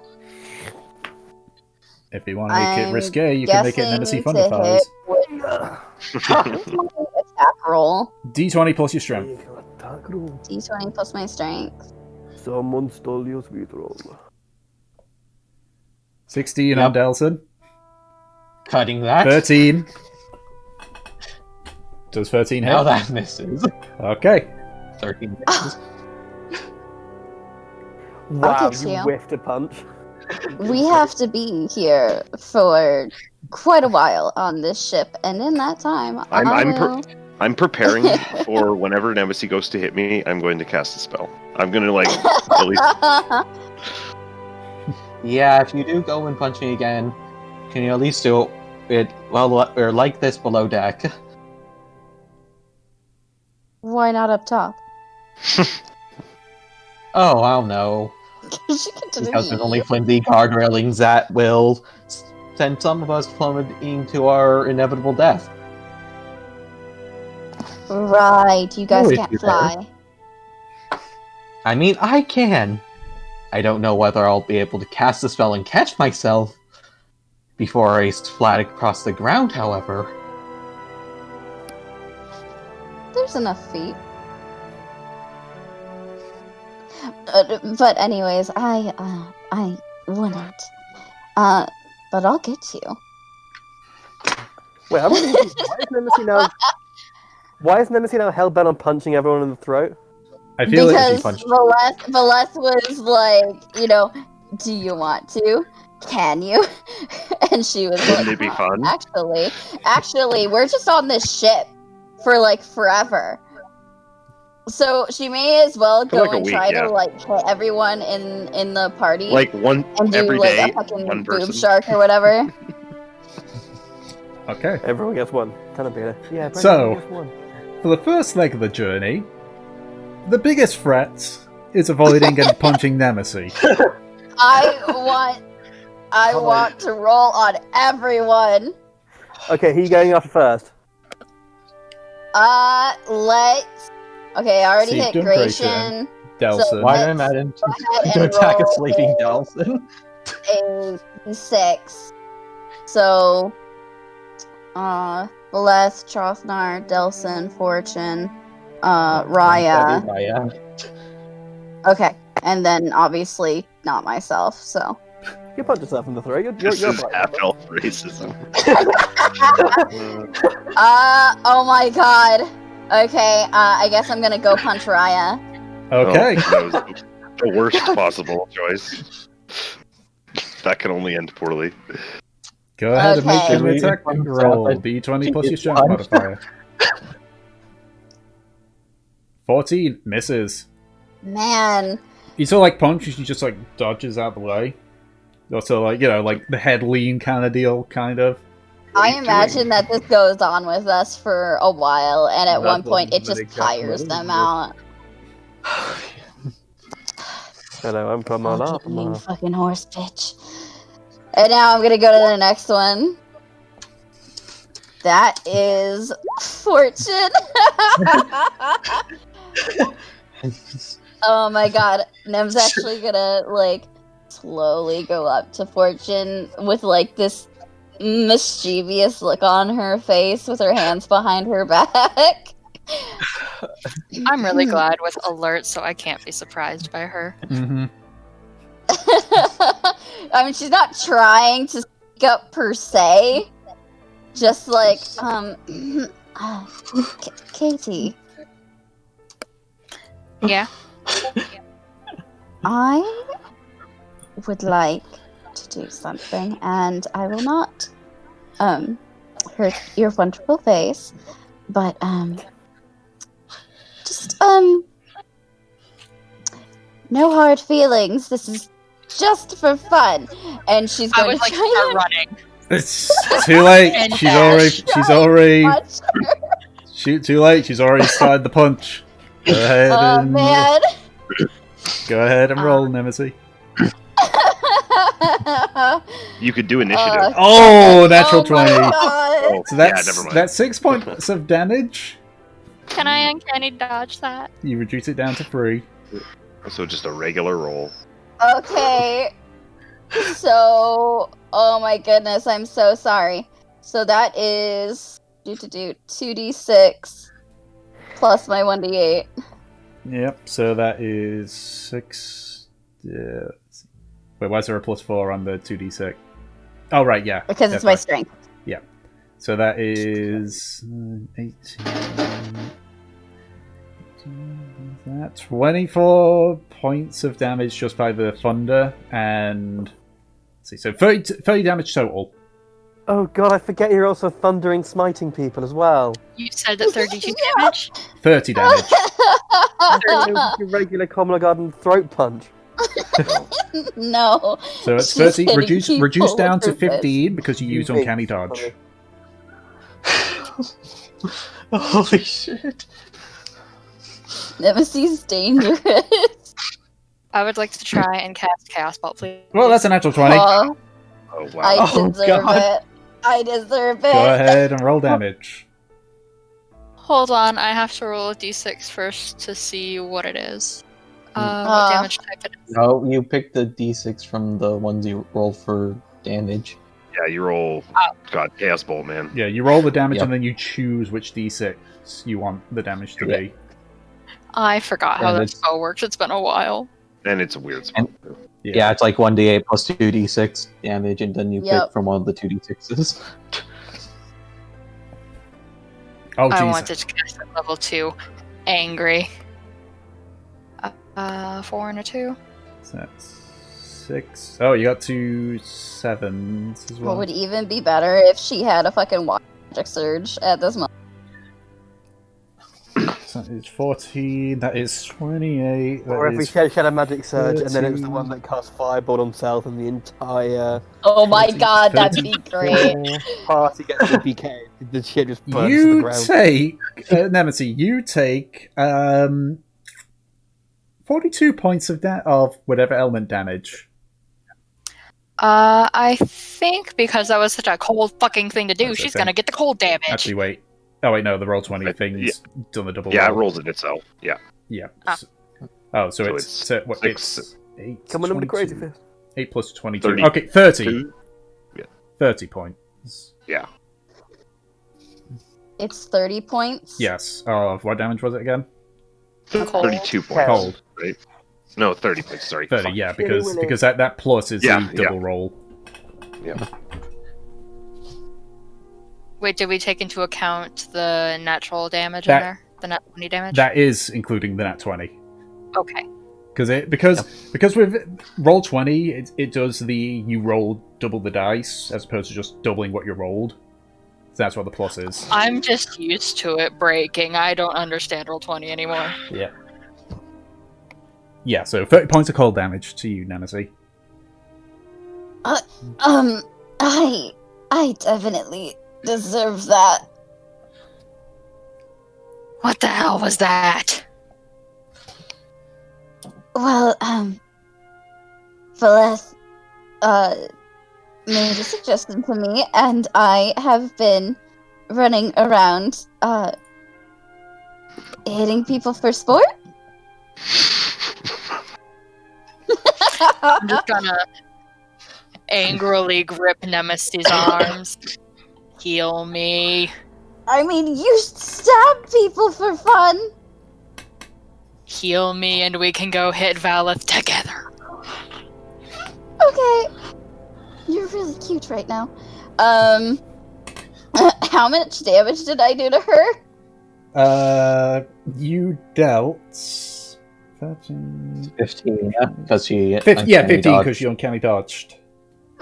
If you want to make it I'm risque, you can make it Nemesis guessing to Thunderfires. hit with attack roll. D20 plus your strength. D20 plus my strength. Someone stole your sweet roll. 16 on Delson. Cutting that. 13. Does 13 hit? Now that misses. Okay. 13 misses. Wow, kick you you. whiffed a punch. We have to be here for quite a while on this ship, and in that time, I'm preparing for whenever Nemesis goes to hit me, I'm going to cast a spell. I'm going to, like, at least... Yeah, if you do go and punch me again, can you at least do it or like this below deck? Why not up top? Oh, I don't know. She can do Because there's only flimsy guard railings that will send some of us plummeting to our inevitable death. Right, you guys Who is can't you fly. I mean, I can. I don't know whether I'll be able to cast the spell and catch myself before I race flat across the ground, however. There's enough feet. But anyways, I wouldn't. But I'll get you. Wait, I'm gonna why is Nemesis now hell-bent on punching everyone in the throat? I feel Because like Valeth was like, you know, do you want to? Can you? And she was Wouldn't like, it be fun? Actually, we're just on this ship for like forever. So she may as well For go like a and week, try yeah. to like hit everyone in the party. Like, one and do every like day, a fucking one boob person. shark or whatever. Okay. Everyone gets one. Kind of better. Yeah, So- everyone gets one. For the first leg of the journey, the biggest threat is avoiding and punching Nemesis. I want to roll on everyone. Okay, who are you going after first? Let's. Okay, I already hit Seek Gratian. Delson. Why let's am I in go ahead to and attack a roll sleeping Delson? a 6. So, Valeth, Trothnar, Delson, Fortune, Raya. Raya. Okay, and then obviously not myself. So. You punch yourself in the throat. You're This is fine. half-elf racism. Oh my god. Okay, I guess I'm gonna go punch Raya. Okay. Oh, that was the worst possible choice. That can only end poorly. Go ahead and make Okay. your attack roll. D20 plus your strength modifier. 14 misses. Man. You still like punches, she just like dodges out the way. Also, like, you know, like the head lean kind of deal, kind of. I imagine that this goes on with us for a while, and at one point it just tires them out. Hello, I'm Karmora. You fucking horse bitch. And now I'm gonna go to the next one. That is Fortune. Oh my god. Nem's actually gonna, like, slowly go up to Fortune with, like, this mischievous look on her face with her hands behind her back. I'm really glad with alert, so I can't be surprised by her. Mm-hmm. I mean, she's not trying to speak up per se. Just like, Katie. Yeah. I would like to do something, and I will not hurt your wonderful face, but just no hard feelings. This is just for fun. And she's I going would to like try start and running. It's too late. And She's already punch. shoot. Too late. She's already started the punch. Go ahead Oh and man. go ahead and roll, Nemesis. You could do initiative. Oh, natural Oh my 20. God. Oh, So that's never mind. that's 6 points of damage. Can I uncanny dodge that? You reduce it down to 3. So just a regular roll. Okay. So, oh my goodness, I'm so sorry. So that is 2d6 plus my 1d8. Yep. So that is 6. Let's see. Wait, why is there a +4 on the 2d6? Oh right, yeah. Because it's my right. strength. Yeah. So that is 18. That 24 points of damage just by the thunder, and let's see, so 30 damage total. Oh god, I forget you're also thundering smiting people as well. You said that 32 damage? 30 damage. Your regular Karmora Garden throat punch. No. So it's She's 30 hitting reduced people down with to her fist. 15 because you used uncanny dodge. Holy shit. Nemesis dangerous. I would like to try and cast Chaos Bolt, please. Well, that's a natural 20. Oh, Oh wow. I Oh, deserve God. it. I deserve it. Go ahead and roll damage. Hold on, I have to roll a d6 first to see what it is. What Ah. damage type it is. No, you picked the d6 from the ones you rolled for damage. Yeah, you roll. God, Chaos Bolt, man. Yeah, you roll the damage Yep. and then you choose which d6 you want the damage to Yeah. be. I forgot how And that it's- spell works. It's been a while. And it's a weird spell. too. Yeah, it's like 1d8 plus 2d6 damage, and then you Yep. pick from one of the 2d6s. Oh, I jeez. wanted to cast at level 2. Angry. 4 and a 2. So that's 6. Oh, you got 2 7s as well. What would even be better if she had a fucking magic surge at this moment. So that is 14, that is 28, that Or if we is said she had a magic surge and then it was the 13. one that cast Fireball on himself and the entire Oh my 30, god, that'd be 34. great. party gets BK. The shit just burns to the You ground. take, Nemesis, you take 42 points of whatever element damage. I think because that was such a cold fucking thing to do, That's she's okay. gonna get the cold damage. Actually, wait. Oh, wait, no, the roll 20 Yeah. thing's done the double Yeah, it roll. rolls it itself. Yeah. Yeah. Ah. Oh, So it's, it's so what, six- it's 8. Come on, number 22. crazy fist. 8 plus 22. 30. Okay, 30. 2. 30 points. Yeah. It's 30 points. Yes. Of what damage was it again? Cold. 32 points. Cold. Right? No, 30 points. Sorry. 30, yeah, Killy because willy. that plus is Yeah, the double roll. Yeah. Wait, did we take into account the natural damage That- in there? The nat 20 damage? That is including the nat 20. Okay. Because with Roll20, it does you roll double the dice as opposed to just doubling what you rolled. So that's what the plus is. I'm just used to it breaking. I don't understand Roll20 anymore. Yeah. Yeah, so 30 points of cold damage to you, Nemesis. I definitely deserve that. What the hell was that? Well, Valeth, made a suggestion to me, and I have been running around, hitting people for sport. I'm just gonna angrily grip Nemesis' arms. Heal me. I mean, you stab people for fun. Heal me and we can go hit Valeth together. Okay. You're really cute right now. How much damage did I do to her? You dealt 13... 15, yeah, because she... 15 because she uncanny dodged.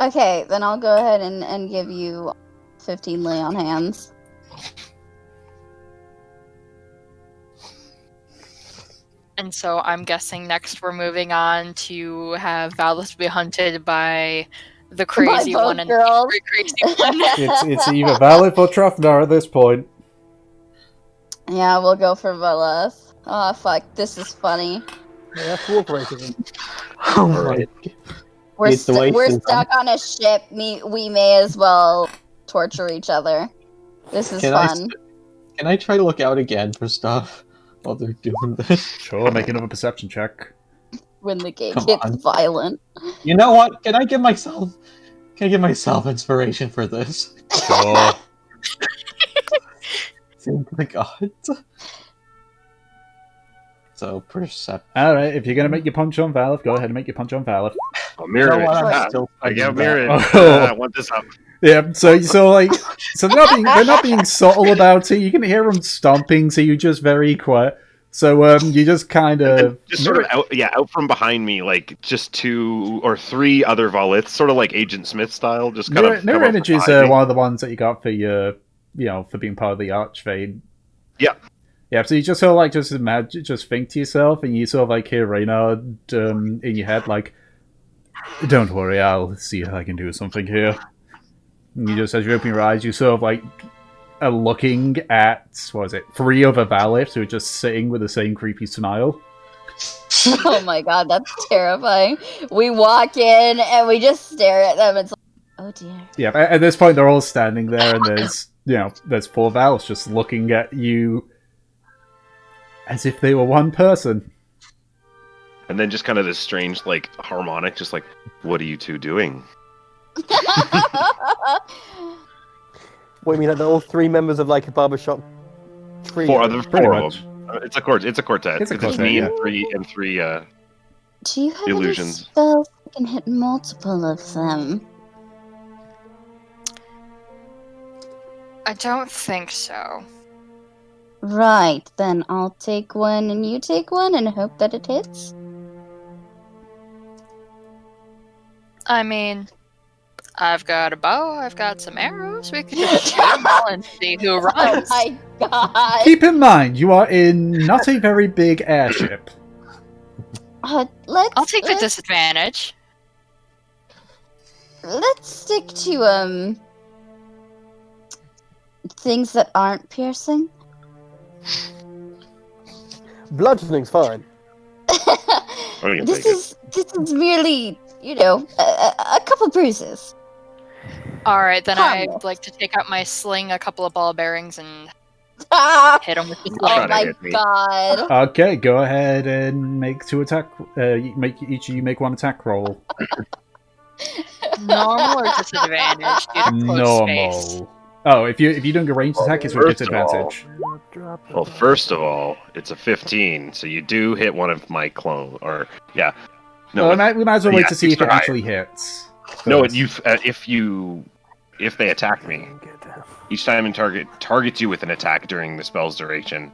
Okay, then I'll go ahead and give you 15 lay on hands. And so I'm guessing next we're moving on to have Valeth be hunted by the crazy both one and girls. the crazy one. It's either Valeth or Trufnar at this point. Yeah, we'll go for Valeth. Oh, fuck, this is funny. Yeah, cooperating. Oh my... We're, It's the way we're to- stuck on a ship. We may as well torture each other. This is fun. Can I try to look out again for stuff while they're doing this? Sure, make another perception check. When the game Come gets on. violent. You know what? Can I give myself inspiration for this? Sure. Thank the gods. So, perception. Alright, if you're gonna make your punch on Valeth, go ahead and make your punch on Valeth. I'll mirror it. I'm still I fighting got back. mirror it. Oh. I want this up. Yeah, so they're not being subtle about it. You can hear them stomping, so you're just very quiet. So you just kind of Just sort of out from behind me, like just 2 or 3 other Voliths, sort of like Agent Smith style. Just kind of Mirror come up Image is behind me. one of the ones that you got for your, for being part of the Archfade. Yeah. Yeah, so you just sort of just imagine, just think to yourself, and you sort of hear Reynard in your head, like, "Don't worry, I'll see if I can do something here." And you just, as you open your eyes, you sort of are looking at 3 other Valiths who are just sitting with the same creepy smile. Oh my god, that's terrifying. We walk in and we just stare at them. It's like, oh dear. Yeah, at this point they're all standing there, and there's 4 Valiths just looking at you as if they were one person. And then just kind of this strange, harmonic, just what are you two doing? What, you mean like all 3 members of a barbershop trio? 4 other Pretty 4 much. of them. It's a quartet. It's quartet, me yeah. and three Do you have illusions. any spells that can hit multiple of them? I don't think so. Right, then I'll take one and you take one and hope that it hits. I mean, I've got a bow, I've got some arrows, we could just shoot them all and see who Oh runs. my god. Keep in mind, you are in not a very big airship. Let's I'll take the disadvantage. let's stick to things that aren't piercing. Bludgeoning's fine. can this take is merely, a couple bruises. Alright, then Harmless. I'd like to take out my sling, a couple of ball bearings, and Ah! hit them with the Oh Try sling. to my hit me. god. Okay, go ahead and make 2 attack. Make each of you make 1 attack roll. Normal or disadvantage due to close space? Normal. Oh, if you don't get ranged attack, it's with First of all- disadvantage. Well, first of all, it's a 15, so you do hit one of my clone. Or yeah, no, Well, we might as well wait yeah, to see if it extra high. actually hits. no. First. If they attack me, each time targets you with an attack during the spell's duration.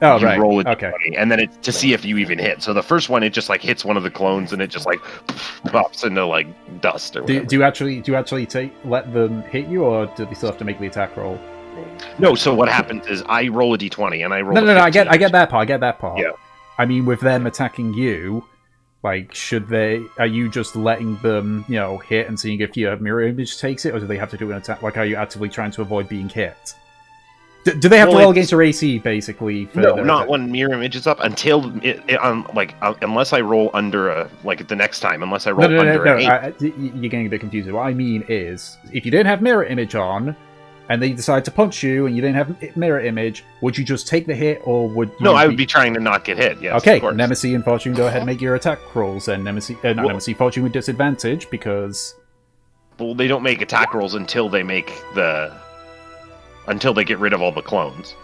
Oh, you right. roll a Okay. d20, and then it's to see if you even hit. So the first one, it just like hits one of the clones, and it just like pops into like dust or whatever. Do you actually let them hit you, or do they still have to make the attack roll? No, so what happens is I roll a d20 and I roll. No. A I 15. get that part. Yeah. I mean, with them attacking you, like, are you just letting them, hit and seeing if your mirror image takes it, or do they have to do an attack? Like, are you actively trying to avoid being hit? Do they have to roll against your AC, basically? For No, not when mirror image is up until unless I roll under the next time, unless I roll under an 8. You're getting a bit confused. What I mean is, if you didn't have mirror image on, and they decide to punch you, and you didn't have mirror image, would you just take the hit, or would you... No, I would be trying to not get hit, yes, okay, of course. Nemesis and Fortune, go ahead and make your attack rolls, and Fortune with disadvantage, because... Well, they don't make attack rolls until they get rid of all the clones.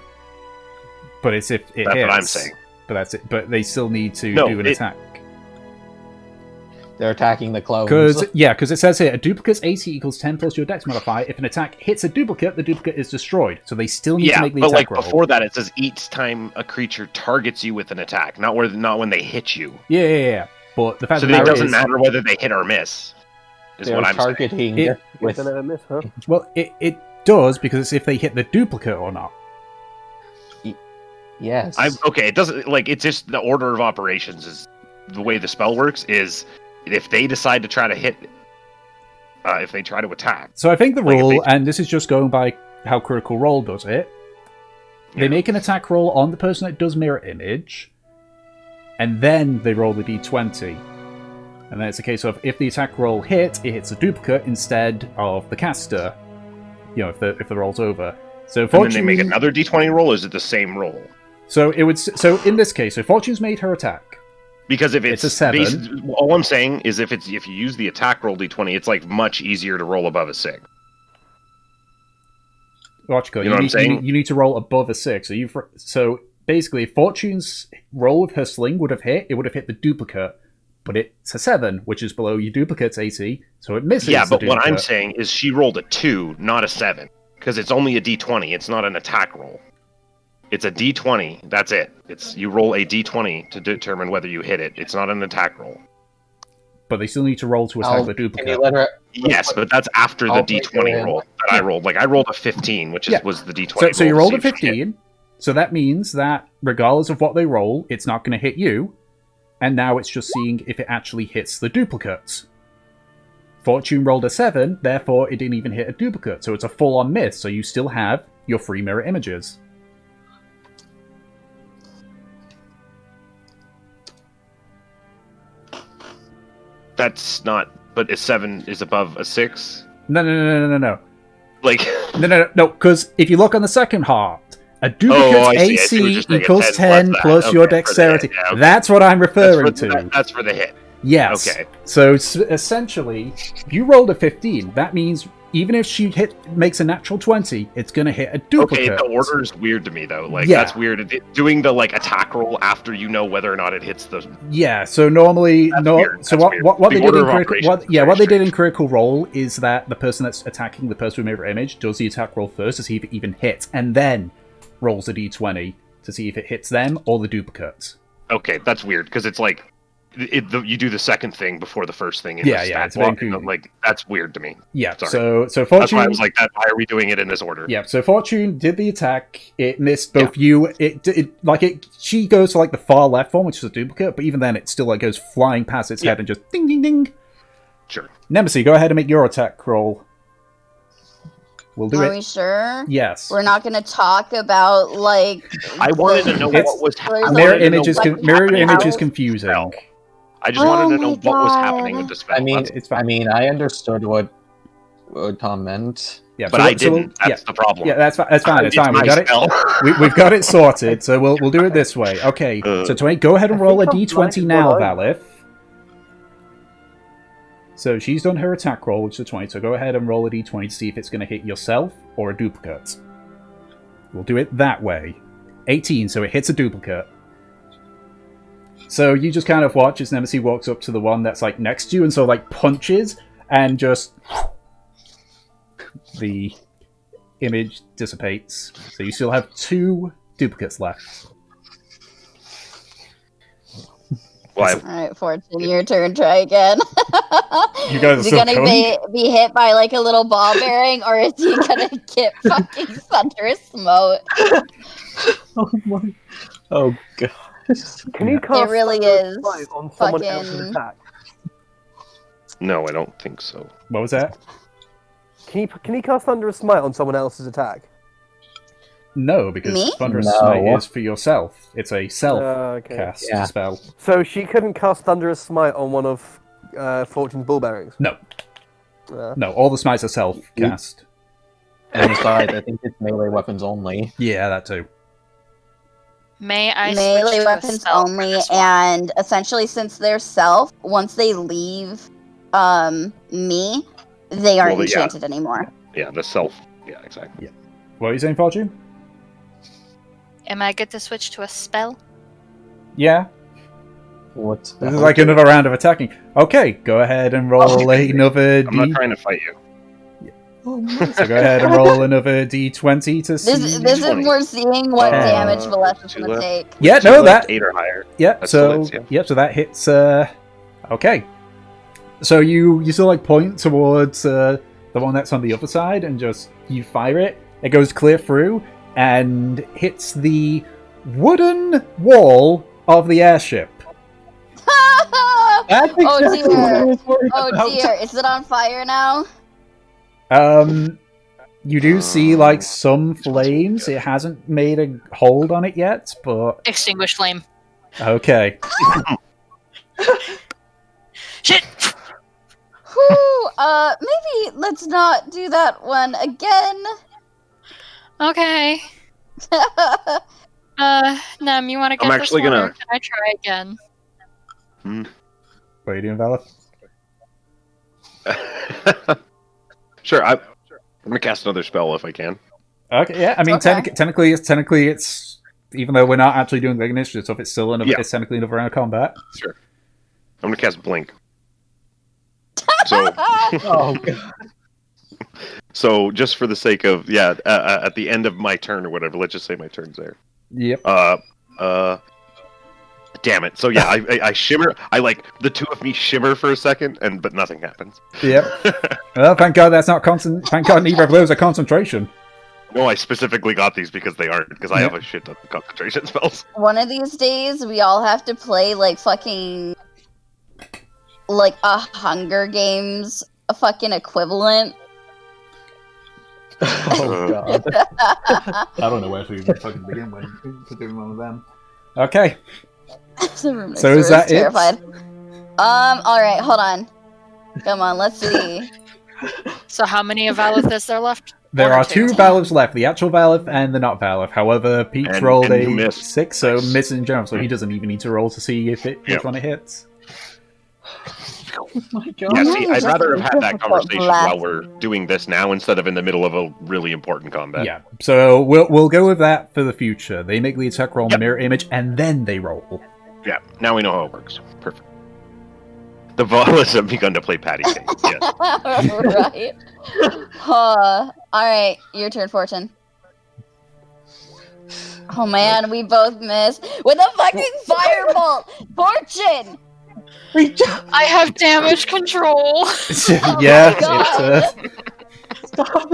But it's if it That's hits. what I'm saying. But that's it. But they still need to do an attack. They're attacking the clones. Because it says here, a duplicate's AC equals 10 plus your dex modifier. If an attack hits a duplicate, the duplicate is destroyed. So they still need to make the attack roll. Before that, it says each time a creature targets you with an attack, not when they hit you. Yeah. But the fact so that it doesn't matter whether they hit or miss. Is they're what I'm targeting saying. with. Miss, huh? Well, it does, because it's if they hit the duplicate or not. Yes. Okay, it doesn't it's just the order of operations is the way the spell works is if they decide to try to hit, if they try to attack. So I think the rule, and this is just going by how Critical Role does it, they make an attack roll on the person that does mirror image, and then they roll the d20. And then it's a case of if the attack roll hits, it hits a duplicate instead of the caster. If the roll's over. So and then they make another d20 roll. Or is it the same roll? So it would. So in this case, Fortune's made her attack. Because if it's a 7, all I'm saying is if you use the attack roll d20, it's much easier to roll above a 6. Watch go. You know what I'm saying? You need to roll above a 6. So basically, if Fortune's roll with her sling would have hit, it would have hit the duplicate. But it's a 7, which is below your duplicate's AC, so it misses. Yeah, but what I'm saying is she rolled a 2, not a 7, because it's only a d20. It's not an attack roll. It's a d20. That's it. You roll a d20 to determine whether you hit it. It's not an attack roll. But they still need to roll to attack the duplicate. Yes, but that's after the d20 roll that I rolled. I rolled a 15, which was the d20. So you rolled a 15. So that means that regardless of what they roll, it's not going to hit you. And now it's just seeing if it actually hits the duplicates. Fortune rolled a 7, therefore it didn't even hit a duplicate. So it's a full-on miss, so you still have your 3 mirror images. That's not... But a 7 is above a 6? No. No, because if you look on the second heart, a duplicate's AC equals 10 plus your dexterity. Okay. That's what I'm referring to. That's for the hit. Yes. Okay. So essentially, if you rolled a 15, that means even if she makes a natural 20, it's going to hit a duplicate. Okay, the order is weird to me, though. That's weird. Doing the, attack roll after you know whether or not it hits the... Yeah, so normally... So what they did in Critical Role is that the person that's attacking the person with mirror image does the attack roll first to see if it even hits, and then rolls a d20 to see if it hits them or the duplicates. Okay, that's weird, because it's you do the second thing before the first thing. It's that's weird to me. Yeah. Sorry. So Fortune. That's why I was like that. Why are we doing it in this order? Yeah. So Fortune did the attack. It missed both you. She goes to the far left one, which is a duplicate, but even then, it still goes flying past its head and just ding ding ding. Sure. Nemesis, go ahead and make your attack roll. We'll do it. Are we sure? Yes. We're not going to talk about I wanted to know what was happening. Mirror image is confusing. I just wanted to know what was happening with the spell. I understood what Tom meant. Yeah, but I didn't. That's the problem. Yeah, that's fine. It's fine. We got it. We've got it sorted. So we'll do it this way. Okay. So Twain, go ahead and roll a d20 now, Valith. So she's done her attack roll, which is a 20. So go ahead and roll a d20 to see if it's going to hit yourself or a duplicate. We'll do it that way. 18. So it hits a duplicate. So you just kind of watch as Nemesis walks up to the one that's next to you and punches and just the image dissipates. So you still have 2 duplicates left. Well, Alright, Fortune, your turn. Try again. You guys are is he still gonna going? be hit by like a little ball bearing, or is he gonna get fucking thunderous smote? Oh my. Oh god. Can you cast really Thunderous is Smite on someone else's fucking- attack? no, I don't think so. What was that? Can you cast Thunderous Smite on someone else's attack? No, because Me? Thunderous No. Smite is for yourself. It's a self-cast Okay. Yeah. spell. So she couldn't cast Thunderous Smite on one of Fortune's bull bearings? No. Uh, No, all the smites are self-cast. And besides, I think it's melee weapons only. Yeah, that too. May I Melee switch to a weapons spell for only, this one? and essentially, since they're self, once they leave me, they aren't Well, yeah. enchanted anymore. Yeah, the self. Yeah, exactly. What are you saying, Fortune? Am I good to switch to a spell? Yeah, What's this is like another round of attacking. Okay, go ahead and roll another I'm not D. trying to fight you. So go ahead and roll another D20 to see. This is 20. we're seeing what Uh, damage Valeth is two gonna left. take. Yeah, Two no, left, that. 8 or higher. Yeah, That so still hits, yeah. so that hits. Okay, so you still like point towards the one that's on the other side, and just you fire it. It goes clear through and hits the wooden wall of the airship. Oh dear! Oh dear! Is it on fire now? You do see like some flames. It hasn't made a hold on it yet, but Extinguish flame. okay. Shit! Whew, maybe let's not do that one again. Okay. Nem, you want to get I'm this actually one, gonna- or can I try again? What are you doing, Vala? Sure, I'm gonna cast another spell if I can. Okay, yeah. I mean, Okay. technically, it's even though we're not actually doing the initiative stuff, it's still another. Yeah. It's technically another round of combat. Sure. I'm gonna cast Blink. So, Oh god. so just for the sake of at the end of my turn or whatever, let's just say my turn's there. Yep. Damn it. So yeah, I shimmer. I like the two of me shimmer for a second, but nothing happens. Yep. Well, thank God that's not constant. Thank God neither of those are concentration. No, I specifically got these because they aren't, because I have a shit ton of concentration spells. One of these days, we all have to play like fucking like a Hunger Games, a fucking equivalent. Oh god. I don't know where to even fucking begin with to do one of them. Okay. The room next So door is that it? terrified. All right, hold on. Come on, let's see. So how many of Valith is there left? There One or are two Valiths left, the actual Valith and the not Valith. However, Peach And- rolled and you a missed. 6, so Nice. misses in general, so he doesn't even need to roll to see if which Yep. one it hits. Oh my god. Yeah, see, I'd just rather have had that difficult conversation blast. while we're doing this now instead of in the middle of a really important combat. Yeah, so we'll go with that for the future. They make the attack roll in the Yep. mirror image, and then they roll. Yeah, now we know how it works. Perfect. The Valas have begun to play patty cake. Yes. Right. All right, your turn, Fortune. Oh man, we both missed with a fucking firebolt. Fortune. I have damage control. Yeah, my God. Stop.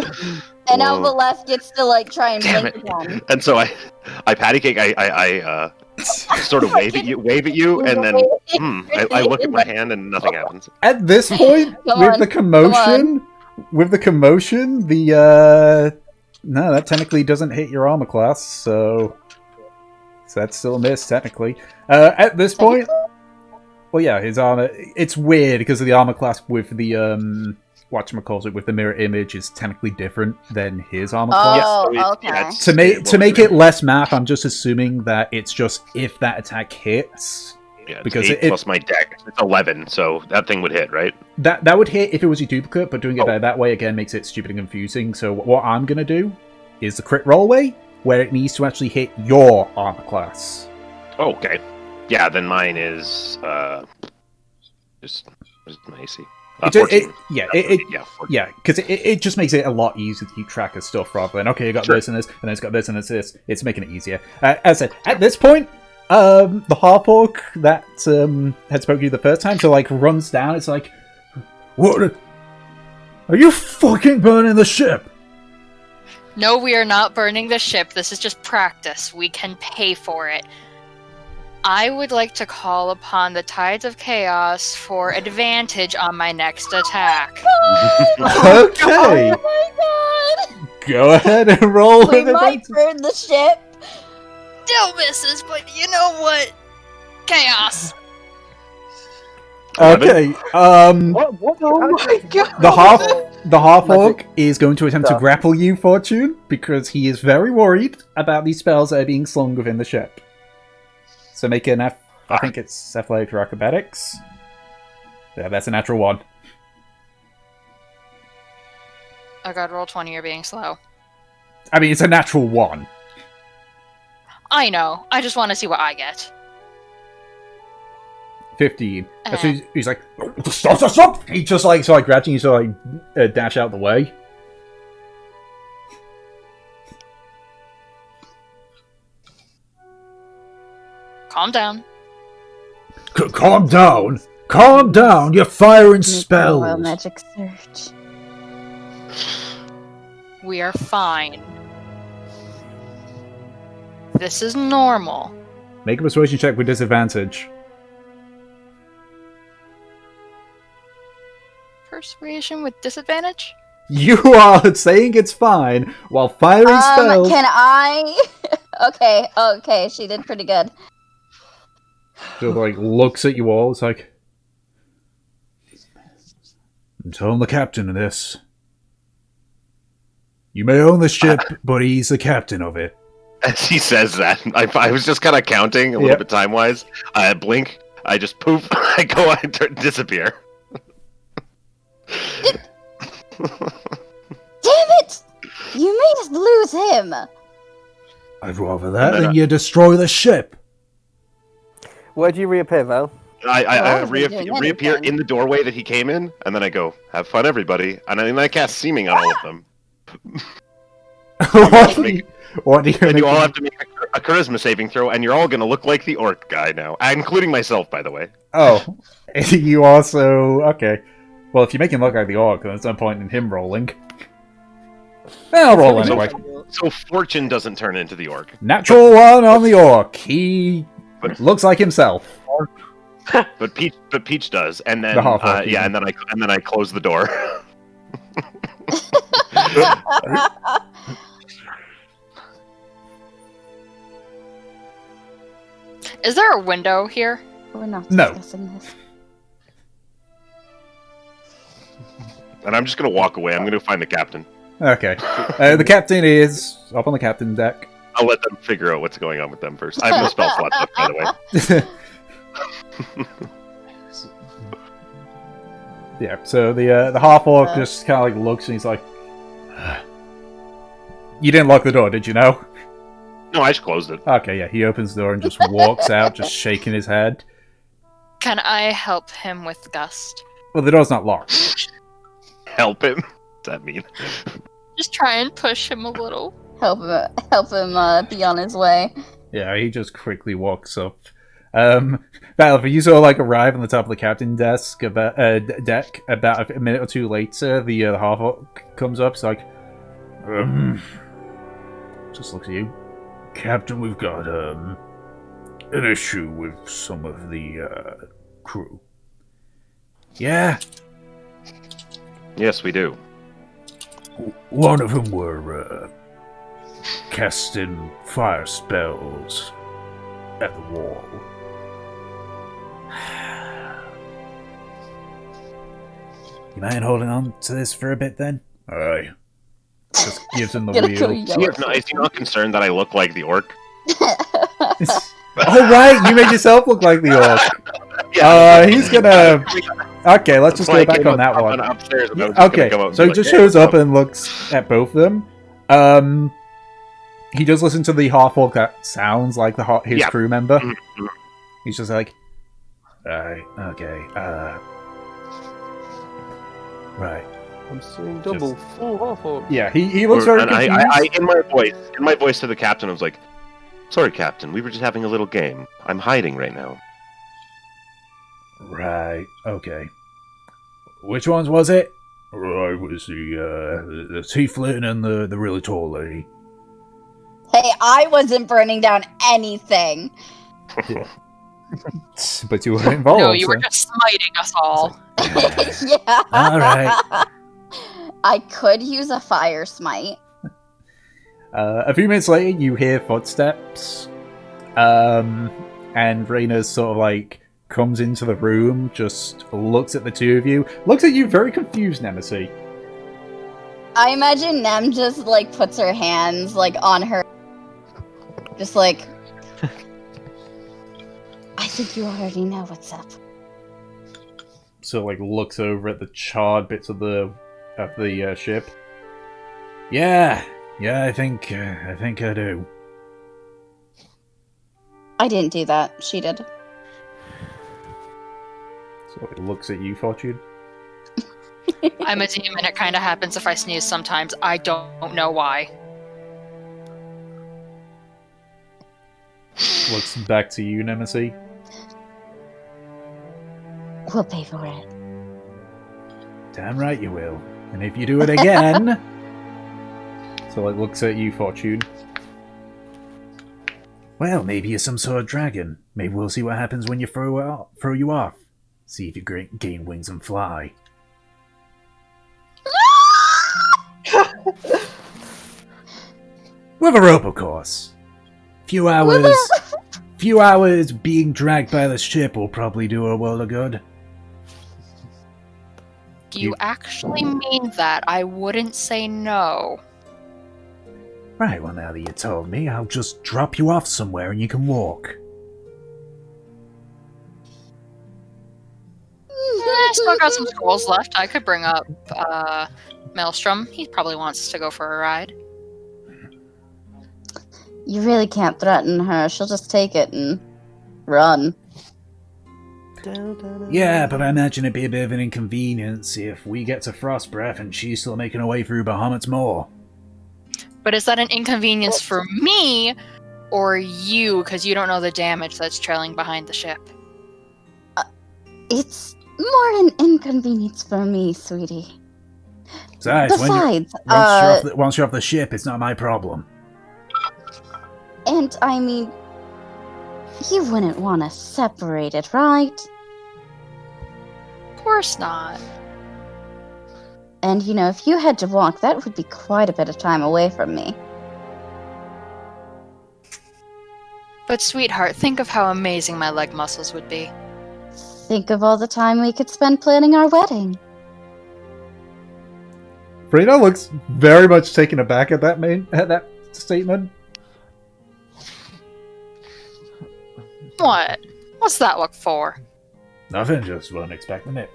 And now Whoa. Valeth gets to like try and Damn blink it. again. And so I patty cake. I sort of wave at you, and then I look at my hand and nothing happens. At this point, Come with on, the commotion, no, that technically doesn't hit your armor class, so that's still a miss technically. At this point, well, yeah, his armor. It's weird because of the armor class with the whatchamacallit with the mirror image is technically different than his armor class. Oh, okay. To make it less math, I'm just assuming that it's just if that attack hits. Yeah, it's because 8 plus my deck. It's 11, so that thing would hit, right? That would hit if it was your duplicate, but doing it that way again makes it stupid and confusing. So what I'm gonna do is the crit roll way, where it needs to actually hit your armor class. Oh, okay. Yeah, then mine is just my AC. 14. Yeah, 14. yeah, because it just makes it a lot easier to keep track of stuff rather than okay, you got Sure. this and this, and then it's got this and this. It's making it easier. As I said, at this point, The half-orc that had spoken to you the first time, so like runs down. It's like, what? Are you fucking burning the ship? No, we are not burning the ship. This is just practice. We can pay for it. I would like to call upon the Tides of Chaos for advantage on my next attack. Okay. Oh my god! Go ahead and roll We with might it. burn the ship. Still misses, but you know what? Chaos. Okay. What? Oh my god! The half orc Magic is going to attempt to stuff. grapple you, Fortune, because he is very worried about these spells that are being slung within the ship. So make an I think it's athletics or acrobatics. Yeah, that's a natural 1. Oh god, roll 20, you're being slow. I mean, it's a natural 1. I know. I just want to see what I get. 15. As soon as he's like, stop! He just like, so like grabs you, so like dash out the way. Calm down. Calm down! Calm down! You're firing Make a spells! royal magic search. We are fine. This is normal. Make a persuasion check with disadvantage. Persuasion with disadvantage? You are saying it's fine while firing spells. Can I? Okay, she did pretty good. So like looks at you all. It's like, I'm telling the captain of this. You may own the ship, but he's the captain of it. As he says that, I was just kind of counting a little bit time-wise. I blink, I just poof, I go, I disappear. Damn it! You made us lose him. I'd rather that than you destroy the ship. Where do you reappear, Val? I Well, we're doing reappear anything. in the doorway that he came in, and then I go, have fun, everybody. And then I cast Seeming on all of them. What do you And you all make? have to make a charisma saving throw, and you're all going to look like the orc guy now. Including myself, by the way. Oh, you also okay. Well, if you make him look like the orc, then there's no point in him rolling. I'll roll anyway. So Fortune doesn't turn into the orc. Natural 1 on the orc. He looks like himself. But Peach does, and then The half orc, yeah, and then I close the door. Is there a window here? We're not No. discussing this. And I'm just gonna walk away. I'm gonna find the captain. Okay. The captain is up on the captain deck. I'll let them figure out what's going on with them first. I have no spell slots left, by the way. Yeah, so the half orc just kind of like looks and he's like, "You didn't lock the door, did you know?" No, I just closed it. Okay, yeah, he opens the door and just walks out, just shaking his head. Can I help him with Gust? Well, the door's not locked. Help him. What's that mean? Just try and push him a little. Help him be on his way. Yeah, he just quickly walks up. Val, you sort of like arrive on the top of the captain desk deck. About a minute or two later, the half orc comes up. It's like, just looks at you, Captain. We've got an issue with some of the crew. Yeah, Yes, we do. one of whom were casting fire spells at the wall. You mind holding on to this for a bit then? Aye. Just gives him the Gonna go wheel. yell. Is he not concerned that I look like the orc? Oh right, you made yourself look like the orc. He's gonna. Okay, let's just go back on that one. Upstairs, and I was just Okay, gonna come up so and he be just like, shows "Hey, up and looks at both of them. He does listen to the half orc that sounds like his Yeah. crew member. Mhm. He's just like, right, okay, right. I'm seeing double full half orc. Yeah, he looks very And confused. I in my voice to the captain, I was like, Sorry, Captain. We were just having a little game. I'm hiding right now. Right, okay. Which ones was it? Right, was the tiefling and the really tall lady. Hey, I wasn't burning down anything. Yeah. But you were involved. No, you were so- just smiting us all. Yeah. All right. I could use a fire smite. A few minutes later, you hear footsteps, and Raina sort of like comes into the room, just looks at the two of you, looks at you very confused, Nemesis. I imagine Nem just like puts her hands like on her, just like. I think you already know what's up. So like looks over at the charred bits of the ship. Yeah, I think I do. I didn't do that. She did. So it looks at you, Fortune. I'm a demon. It kind of happens if I sneeze sometimes. I don't know why. Looks back to you, Nemesis. We'll pay for it. Damn right you will. And if you do it again... So it looks at you, Fortune. Well, maybe you're some sort of dragon. Maybe we'll see what happens when you throw you off. See if you gain wings and fly. With a rope, of course. Few hours being dragged by the ship will probably do a world of good. You actually mean that? I wouldn't say no. Right, well now that you told me, I'll just drop you off somewhere and you can walk. I still got some scrolls left. I could bring up Maelstrom. He probably wants to go for a ride. You really can't threaten her. She'll just take it and run. Yeah, but I imagine it'd be a bit of an inconvenience if we get to Frostbreath and she's still making her way through Bahamut's Maw. But is that an inconvenience for me or you? Because you don't know the damage that's trailing behind the ship. It's more an inconvenience for me, sweetie. Besides, Besides, once you're off the ship, it's not my problem. And I mean, you wouldn't want to separate it, right? Of course not. And you know, if you had to walk, that would be quite a bit of time away from me. But sweetheart, think of how amazing my leg muscles would be. Think of all the time we could spend planning our wedding. Frida looks very much taken aback at that statement. What? What's that look for? Nothing, just wasn't expecting it.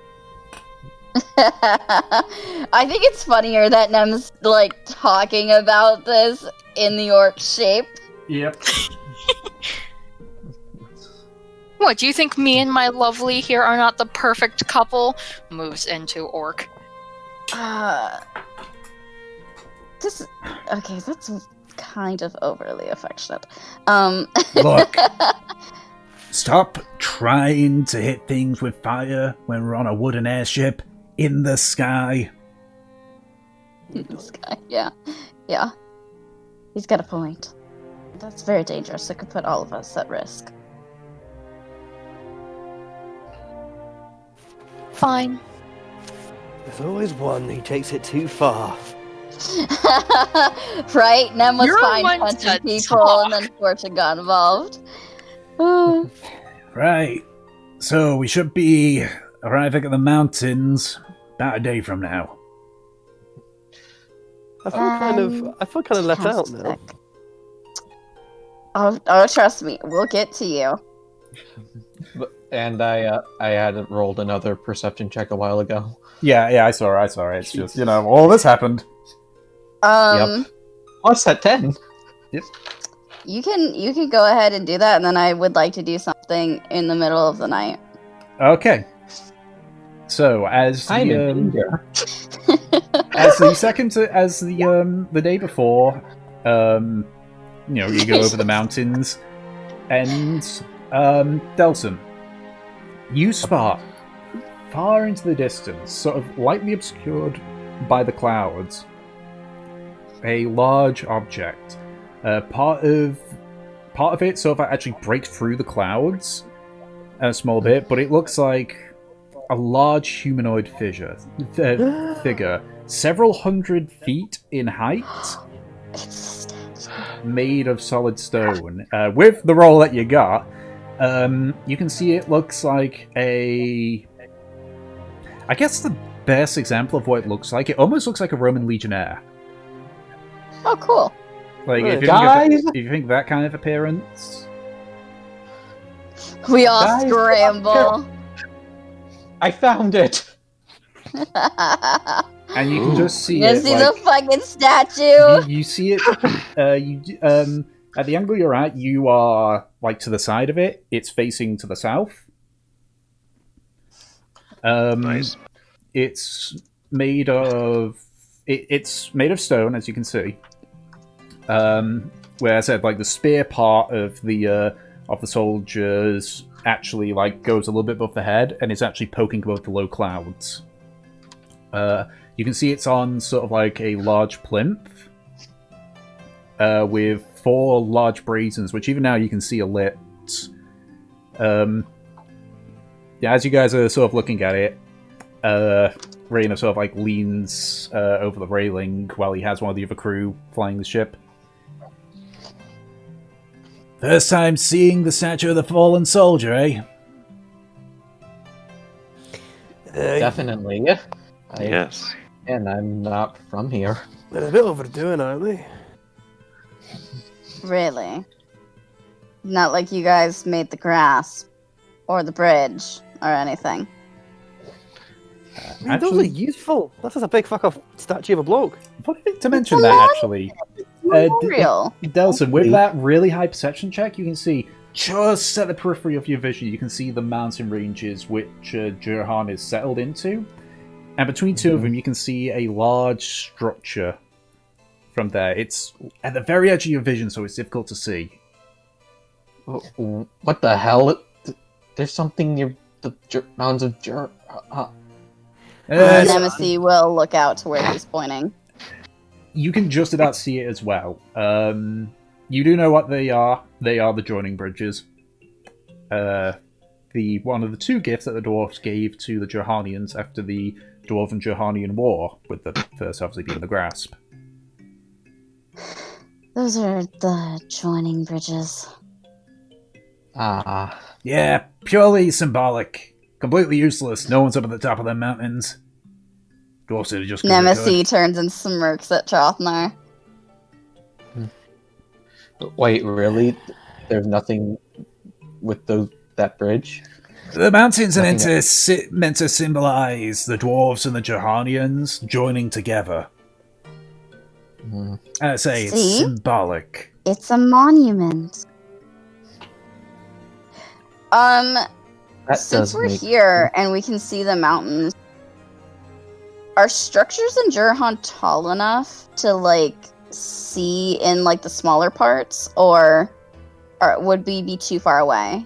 I think it's funnier that Nem's like talking about this in the orc shape. Yep. What, do you think me and my lovely here are not the perfect couple? Moves into orc. Okay, that's kind of overly affectionate. Look. Stop trying to hit things with fire when we're on a wooden airship in the sky. This guy, yeah. He's got a point. That's very dangerous. It could put all of us at risk. Fine. There's always one who takes it too far. Right? Nem was You're fine one punching to people, talk. and then Fortune got involved. Right. So we should be arriving at the mountains about a day from now. I feel kind of left out now. Oh, trust me, we'll get to you. And I had rolled another perception check a while ago. Yeah, I saw it. It's just, all this happened. Yep. What's that 10? Yep. You can go ahead and do that, and then I would like to do something in the middle of the night. Okay. So as I'm in danger. as the day before, you go over the mountains, and Delson, you spot far into the distance, sort of lightly obscured by the clouds, a large object. Part of it sort of actually breaks through the clouds a small bit, but it looks like a large humanoid figure, several hundred feet in height, made of solid stone. With the roll that you got, you can see it looks like I guess the best example of what it looks like, it almost looks like a Roman legionnaire. Oh, cool. Like, Really? if you think that kind of appearance... We all Guys, scramble. I found it! And you can just see You it, see like, the fucking statue? you see it, at the angle you're at, you are, like, to the side of it. It's facing to the south. Nice. It's made of... It's made of stone, as you can see. Where I said, like, the spear part of the soldiers actually, like, goes a little bit above the head, and it's actually poking above the low clouds. You can see it's on sort of like a large plinth, with 4 large braziers, which even now you can see are lit. Yeah, as you guys are sort of looking at it, Raina sort of like leans over the railing while he has one of the other crew flying the ship. First time seeing the statue of the fallen soldier, eh? Definitely. Yes. And I'm not from here. They're a bit overdoing, aren't they? Really? Not like you guys made the grass, or the bridge, or anything. I mean, those are useful. That's just a big fuck off statue of a bloke. Funny to mention that, actually. Memorial. Delson, with that really high perception check, you can see just at the periphery of your vision, you can see the mountain ranges which Jurhan is settled into. And between two of them, you can see a large structure from there. It's at the very edge of your vision, so it's difficult to see. What the hell? There's something near the mountains of Nemesis will look out to where he's pointing. You can just about see it as well. You do know what they are. They are the joining bridges. One of the 2 gifts that the dwarves gave to the Johanians after the Dwarven Johanian War, with the first obviously being the grasp. Those are the joining bridges. Yeah, purely symbolic. Completely useless. No one's up at the top of them mountains. Dwarves are just... Nemesis turns and smirks at Chothnar. Wait, really? There's nothing with that bridge? The mountains are meant to symbolize the dwarves and the Johanians joining together. I say it's symbolic. It's a monument. Since we're here and we can see the mountains, are structures in Jurhan tall enough to, like, see in, like, the smaller parts, or would we be too far away?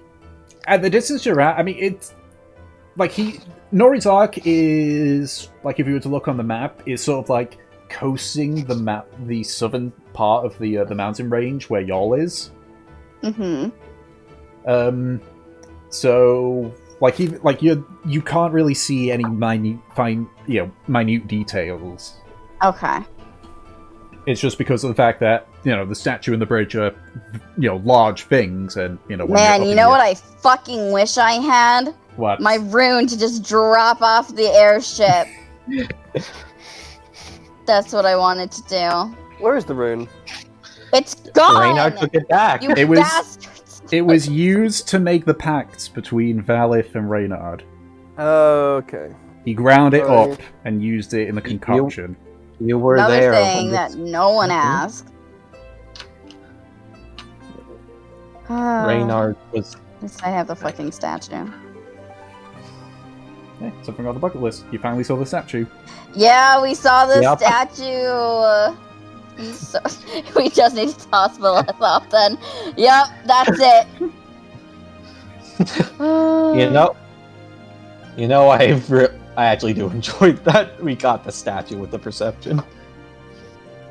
At the distance you're at, I mean, it's... Like, Nori's Ark is, like, if you were to look on the map, is sort of, like, coasting the southern part of the mountain range where y'all is. Mm-hmm. So, you can't really see any minute details. Okay. It's just because of the fact that, the statue and the bridge are, large things, and, Man, you know what I fucking wish I had? What? My rune to just drop off the airship. That's what I wanted to do. Where's the rune? It's gone! Reynard took it back. You bastards! It was used to make the pact between Valith and Reynard. Okay. He ground it up and used it in the concoction. You were Another there. thing that no one asked. Reynard was... Yes, I have the fucking statue. Yeah, something on the bucket list. You finally saw the statue. Yeah, we saw the Yep. statue! So, we just need to toss Melissa off then. Yep, that's it. I actually do enjoy that we got the statue with the perception.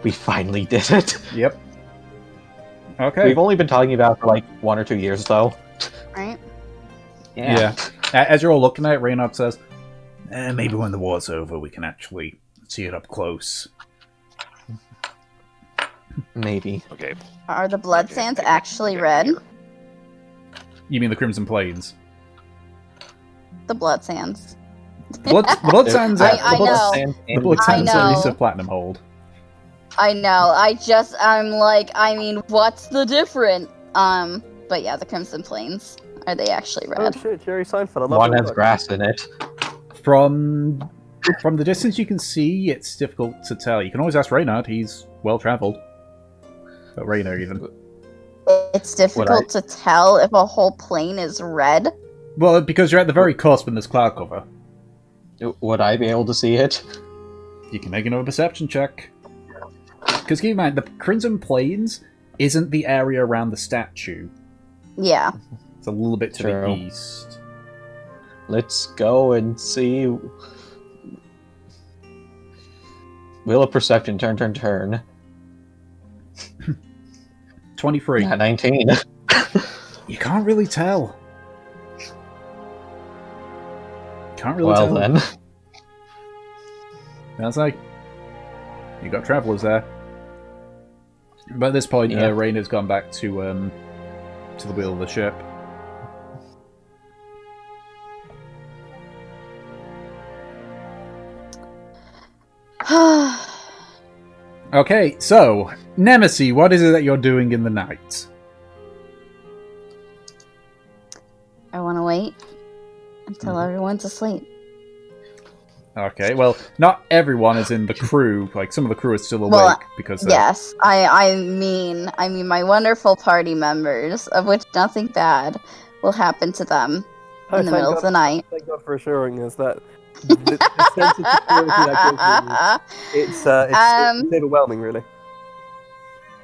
We finally did it. Yep. Okay. We've only been talking about it for like 1 or 2 years, though. Right? Yeah. As you're all looking at it, Reynard says, maybe when the war's over, we can actually see it up close. Maybe. Okay. Are the blood sands actually red? You mean the Crimson Plains? The blood sands. Blood sands. I know. The blood sands I are know. East of Platinum Hold. I know. I'm like, I mean, what's the difference? But yeah, the Crimson Plains. Are they actually Oh red? shit, Jerry Seinfeld. I love One that has book. grass in it. From the distance you can see, it's difficult to tell. You can always ask Reynard. He's well travelled. But Reynard even. It's difficult to tell if a whole plane is red. Well, because you're at the very cusp in this cloud cover. Would I be able to see it? You can make another perception check. Because keep in mind, the Crimson Plains isn't the area around the statue. Yeah. It's a little bit to True. the east. Let's go and see. Wheel of Perception, turn. 23. Yeah, 19. You can't really tell. Can't really Well tell. then. That's like, you got travellers there. But at this point, Yeah. Rain gone back to the wheel of the ship. Okay, so Nemesis, what is it that you're doing in the night? I want to wait until everyone's asleep. Okay, well, not everyone is in the crew. Like, some of the crew is still awake Well, because Yes, I mean my wonderful party members, of which nothing bad will happen to them in the middle of the night. Thank God for assuring us that the sense of security that gives you, it's overwhelming, really.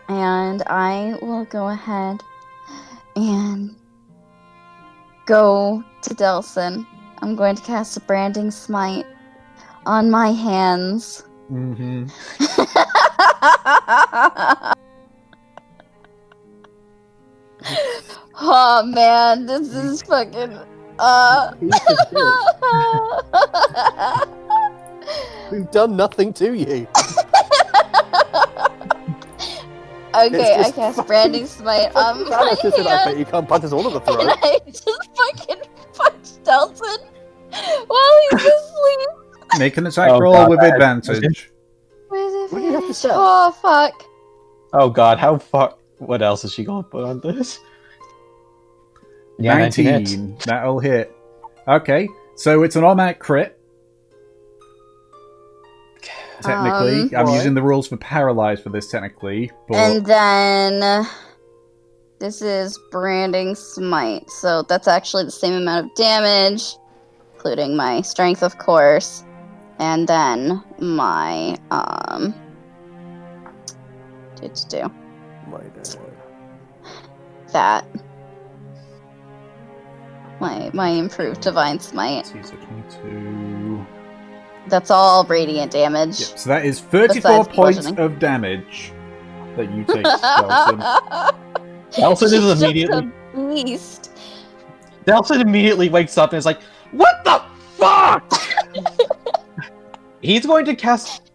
And I will go ahead and go to Delson. I'm going to cast a branding smite on my hands. Mm-hmm. Oh man, this is fucking We've done nothing to you. Okay, I just cast branding smite on my I bet hand, you can't punch us all in the and throat. I just fucking punch Delson while he's asleep. Make an attack Oh, roll God, with I- advantage. What do you have to say? Oh fuck. Oh god, how far? What else is she going to put on this? Yeah, 19 hits. 19. That'll hit. Okay, so it's an automatic crit. Technically, I'm Why? using the rules for paralyzed for this technically, but And then this is branding smite, so that's actually the same amount of damage, including my strength, of course, and then my do My dad. that my improved divine smite. let's see, so 22. That's all radiant damage. Yep, so that is 34 Besides points bludgeoning. of damage that you take, Delson. Delson She's is just immediately. a beast. Delson immediately wakes up and is like, "What the fuck?" He's going to cast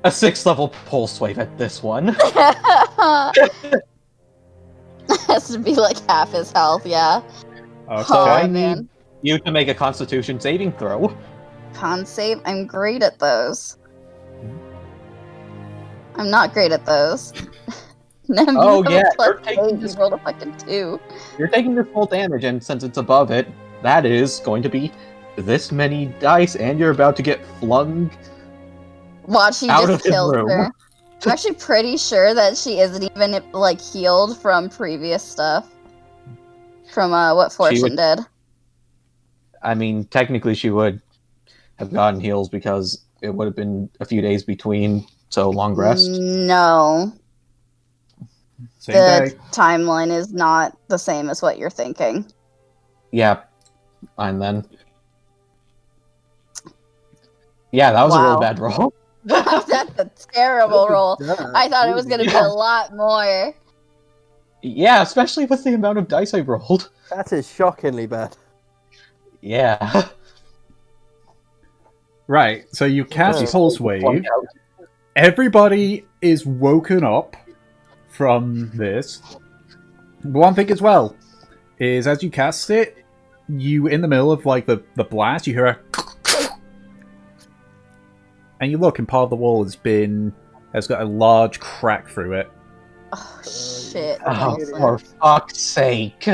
a 6th level pulse wave at this one. Has to be like half his health, yeah. Okay. Oh, I man. need you to make a Constitution saving throw. Con save, I'm great at those. I'm not great at those. Nem, you Oh, have a yeah, plus you're taking 8, you this- rolled a fucking 2. You're taking this full damage, and since it's above it, that is going to be this many dice, and you're about to get flung. Watch, he Out just of his kills room. her. I'm actually pretty sure that she isn't even, like, healed from previous stuff. From, what Fortune did. I mean, technically, she would have gotten heals because it would have been a few days between So long rest. No, Same the day. timeline is not the same as what you're thinking. Yeah, fine then. Yeah, that was a Wow. really bad roll. Wow, that's a terrible roll. Duh, I thought it was going to be Yeah. a lot more. Yeah, especially with the amount of dice I rolled. That is shockingly bad. Yeah. Right, so you cast does. Pulse Wave. Everybody is woken up from this. One thing as well is as you cast it, you in the middle of like the blast, you hear a and you look and part of the wall has got a large crack through it. Oh, shit. Oh, Nelson. for fuck's sake.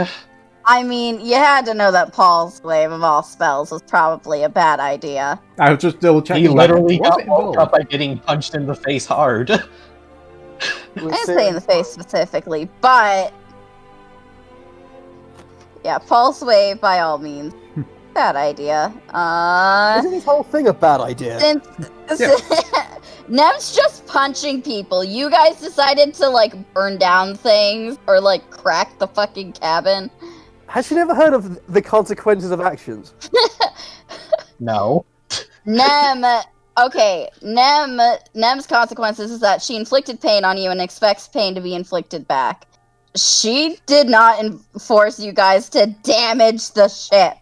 I mean, you had to know that Paul's Wave of all spells was probably a bad idea. I was just double checking. He literally what's got it involved? woke up by getting punched in the face hard. I didn't say in the face specifically, but yeah, Pulse Wave by all means. Bad idea. Isn't this whole thing a bad idea? Since Nem's just punching people, you guys decided to like burn down things or like crack the fucking cabin. Has she never heard of the consequences of actions? No. Nem's consequences is that she inflicted pain on you and expects pain to be inflicted back. She did not force you guys to damage the ship.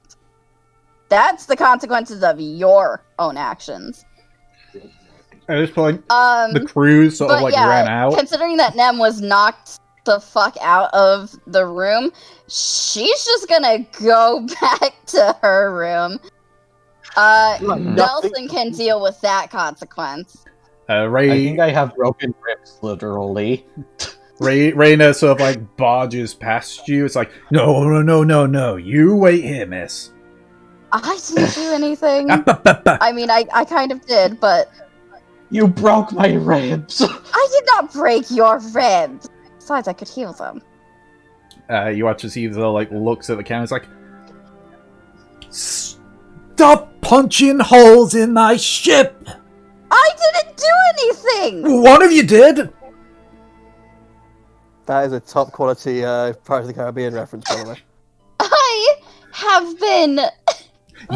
That's the consequences of your own actions. At this point, the crew sort of like ran out. Considering that Nem was knocked the fuck out of the room, she's just gonna go back to her room. Nelson can deal with that consequence. I think I have broken ribs, literally. Raina sort of like barges past you. It's like, no, you wait here, miss. I didn't do anything. I mean, I kind of did, but You broke my ribs. I did not break your ribs. Besides, I could heal them. You watch as he like looks at the camera. It's like, stop punching holes in my ship. I didn't do anything. One of you did. That is a top quality Pirates of the Caribbean reference, by the way. I have been.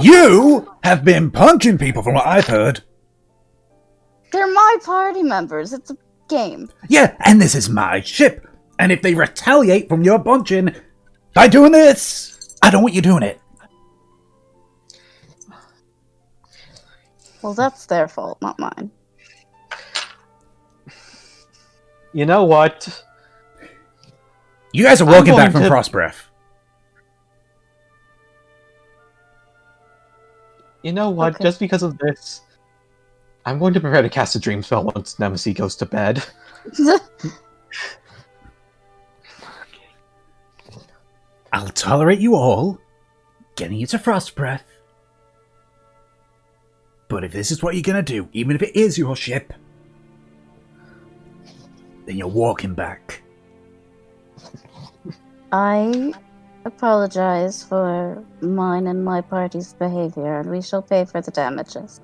You have been punching people, from what I've heard. They're my party members. It's a game. Yeah, and this is my ship. And if they retaliate from your punching by doing this, I don't want you doing it. Well, that's their fault, not mine. You know what? You guys are I'm walking back going from to- Frostbreath. You know what? Okay. Just because of this, I'm going to prepare to cast a dream spell once Nemesis goes to bed. I'll tolerate you all, getting you to Frostbreath. But if this is what you're gonna do, even if it is your ship, then you're walking back. I apologize for mine and my party's behavior, and we shall pay for the damages.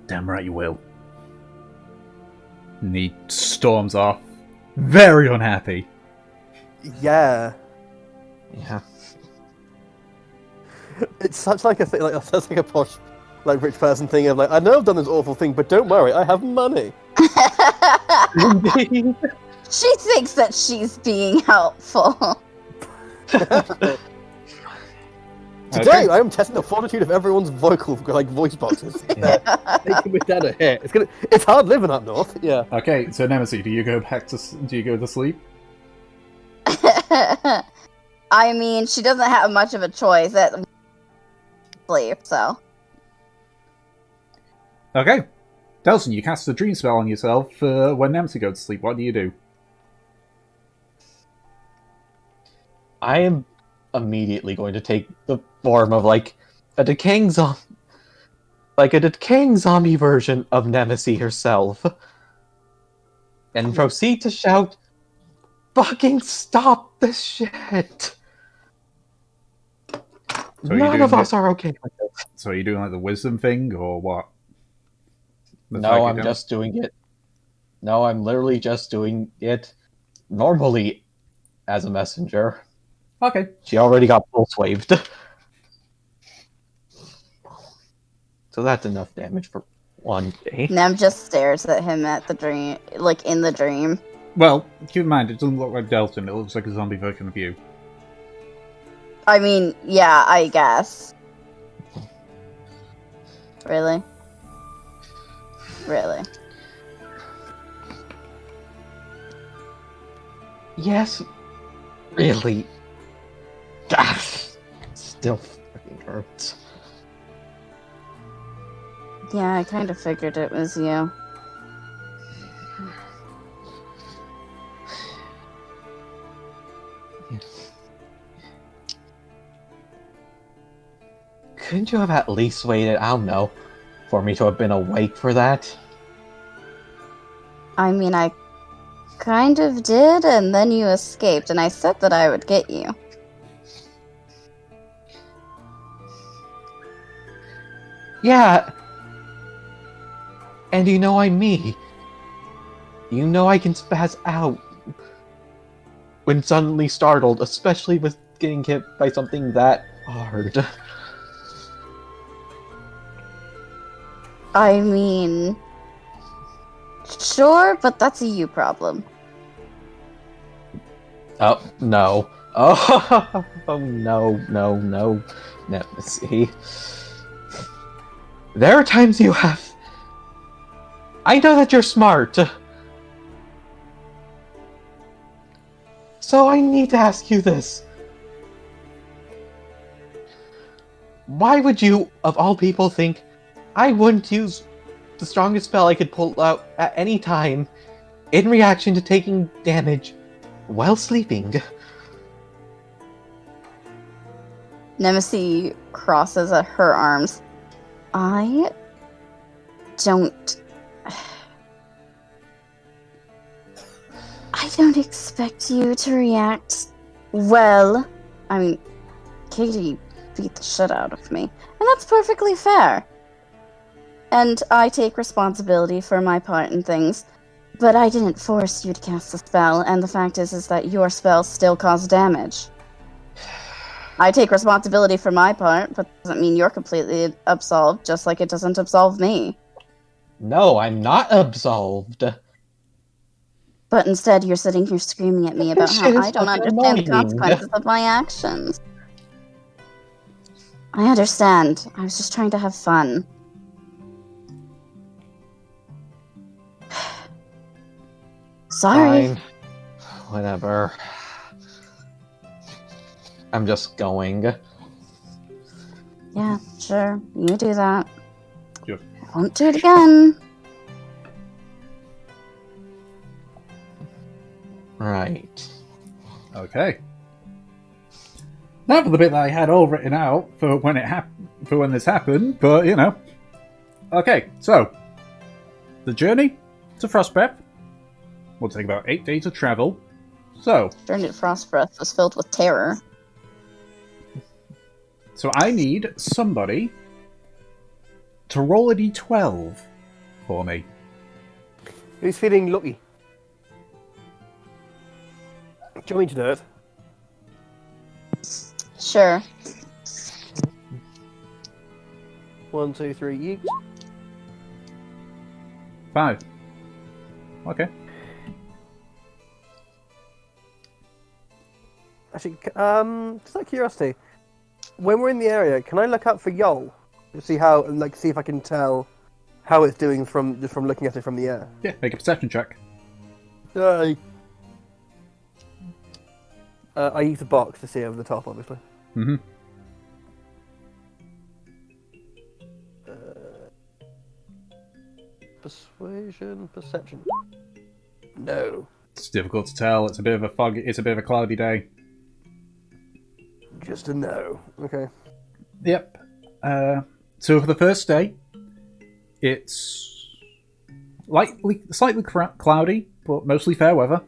Damn right you will. And he storms off, very unhappy. Yeah. Yeah. It's such like a thing, like that's like a posh, like rich person thing of like, I know I've done this awful thing, but don't worry, I have money. She thinks that she's being helpful. Today, Okay. I am testing the fortitude of everyone's voice boxes. Making without a hit. It's hard living up north. Yeah. Okay, so Nemesis, do you go to sleep? I mean, she doesn't have much of a choice at sleep, so. Okay. Delson, you cast a dream spell on yourself when Nemesis goes to sleep. What do you do? I am immediately going to take the form of like a decaying zombie, version of Nemesis herself, and proceed to shout, "Fucking stop this shit!" So are you None doing of us the- are okay with this. So are you doing like the wisdom thing, or what? The No, psychic I'm damage? just doing it. No, I'm literally just doing it normally as a messenger. Okay. She already got pulse waved. So that's enough damage for one day. Nem just stares at him at the dream, like in the dream. Well, keep in mind, it doesn't look like Delton. It looks like a zombie version of you. I mean, yeah, I guess. Really? Really? Yes, really. Ah, still fucking hurts. Yeah, I kind of figured it was you. Couldn't you have at least waited, I don't know, for me to have been awake for that? I mean, I kind of did, and then you escaped, and I said that I would get you. Yeah. And you know I'm me. You know I can spaz out when suddenly startled, especially with getting hit by something that hard. I mean, sure, but that's a you problem. Oh, no. Oh, oh no, no, no. No, see. There are times you have... I know that you're smart. So I need to ask you this. Why would you, of all people, think I wouldn't use the strongest spell I could pull out at any time in reaction to taking damage while sleeping? Nemesis crosses at her arms. I don't expect you to react well. I mean, Katie beat the shit out of me, and that's perfectly fair. And I take responsibility for my part in things, but I didn't force you to cast the spell, and the fact is that your spell still caused damage. I take responsibility for my part, but that doesn't mean you're completely absolved, just like it doesn't absolve me. No, I'm not absolved. But instead, you're sitting here screaming at me about This how shit is I don't fucking understand the annoying. consequences of my actions. I understand. I was just trying to have fun. Sorry. Fine. Whatever. I'm just going. Yeah, sure. You do that. Yep. I won't do it again. Right. Okay. Not for the bit that I had all written out for when this happened, but you know. Okay, so the journey to Frostbreath will take about 8 days of travel. So, Journey to Frostbreath was filled with terror. so I need somebody to roll a d12 for me. Who's feeling lucky? Do you want me to do it? Sure. 1, 2, 3, you. 5. Okay. Actually, just out of curiosity, when we're in the area, can I look up for Yol to see how, see if I can tell how it's doing from looking at it from the air? Yeah, make a perception check. Yay! I use a box to see over the top, obviously. Mm-hmm. Persuasion, perception. No. It's difficult to tell. It's a bit of a foggy. It's a bit of a cloudy day. Just a no. Okay. Yep. So for the first day, it's slightly cloudy, but mostly fair weather.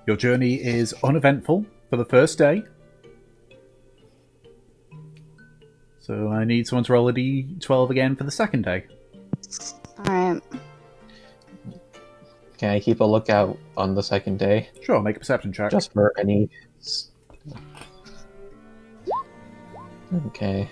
Your journey is uneventful for the first day. So I need someone to roll a d12 again for the second day. Alright. Can I keep a lookout on the second day? Sure, make a perception check. Just for any... Okay.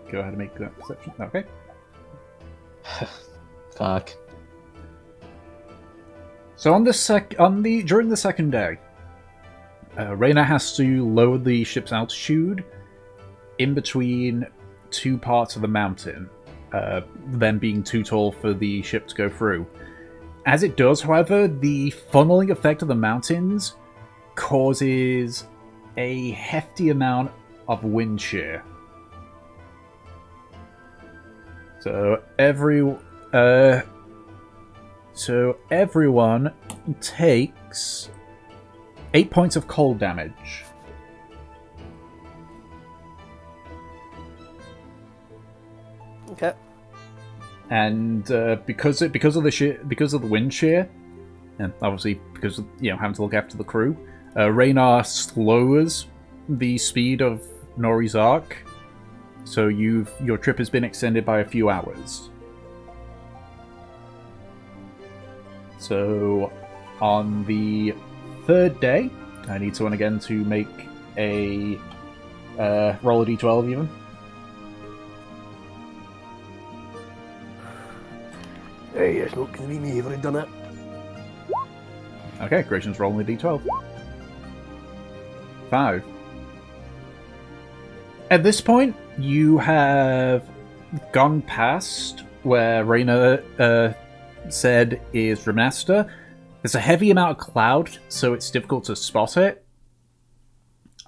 Go ahead and make that perception. Okay. Fuck. So during the second day, Reyna has to lower the ship's altitude in between two parts of the mountain, them being too tall for the ship to go through. As it does, however, the funneling effect of the mountains causes a hefty amount of wind shear. So everyone takes 8 points of cold damage. Okay. And because of the wind shear, and obviously because of, having to look after the crew, Raynar slows the speed of Nori's arc. So your trip has been extended by a few hours. So on the third day, I need someone again to make a roll a d12 even. Hey, it's not going to be me. I've already done it. Okay, Gracian's rolling a d12. 5. At this point, you have gone past where Reyna said is Ramasta. There's a heavy amount of cloud, so it's difficult to spot it.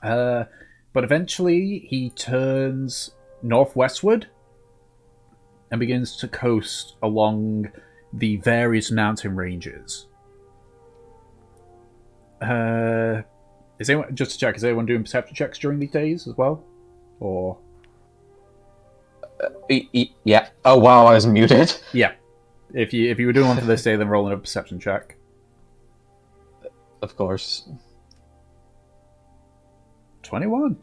But eventually, he turns northwestward and begins to coast along the various mountain ranges. Just to check, is anyone doing perception checks during these days as well? Or yeah. Oh wow, I was muted. yeah, if you were doing one for this day, then rolling a perception check. Of course. 21.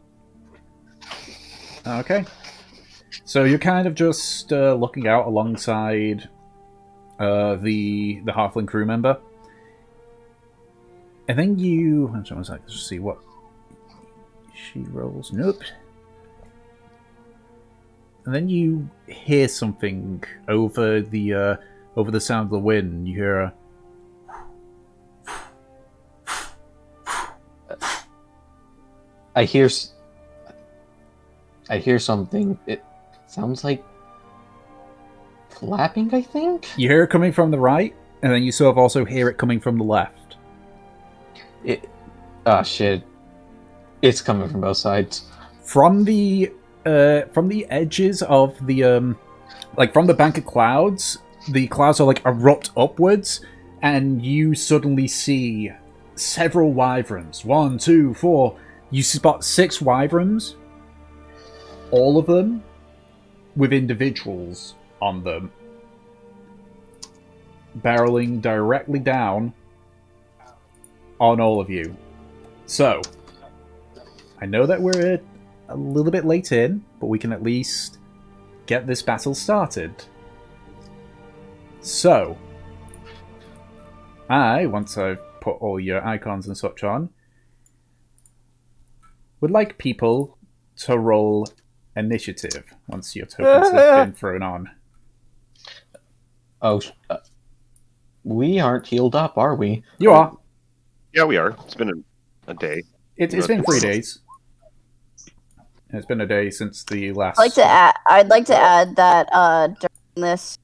Okay, so you're kind of just looking out alongside the halfling crew member, and then let's just see what she rolls. Nope. And then you hear something over the sound of the wind. You hear a... I hear something. It sounds like flapping, I think? You hear it coming from the right, and then you sort of also hear it coming from the left. Shit. It's coming from both sides. From the edges of the from the bank of clouds, the clouds are erupt upwards, and you suddenly see several wyverns. 1, 2, 4. You spot 6 wyverns, all of them with individuals on them, barreling directly down on all of you. So, I know that we're a little bit late in, but we can at least get this battle started. So, once I've put all your icons and such on, would like people to roll initiative once your tokens have been thrown on. Oh, we aren't healed up, are we? You are. Yeah, we are. It's been a day. It's been 3 days. It's been a day since the last... I'd like to add that during this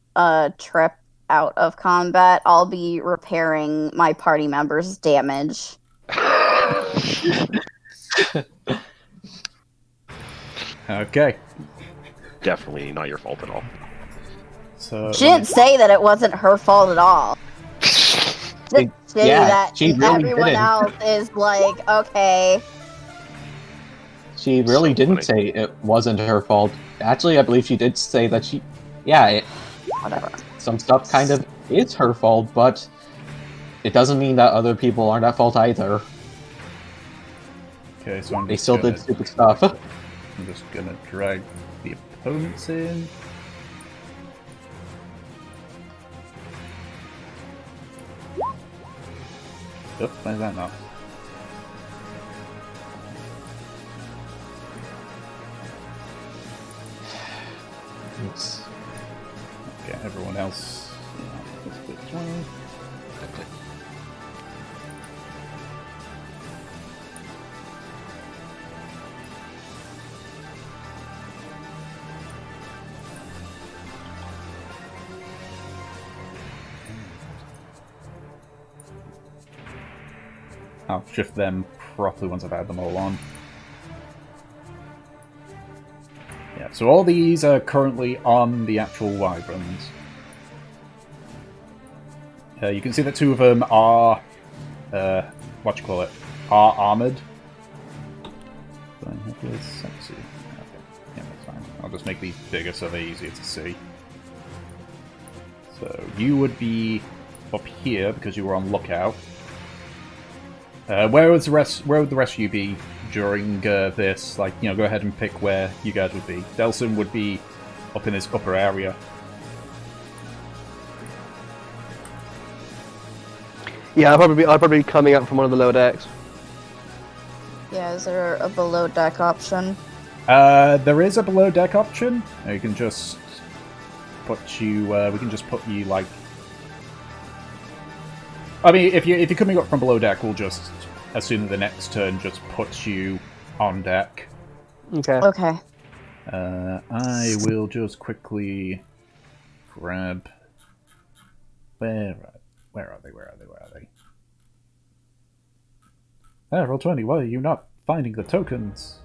trip out of combat, I'll be repairing my party members' damage. Okay. Definitely not your fault at all. So She didn't say that it wasn't her fault at all. Just say that she really everyone didn't. else is like, okay. She really So didn't funny. say it wasn't her fault. Actually, I believe she did say that Whatever. some stuff kind of is her fault, but it doesn't mean that other people aren't at fault either. Okay, so I'm They just still gonna, did stupid stuff. I'm just gonna drag the opponents in. Oop, where's that now? Yes. Okay, everyone else. Yeah, this bit as well. Okay. I'll shift them properly once I've had them all on. Yeah, so all these are currently on the actual wyverns. You can see that 2 of them are, are armoured. Sexy. Okay, yeah, that's fine. I'll just make these bigger so they're easier to see. So you would be up here because you were on lookout. Where would the rest of you be during this? Like, go ahead and pick where you guys would be. Delson would be up in this upper area. Yeah, I'll probably be coming up from one of the lower decks. Yeah, is there a below deck option? There is a below deck option. You can just put you. We can just put you like. I mean, if you're coming up from below deck, we'll just, as soon as the next turn, just put you on deck. Okay. Okay. I will just quickly grab. Where are they? Ah, Roll20, why are you not finding the tokens?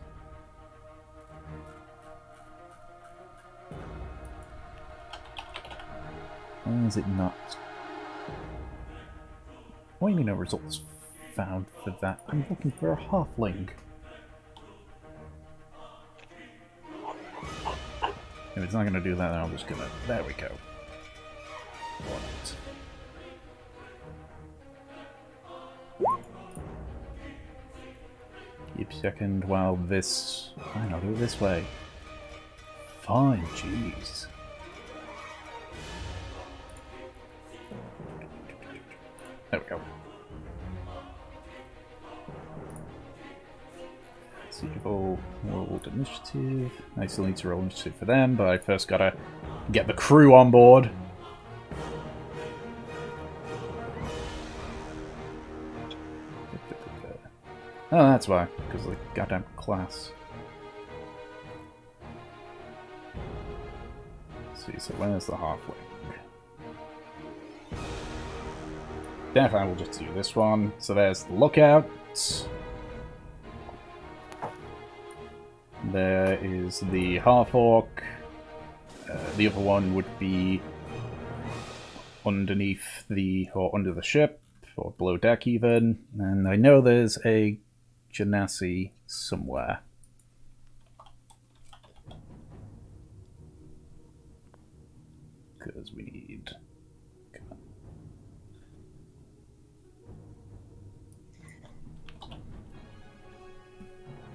Why is it not? What do you mean no results found for that? I'm looking for a halfling. If it's not going to do that, then I'm just going to... There we go. What? Keep second while this... Fine, I'll do it this way. Fine, jeez. There we go. Let's see if all rolled initiative. I still need to roll initiative for them, but I first gotta get the crew on board. Oh, that's why, because of the goddamn class. Let's see, so where's the halfway? Definitely, we'll just do this one. So there's the lookout. There is the half-orc. The other one would be underneath the, or under the ship, or below deck even. And I know there's a Genasi somewhere. Because we need...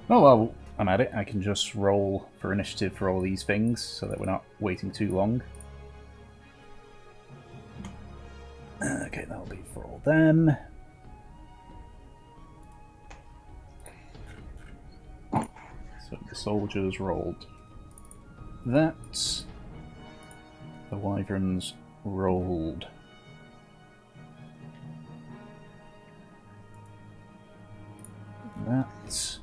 Oh, well, I'm at it. I can just roll for initiative for all these things so that we're not waiting too long. Okay, that'll be for all them. So the soldiers rolled that. The wyverns rolled that.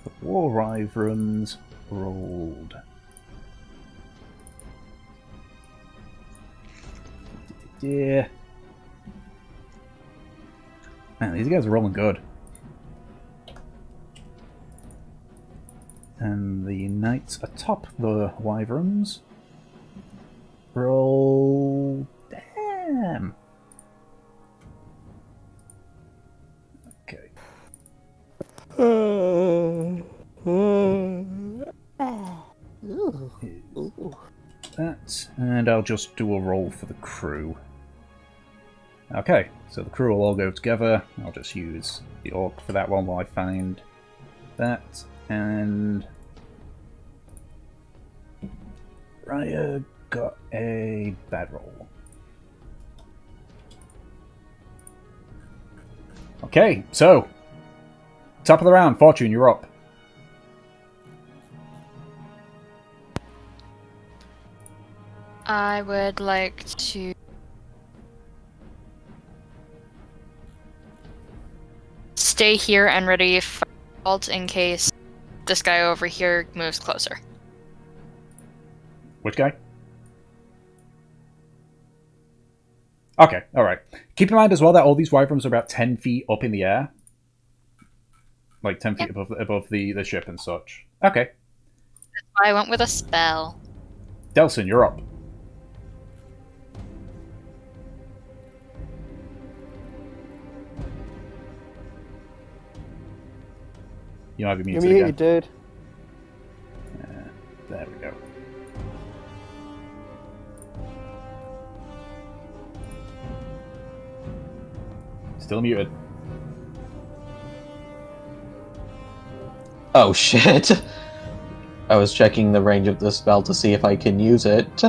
The war wyverns rolled yeah. Man, these guys are rolling good. And the knights atop the wyverns roll... Damn! Okay. That, and I'll just do a roll for the crew. Okay, so the crew will all go together. I'll just use the orc for that one while I find that. And Raya got a bad roll. Okay, so top of the round, Fortune, you're up. I would like to stay here and ready for assault in case this guy over here moves closer. Which guy? Okay, alright. Keep in mind as well that all these wyverns are about 10 feet up in the air. Like 10 feet above the ship and such. Okay. That's why I went with a spell. Delson, you're up. You might be muted You're again. muted, dude. There we go. Still muted. Oh shit! I was checking the range of the spell to see if I can use it.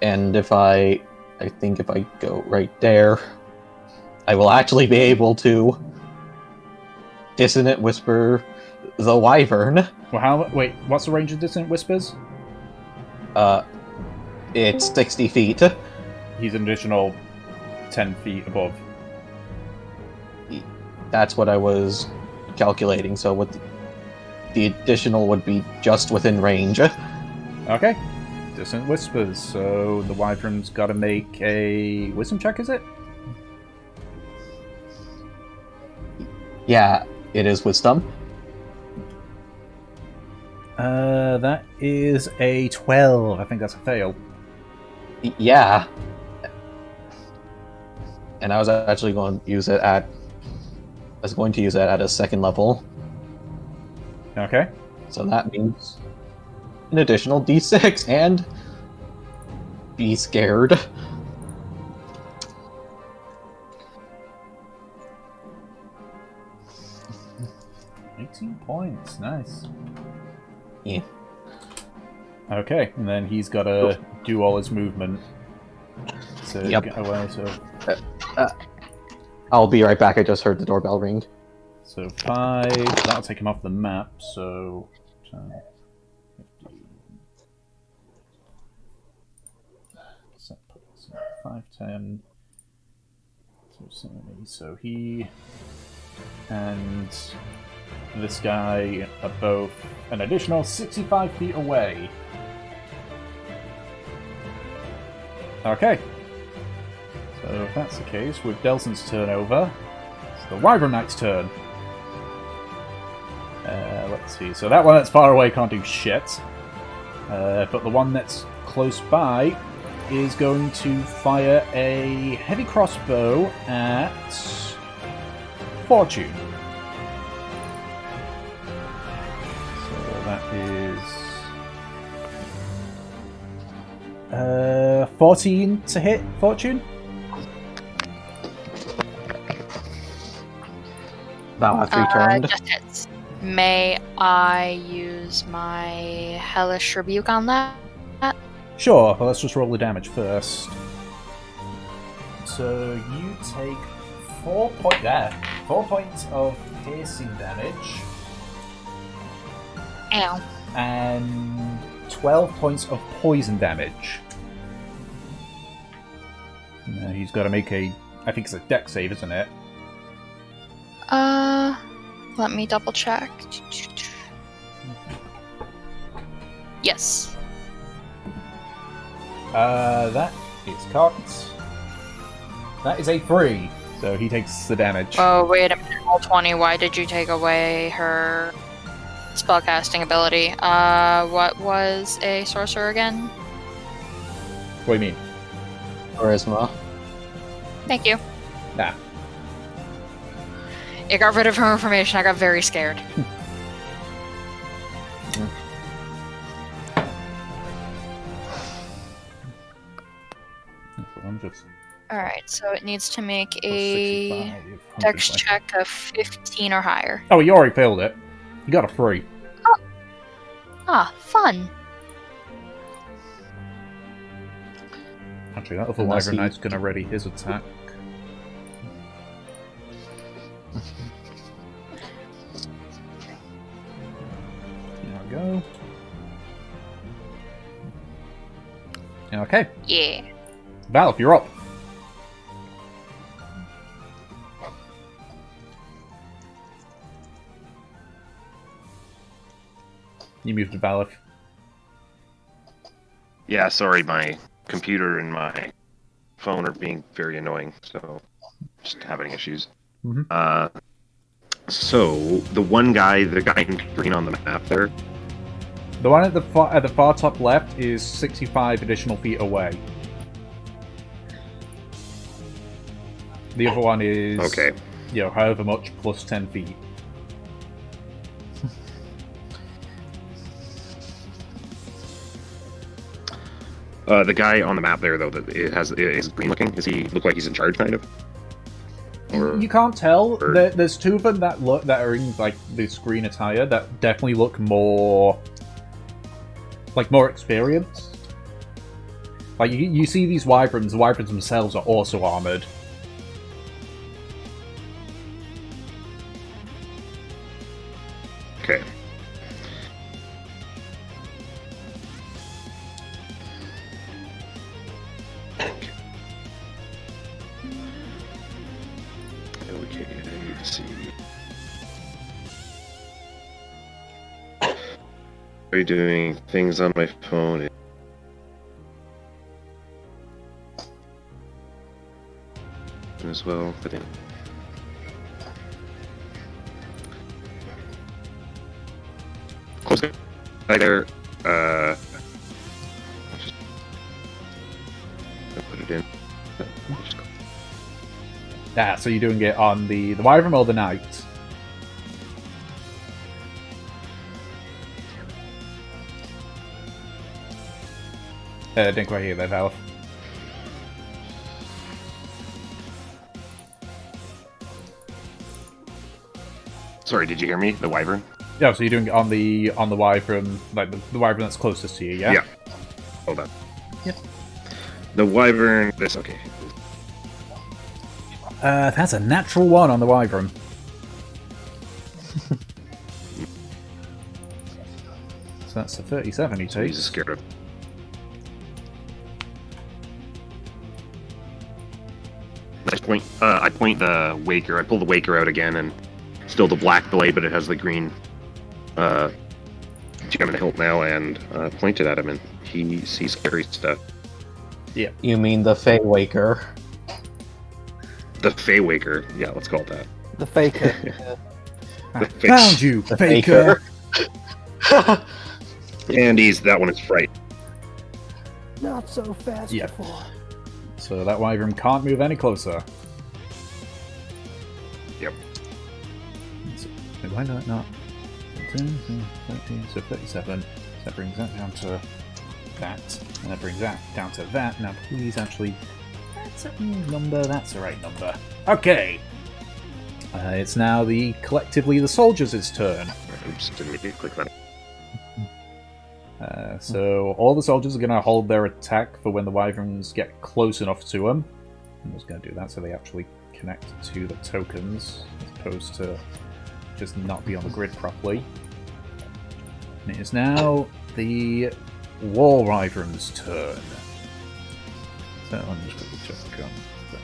And if I think if I go right there, I will actually be able to Dissonant Whisper the Wyvern. Well, wait, what's the range of Dissonant Whispers? It's 60 feet. He's an additional 10 feet above. That's what I was calculating, so with the additional would be just within range. Okay. Dissonant Whispers. So the Wyvern's got to make a wisdom check, is it? Yeah, it is wisdom. That is a 12. I think that's a fail. Yeah. And I was actually going to use it at... I was going to use it at a second level. Okay. So that means an additional d6 and be scared. Points, nice. Yeah. Okay, and then he's got to do all his movement to Yep. get away. So, I'll be right back. I just heard the doorbell ring. so 5. That'll take him off the map. So 10, 15, 5, 10. So 70. So he and this guy are both an additional 65 feet away. Okay. So if that's the case, with Delson's turn over, it's the Wyvern Knight's turn. Let's see. So that one that's far away can't do shit. But the one that's close by is going to fire a heavy crossbow at Fortune. That is 14 to hit, Fortune. About 3 turned. Just hits. May I use my Hellish Rebuke on that? Sure, well, let's just roll the damage first. So you take 4 points of piercing damage. Ow. And 12 points of poison damage. Now he's got to make a... I think it's a dex save, isn't it? Let me double check. Yes. That is cocked. That is a 3, so he takes the damage. Oh, wait a minute. Roll 20. Why did you take away her spellcasting ability? What was a sorcerer again? What do you mean? Charisma. Thank you. Nah. It got rid of her information. I got very scared. I'm just Alright, so it needs to make Plus a 65, dex 120. check of 15 or higher. Oh, you already failed it. You got a 3. Ah, fun. Actually, that other Unless Wyvern he- Knight's gonna ready his attack. There we go. Okay, Yeah. Val, you're up. You moved to Valif. Yeah, sorry, my computer and my phone are being very annoying, so just having issues. Mhm. So the one guy, the guy in green on the map there. The one at the far top left is 65 additional feet away. The other one is Okay. However much plus 10 feet. The guy on the map there, though, that is green looking. Does he look like he's in charge, kind of? Or You can't tell. or- There's two of them that are in like this green attire that definitely look more experienced. Like you see these wyverns. The wyverns themselves are also armored. Okay. Okay, I need to see. Are you doing things on my phone? As well, but then. Close it. Right there. Just put it in. Just go. So you're doing it on the wyvern or the knight? Didn't quite hear that, Val. Sorry, did you hear me? The wyvern? Yeah, so you're doing it on the wyvern, like the wyvern that's closest to you, yeah? Yeah. Hold on. Yep. The wyvern. This okay. That's a natural 1 on the wyvern. So that's a 37 he So he's takes. scared of. I point the waker. I pull the waker out again, and still the black blade, but it has the green gem in the hilt now, and point it at him, and he sees scary stuff. Yeah. You mean the Fey Waker? The Fey Waker, yeah, let's call it that. The faker. The Fey- Found you, The Faker! And that one is fright. Not so fast Yeah. before. So that wyvern can't move any closer. Yep. So, why not? 13, 13, so 37. So that brings that down to that. And that brings that down to that. Now please actually... That's a number. That's the right number. Okay. It's now collectively the soldiers' turn. Oops, didn't mean to click that. So all the soldiers are going to hold their attack for when the wyverns get close enough to them. I'm just going to do that so they actually connect to the tokens, as opposed to just not be on the grid properly. And it is now the wall wyvern's turn. So I'm just going to check on that,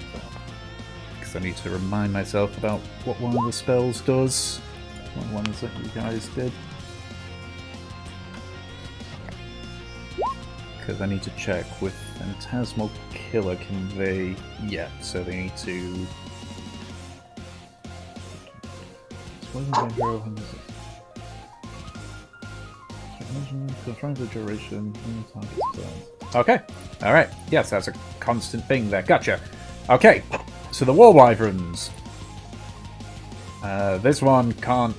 because I need to remind myself about what one of the spells does. What ones that you guys did. Because I need to check with Phantasmal Killer, can they... Yeah, so they need to... Control the duration. Okay, alright. Yes, that's a constant thing there. Gotcha. Okay, so the War Wyverns. This one can't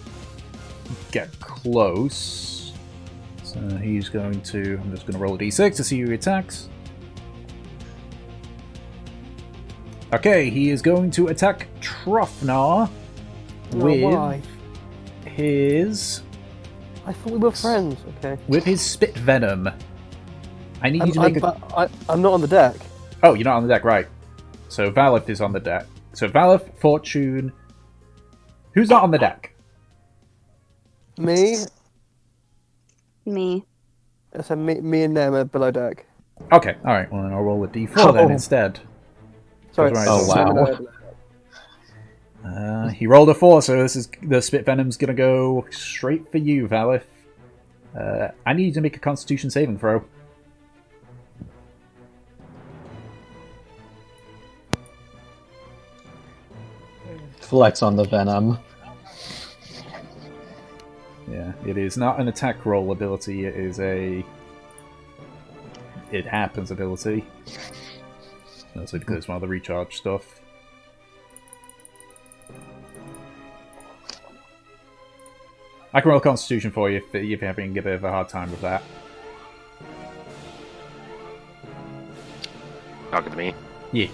get close. So he's going to... I'm just going to roll a d6 to see who he attacks. Okay, he is going to attack Trofnar with why? his... I thought we were friends. Okay. With his Spit Venom. I need you to make I'm not on the deck. Oh, you're not on the deck, right. So Valif is on the deck. So Valif, Fortune... Who's not on the deck? Me? Me. I said me and them are below deck. Okay, alright, well then I'll roll a d4 then instead. Sorry. Right, Oh, wow. He rolled a 4, so this is the Spit Venom's gonna go straight for you, Valif. I need you to make a Constitution saving throw. Flex on the venom. Yeah, it is not an attack roll ability, it is a... It happens ability. Also because it's one of the recharge stuff. I can roll Constitution for you if you're having a bit of a hard time with that. Talking to me? Yeah.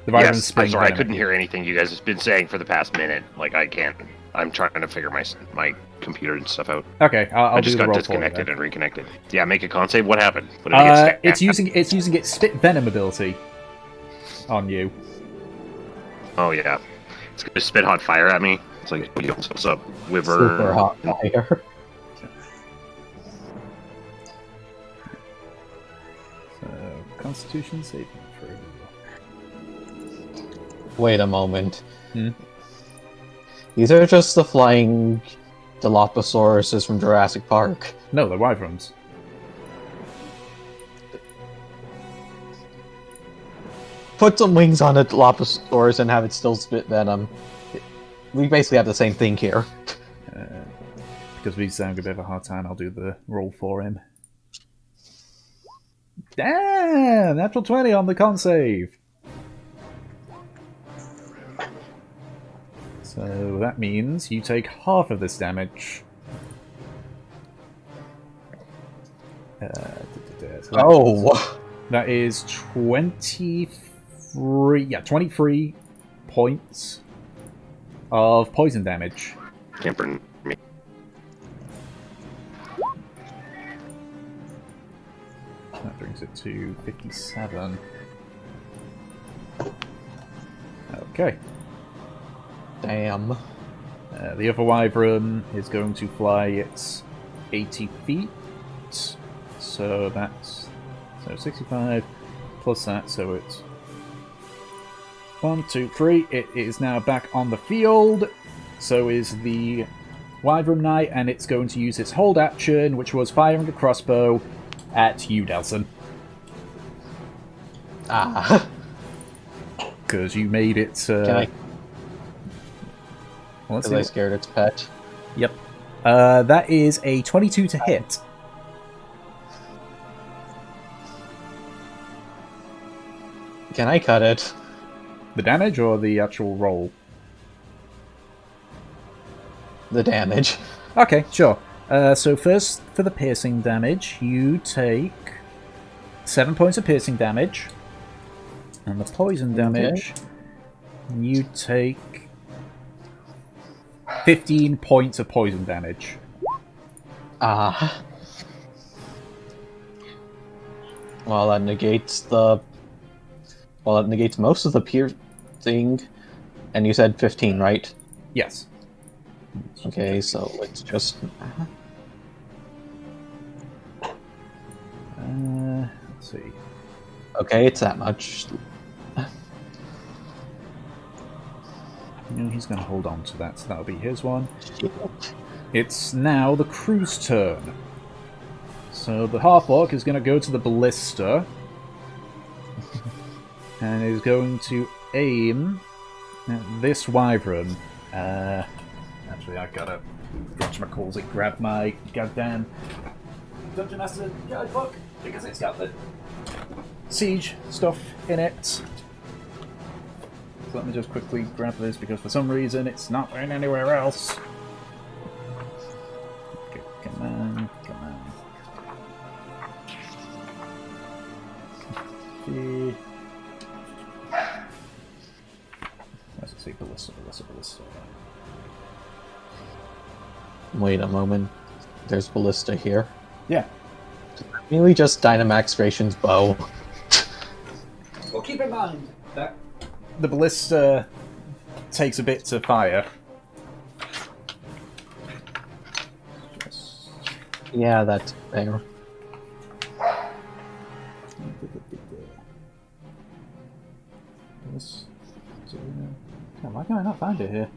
The Yes, I'm sorry, I couldn't hear anything you guys have been saying for the past minute. Like, I can't. I'm trying to figure my computer and stuff out. Okay, I'll I do just the got roll disconnected for you, and reconnected. Yeah, make a con save. What happened? What did I get stabbed? it's using its Spit Venom ability on you. Oh yeah, it's gonna spit hot fire at me. It's like, what's up, Wyvern? Super hot fire. So, Constitution saving throw. Wait a moment. Hmm? These are just the flying Dilophosaurus from Jurassic Park. No, they're wyverns. Put some wings on a Dilophosaurus and have it still spit venom. We basically have the same thing here. Because we sound a bit of a hard time, I'll do the roll for him. Damn! Natural 20 on the con save! So that means you take half of this damage. So that is 23. Yeah, 23 points of poison damage. Can't burn me. That brings it to 57. Okay. Damn. The other wyvern is going to fly its 80 feet. So that's 65 plus that, so it's 1, 2, 3. It is now back on the field. So is the wyvern knight, and it's going to use its hold action, which was firing a crossbow at you, Delson. Ah. Because you made it. Can I? Because I scared its pet. Yep. That is a 22 to hit. Can I cut it? The damage or the actual roll? The damage. Okay, sure. So first, for the piercing damage, you take 7 points of piercing damage. And the poison damage, you take 15 points of poison damage. Ah. Well, that negates the... Well, that negates most of the piercing. And you said 15, right? Yes. Okay, so it's just... Let's see. Okay, it's that much. No, he's going to hold on to that, so that'll be his one. It's now the crew's turn. So the half-orc is going to go to the ballista. And is going to aim at this wyvern. Actually, I've got to grab my goddamn Dungeon Master guidebook, because it's got the siege stuff in it. So let me just quickly grab this, because for some reason it's not in anywhere else. Okay, come on, come on. Okay. ballista. Wait a moment. There's ballista here. Yeah. Really just Dynamax Ration's bow. Well, keep in mind that the ballista takes a bit to fire. Yeah, that's fair. Why can I not find it here?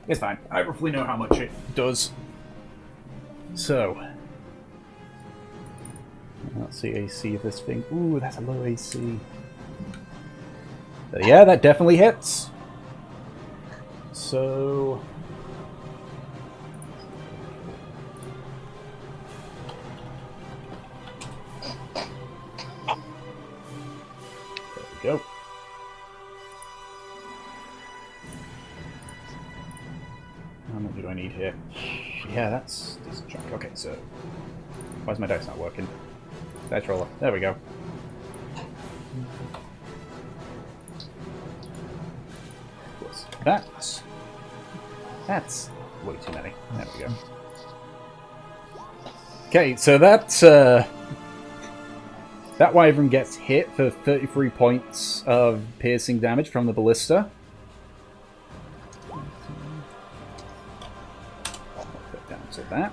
It's fine. I roughly know how much it does. So, let's see AC of this thing. Ooh, that's a low AC. But yeah, that definitely hits. So, there we go. How much do I need here? Yeah, that's decent chunk. Okay, so why is my dice not working? Dice roller. There we go. Plus that's way too many. There we go. Okay, so that wyvern gets hit for 33 points of piercing damage from the ballista. So that.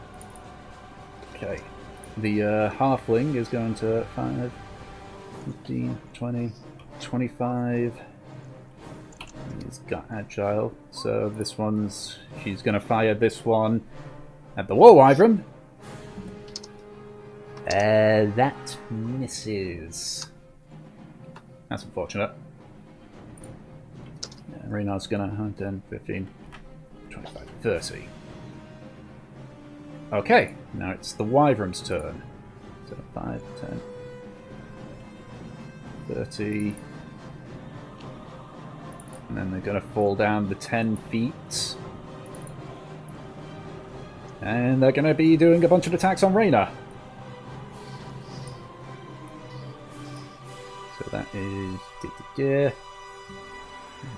Okay. The halfling is going to 5, 15, 20, 25. He's got agile. So this one's... She's going to fire this one at the war wyvern. That misses. That's unfortunate. Yeah, Reynard's going to 10, 15, 25, 30. Okay, now it's the wyvern's turn. So 5, 10, 30. And then they're going to fall down the 10 feet. And they're going to be doing a bunch of attacks on Reyna. So that is...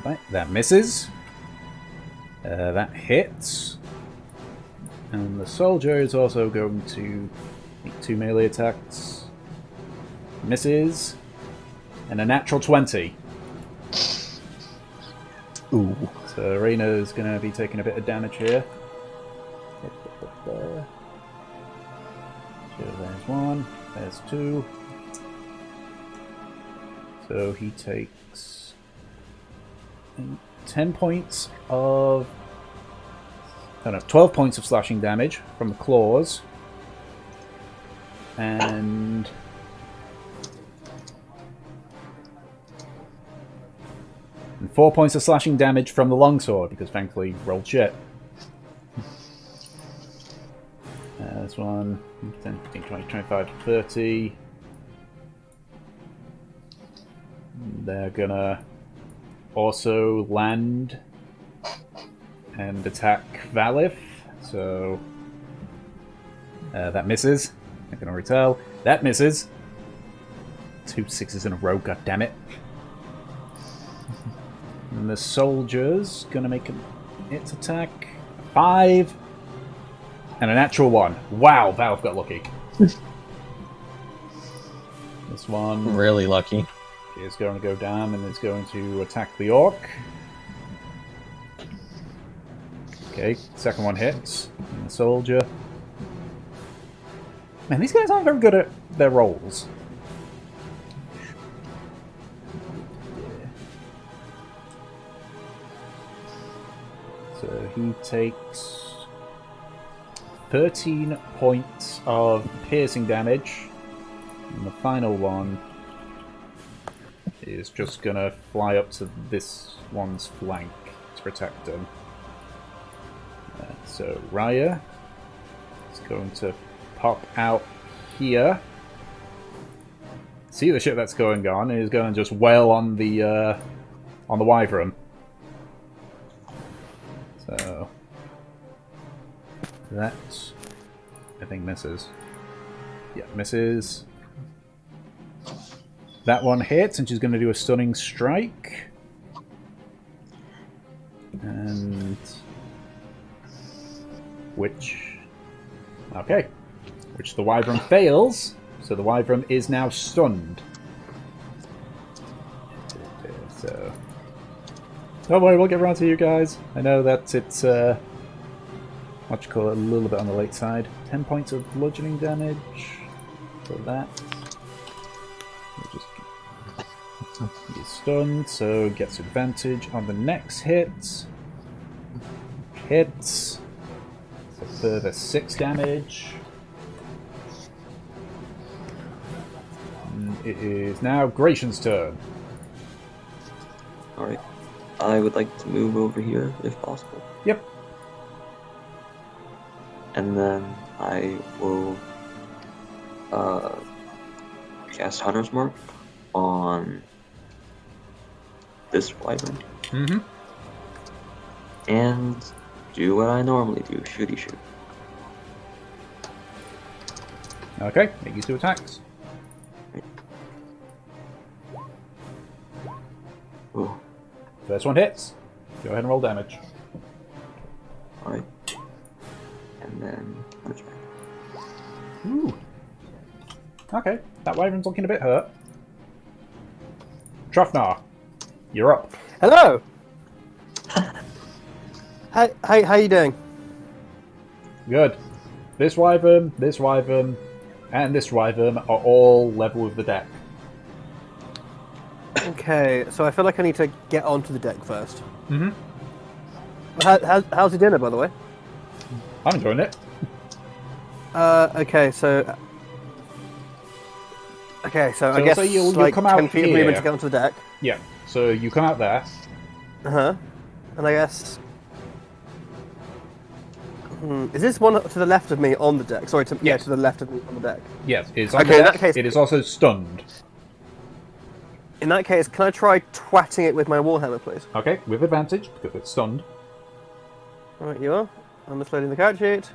Right, that misses. That hits. And the soldier is also going to make 2 melee attacks. Misses. And a natural 20. Ooh. So Reyna is going to be taking a bit of damage here. So there's 1. There's 2. So he takes 10 points of... Oh no, 12 points of slashing damage from the claws. And... 4 points of slashing damage from the longsword, because thankfully rolled shit. There's 1, 10, 15, 20, 25, 30. They're gonna also land and attack Valith, so that misses. I can already tell. That misses. 2 6s in a row, goddammit. And the soldier's gonna make its attack. 5 and a natural 1. Wow, Valve got lucky. This one Really lucky. is going to go down and is going to attack the orc. Okay, second one hits. And the soldier. Man, these guys aren't very good at their rolls. So he takes 13 points of piercing damage. And the final one is just gonna fly up to this one's flank to protect him. So Raya is going to pop out here. See the shit that's going on, and he's going to just wail on the wyvern. So that I think misses. Yeah, misses. That one hits, and she's going to do a stunning strike. And which the wyvern fails, so the wyvern is now stunned. So don't worry, we'll get around to you guys. I know that it's what you call it, a little bit on the late side. 10 points of bludgeoning damage for that. He's stunned, so gets advantage on the next hit. Hits. So further 6 damage. And it is now Gratian's turn. Alright. I would like to move over here, if possible. Yep. And then I will cast Hunter's Mark on this wyvern. Mm-hmm. And do what I normally do, shooty shoot. Okay, make use 2 attacks. Ooh. First one hits. Go ahead and roll damage. Alright. And then Hunter's Mark. Ooh. Okay, that wyvern's looking a bit hurt. Trofnar, you're up. Hello. How you doing? Good. This wyvern, and this wyvern are all level with the deck. Okay, so I feel like I need to get onto the deck first. Mm-hmm. How's your dinner, by the way? I'm enjoying it. Okay, so I guess so you'll like come out 10 feet of here. movement to get onto the deck. Yeah, so you come out there. Uh-huh. And I guess... Is this one to the left of me on the deck? Sorry, to the left of me on the deck. Yes, it's on Okay, the in deck. that case- It is also stunned. In that case, can I try twatting it with my warhammer, please? Okay, with advantage, because it's stunned. Alright, you are. I'm just loading the character sheet.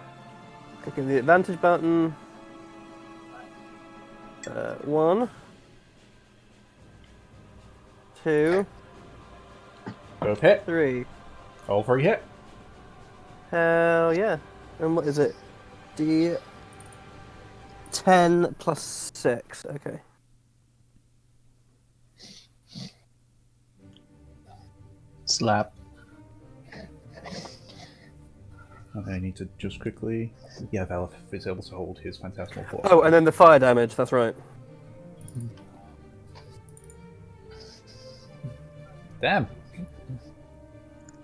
Clicking the advantage button. 1. 2. Both hit. 3. All 3 hit. Hell yeah. And what is it? D10 plus 6. Okay. Slap. I need to just quickly... Yeah, Valif is able to hold his Phantasmal Force. Oh, and then the fire damage, that's right. Damn.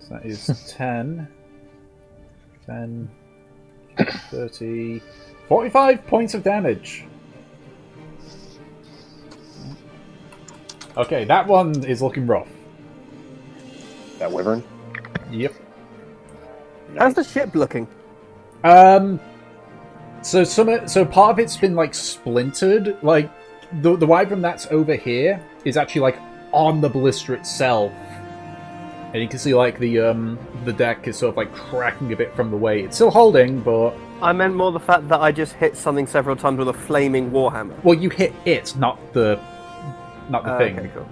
So that is 10. 10. 30. 45 points of damage. Okay, that one is looking rough. That wyvern? Yep. How's the ship looking? So part of it's been like splintered. Like the wyvern that's over here is actually like on the ballista itself, and you can see like the deck is sort of like cracking a bit from the weight. It's still holding, but I meant more the fact that I just hit something several times with a flaming warhammer. well, you hit it, not the thing. Okay, cool.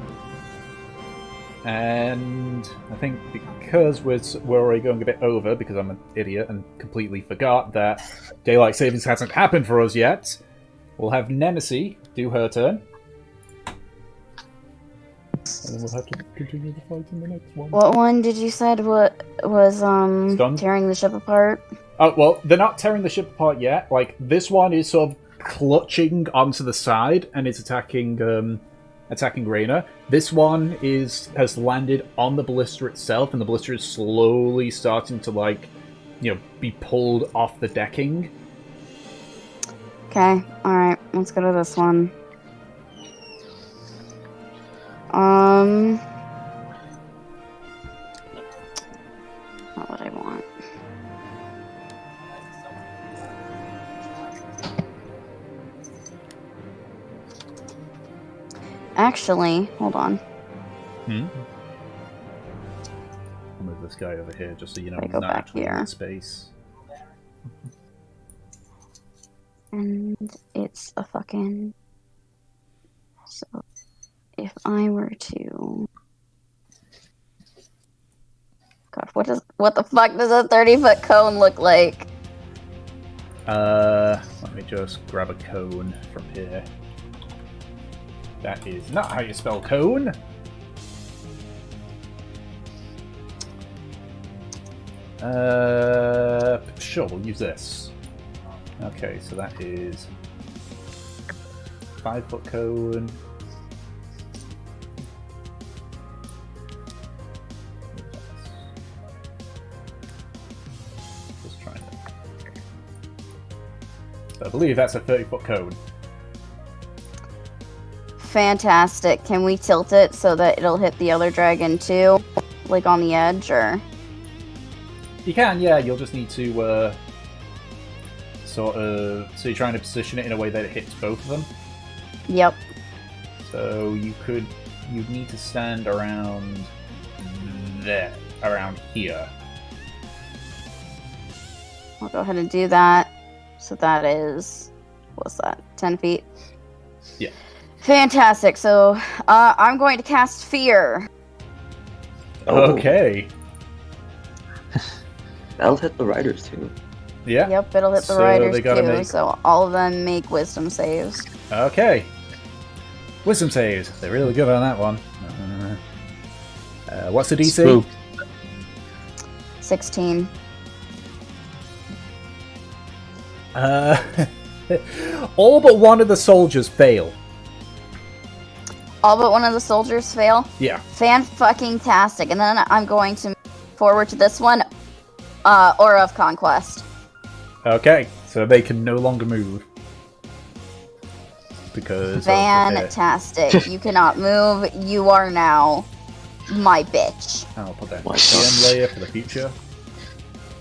And I think because we're already going a bit over, because I'm an idiot and completely forgot that daylight savings hasn't happened for us yet, we'll have Nemesis do her turn. And then we'll have to continue the fight in the next one. What one did you said was Stunned? tearing the ship apart? Oh, well, they're not tearing the ship apart yet. Like, this one is sort of clutching onto the side and is attacking Raina. This one has landed on the ballista itself, and the ballista is slowly starting to, like, be pulled off the decking. Okay, alright, let's go to this one. Not what I want. Actually, hold on. I'll move this guy over here just so you know I he's go not back actually here. in space. And it's a fucking... So, if I were to... God, What the fuck does a 30-foot cone look like? Let me just grab a cone from here. That is not how you spell cone. Sure, we'll use this. Okay, so that is 5-foot cone. Just trying to. So I believe that's a 30-foot cone. Fantastic. Can we tilt it so that it'll hit the other dragon too? Like on the edge, or? You can, yeah. You'll just need to sort of. So you're trying to position it in a way that it hits both of them. Yep. So you'd need to stand around there, around here. I'll go ahead and do that. So that is, what's that? 10 feet. Yeah. Fantastic. So I'm going to cast Fear. Oh. Okay. That'll hit the riders too. Yeah. Yep, it'll hit the So riders they gotta too. make- So all of them make Wisdom saves. Okay. Wisdom saves. They're really good on that one. What's the DC? Spook. 16. All but one of the soldiers fail. All but one of the soldiers fail. Yeah. Fan-fucking-tastic. And then I'm going to move forward to this one. Aura of Conquest. Okay, so they can no longer move. Because Fantastic. You cannot move. You are now my bitch. I'll put that in My the GM layer for the future.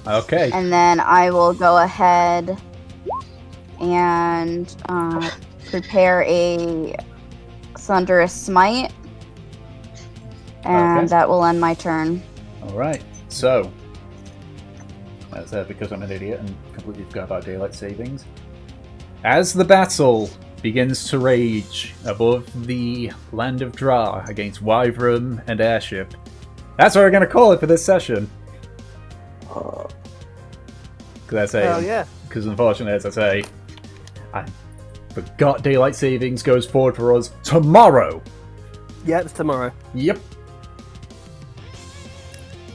Okay. And then I will go ahead and prepare a Thunderous Smite. And Okay. that will end my turn. Alright, so. That's because I'm an idiot and completely forgot about daylight savings. As the battle begins to rage above the land of Dra against Wyvern and Airship, that's what we're going to call it for this session. Hell yeah. Because unfortunately, as I say, I forgot daylight savings goes forward for us tomorrow. Yeah, it's tomorrow. Yep.